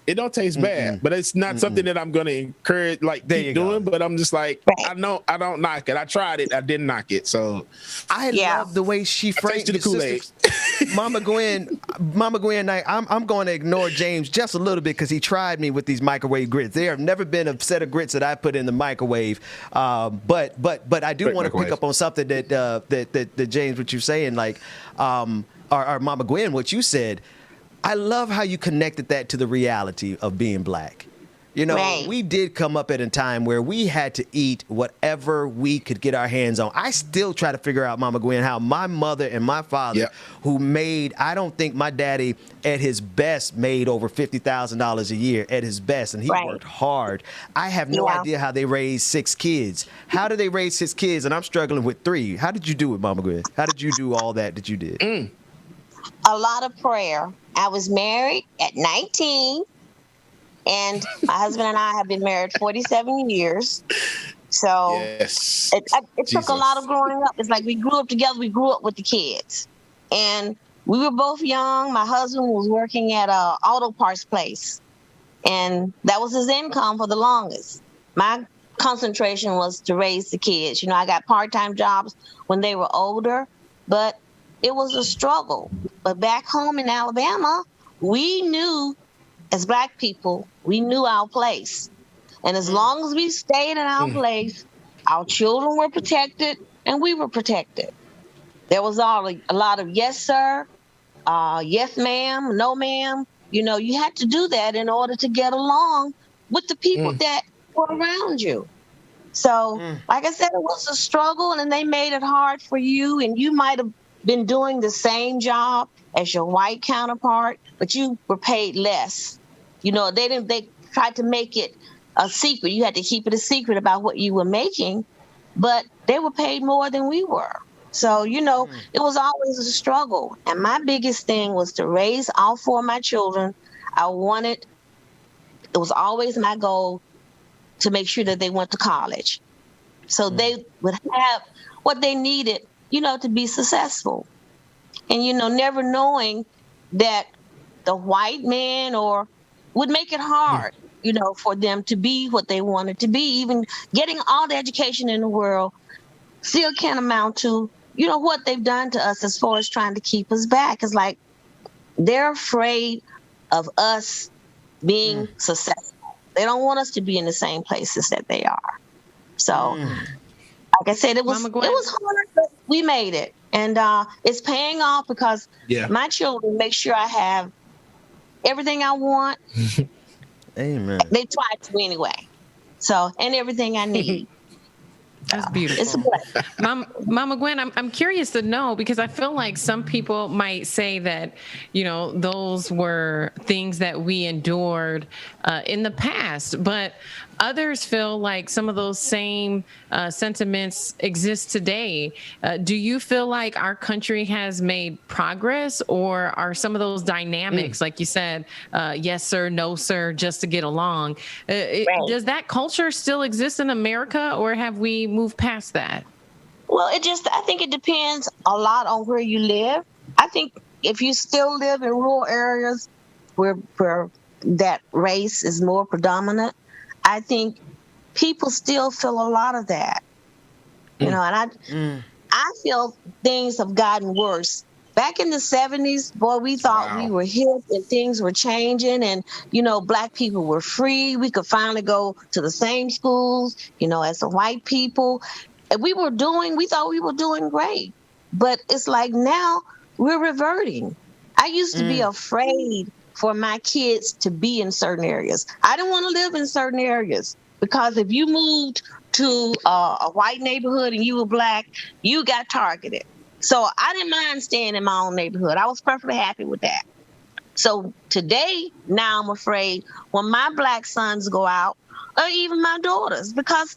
It don't taste bad, but it's not something that I'm going to encourage, keep doing. But I'm just like, I don't knock it. I tried it. I didn't knock it. So I love the way she framed the Kool-Aid. Mama Gwen, I'm going to ignore James just a little bit because he tried me with these microwave grits. There have never been a set of grits that I put in the microwave. But I do want to pick up on something that James, what you're saying, or Mama Gwen, what you said. I love how you connected that to the reality of being black. You know, Right. we did come up at a time where we had to eat whatever we could get our hands on. I still try to figure out, Mama Gwen, how my mother and my father, who made, I don't think my daddy at his best made over $50,000 a year at his best, and he worked hard. I have no idea how they raised 6 kids. How did they raise 6 kids? And I'm struggling with 3. How did you do it, Mama Gwen? How did you do all that you did? A lot of prayer. I was married at 19. And my husband and I have been married 47 years. So it took a lot of growing up. It's like we grew up together. We grew up with the kids. And we were both young. My husband was working at a auto parts place. And that was his income for the longest. My concentration was to raise the kids. You know, I got part-time jobs when they were older, but it was a struggle. But back home in Alabama, we knew, as Black people, we knew our place. And as long as we stayed in our place, our children were protected and we were protected. There was a lot of yes, sir, yes, ma'am, no, ma'am. You know, you had to do that in order to get along with the people that were around you. So, like I said, it was a struggle and they made it hard for you. And you might have been doing the same job as your white counterpart, but you were paid less. You know, they tried to make it a secret. You had to keep it a secret about what you were making, but they were paid more than we were. So, you know, it was always a struggle. And my biggest thing was to raise all 4 of my children. It was always my goal to make sure that they went to college. So they would have what they needed, you know, to be successful. And, you know, never knowing that the white man would make it hard, you know, for them to be what they wanted to be. Even getting all the education in the world still can't amount to, you know, what they've done to us as far as trying to keep us back. It's like they're afraid of us being successful. They don't want us to be in the same places that they are. So, like I said, it was hard, but we made it. And it's paying off because my children make sure I have everything I want. Amen. They try to anyway. So, and everything I need. That's beautiful. It's a blessing. Mama Gwen, I'm curious to know, because I feel like some people might say that, you know, those were things that we endured in the past, but others feel like some of those same sentiments exist today. Do you feel like our country has made progress, or are some of those dynamics, like you said, yes, sir, no, sir, just to get along? Does that culture still exist in America, or have we moved past that? Well, I think it depends a lot on where you live. I think if you still live in rural areas where that race is more predominant, I think people still feel a lot of that, you know, and I feel things have gotten worse. Back in the 70s, boy, we thought we were hip and things were changing and, you know, Black people were free. We could finally go to the same schools, you know, as the white people. And we thought we were doing great. But it's like now we're reverting. I used to be afraid for my kids to be in certain areas. I didn't want to live in certain areas because if you moved to a white neighborhood and you were Black, you got targeted. So I didn't mind staying in my own neighborhood. I was perfectly happy with that. So today, now I'm afraid when my Black sons go out, or even my daughters, because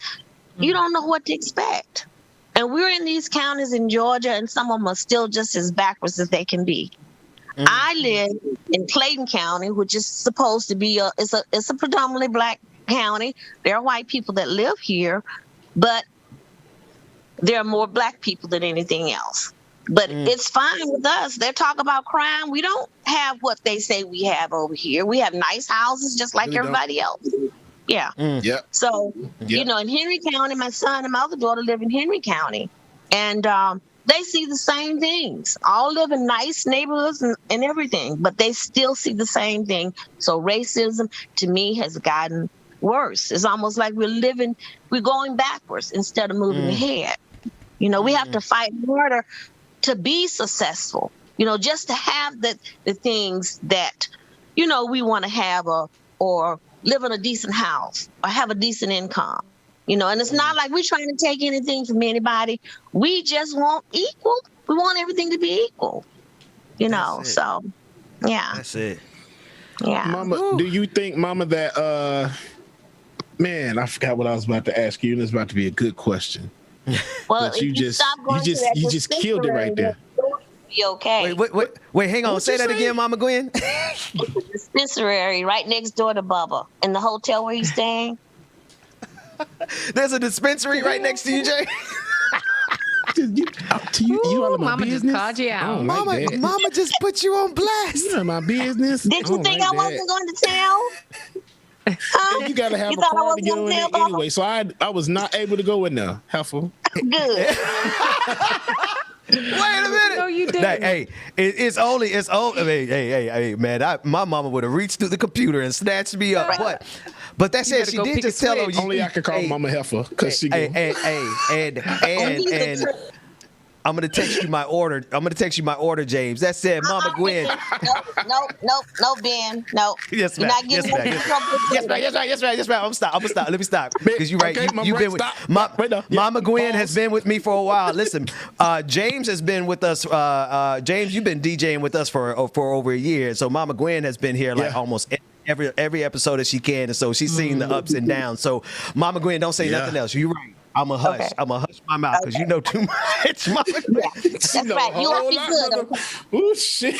you don't know what to expect. And we're in these counties in Georgia, and some of them are still just as backwards as they can be. I live in Clayton County, which is supposed to be it's a predominantly Black county. There are white people that live here, but there are more Black people than anything else. But it's fine with us. They talk about crime. We don't have what they say we have over here. We have nice houses just like everybody else. Yeah. So, you know, in Henry County, my son and my other daughter live in Henry County. And they see the same things. All live in nice neighborhoods and everything, but they still see the same thing. So racism, to me, has gotten worse. It's almost like we're going backwards instead of moving ahead. You know, we have to fight harder to be successful, you know, just to have the things that, you know, we want to have or live in a decent house or have a decent income. And it's not like we're trying to take anything from anybody. We just want equal. We want everything to be equal, so yeah. That's it. Yeah. Mama, do you think, Mama, that, man, I forgot what I was about to ask you, and it's about to be a good question. Well, but you just killed it right there. Be okay. Wait, hang on. Say that again, Mama Gwen. It's a dispensary right next door to Bubba in the hotel where he's staying. There's a dispensary right next to you, Jay. You all in my Mama business? just called you out. Mama just put you on blast. You know my business. Did you think I wasn't going to tell? And you gotta have a card to get in there anyway. So I was not able to go in there. Helpful. Good. Wait a minute. No, you didn't. Hey, it's only. Hey, man. My mama would have reached through the computer and snatched me up. But that said, she did just tell her. Only I could call Mama Heifer because she. And I'm gonna text you my order. James. That said, Mama Gwen. No, Ben. No. Yes, ma'am. Yes, ma'am. I'm gonna stop. Let me stop. Because you're right. Okay, You've been with Mama Gwen has been with me for a while. Listen, James has been with us. James, you've been DJing with us for over a year. So Mama Gwen has been here like almost every episode that she can, and so she's seen the ups and downs. So Mama Gwen, don't say nothing else. You're right. I'm a hush. Okay. I'm a hush my mouth because you know too much. Mama Gwen. That's right. You will be good. Okay? Oh shit.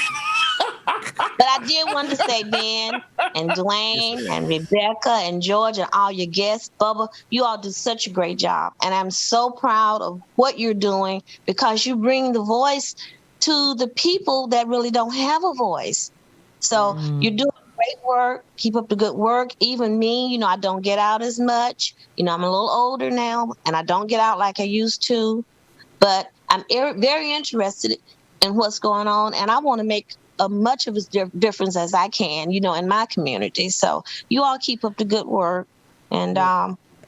But I did want to say, Ben and Dwayne and Rebecca and George and all your guests, Bubba, you all do such a great job. And I'm so proud of what you're doing because you bring the voice to the people that really don't have a voice. So you're doing great work. Keep up the good work. Even me, I don't get out as much. I'm a little older now and I don't get out like I used to. But I'm very interested in what's going on. And I want to make as much of a difference as I can, in my community. So you all keep up the good work and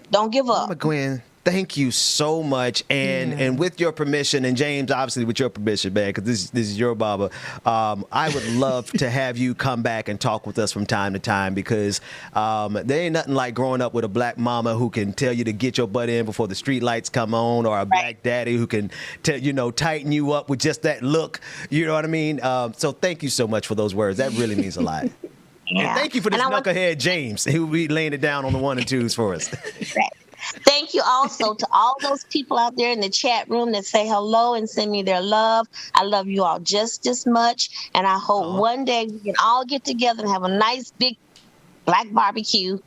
don't give up. Mama Gwen, thank you so much. And with your permission, and James, obviously with your permission, man, because this is your Baba, I would love to have you come back and talk with us from time to time because there ain't nothing like growing up with a black mama who can tell you to get your butt in before the street lights come on, or a black daddy who can tighten you up with just that look. You know what I mean? So thank you so much for those words. That really means a lot. Yeah. And thank you for this knucklehead James, who will be laying it down on the 1 and 2s for us. Thank you also to all those people out there in the chat room that say hello and send me their love. I love you all just as much. And I hope one day we can all get together and have a nice big black barbecue.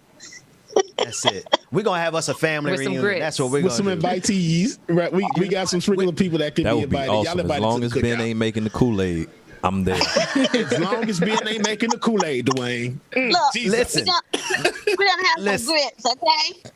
That's it. We're going to have us a family with reunion. That's what we're going to do. With some invitees. Right. We got some regular people that could be invited. That would be awesome. As long as Ben ain't making the Kool-Aid, I'm there. As long as Ben ain't making the Kool-Aid, Dwayne. Look, listen. We're going to have some grits, okay?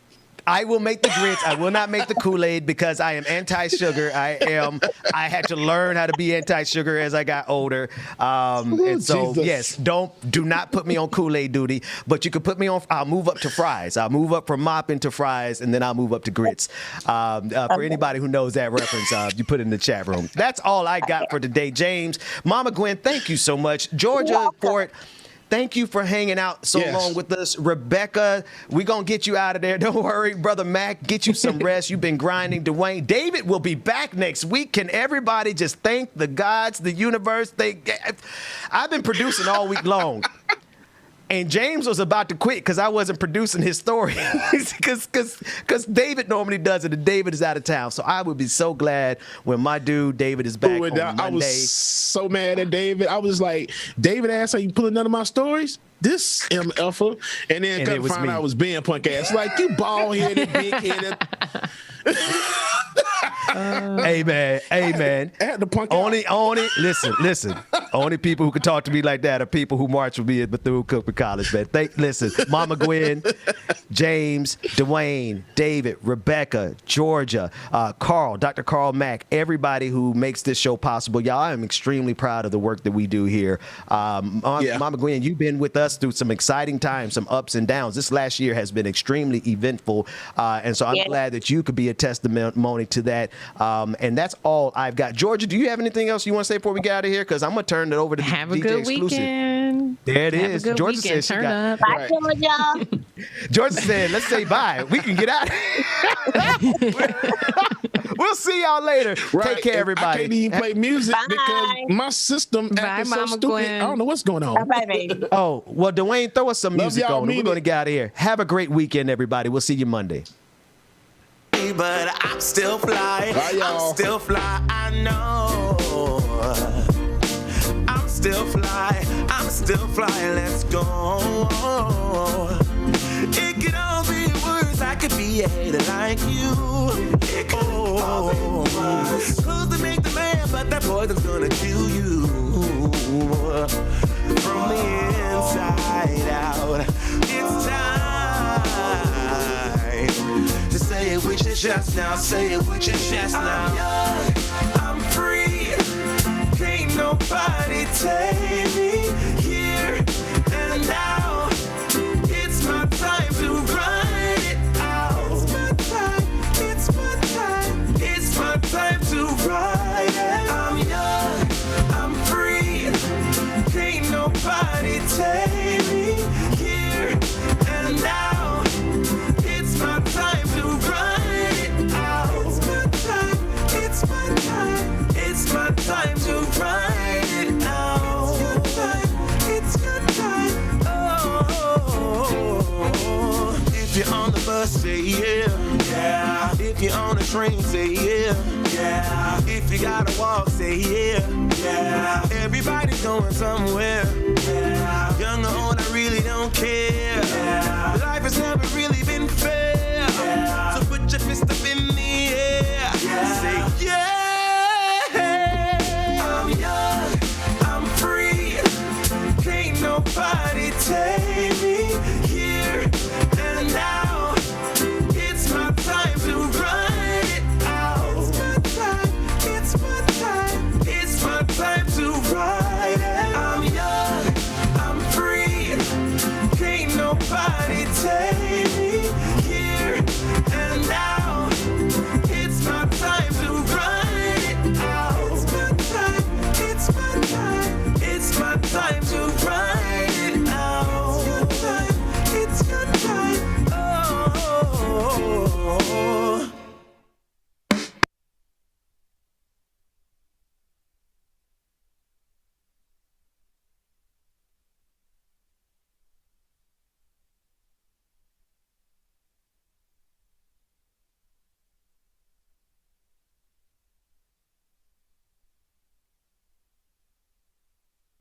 I will make the grits. I will not make the Kool-Aid because I am anti-sugar. I had to learn how to be anti-sugar as I got older. And so, yes, do not put me on Kool-Aid duty, but you can put me on, I'll move up to fries. I'll move up from mopping to fries, and then I'll move up to grits. For anybody who knows that reference, you put it in the chat room. That's all I got for today. James, Mama Gwen, thank you so much. Georgia, Fort, thank you for hanging out so long with us. Rebecca, we're going to get you out of there. Don't worry. Brother Mac, get you some rest. You've been grinding. Dwayne, David will be back next week. Can everybody just thank the gods, the universe? I've been producing all week long. And James was about to quit because I wasn't producing his story because David normally does it, and David is out of town. So I would be so glad when my dude David is back on Monday. I was so mad at David. I was like, David asked, "Are you pulling none of my stories?" This MFer, and then come find out I was being punk ass. Like, you bald headed, big headed. Amen. At the punk listen. Only people who can talk to me like that are people who march with me at Bethune-Cookman College, man. Listen, Mama Gwen, James, Dwayne, David, Rebecca, Georgia, Carl, Dr. Carl Mack, everybody who makes this show possible. Y'all, I am extremely proud of the work that we do here. Mama Gwen, you've been with us through some exciting times, some ups and downs. This last year has been extremely eventful, and so I'm glad that you could be a testimony to that. And that's all I've got. Georgia, do you have anything else you want to say before we get out of here? Because I'm going to turn it over to Have DJ a good Exclusive. Weekend. There it Have is. a good Georgia weekend. says she Turn got up. Bye, Georgia. George said, let's say bye. We can get out. We'll see y'all later. Right. Take care, everybody. I can't even play music Bye. because my system acting so Mama stupid. Gwen. I don't know what's going on. Bye, baby. Oh, well, Dwayne, throw us some Love music y'all, on. mean We're going to it. get out of here. Have a great weekend, everybody. We'll see you Monday. But I'm still fly. Bye, y'all. I'm still fly. I know. I'm still fly. I'm still fly. Let's go. It could all be worse. I could be a hater like you. It could all be worse. Clothes to make the man, but that poison's gonna kill you. From the inside out. It's time to say it with your chest now. Say it with your chest now. I'm young, I'm free. Can't nobody take me here and now. It's my time to run it out. It's my time. It's my time. It's my time to ride it. I'm young, I'm free. Can't nobody take me here and now. It's my time to run it out. It's my time. It's my time. It's my time to ride it out. It's your time. Oh, if you're on the bus, say yeah. Yeah. If you're on the train, say yeah. Yeah. If you gotta walk, say yeah. Yeah. Everybody's going somewhere.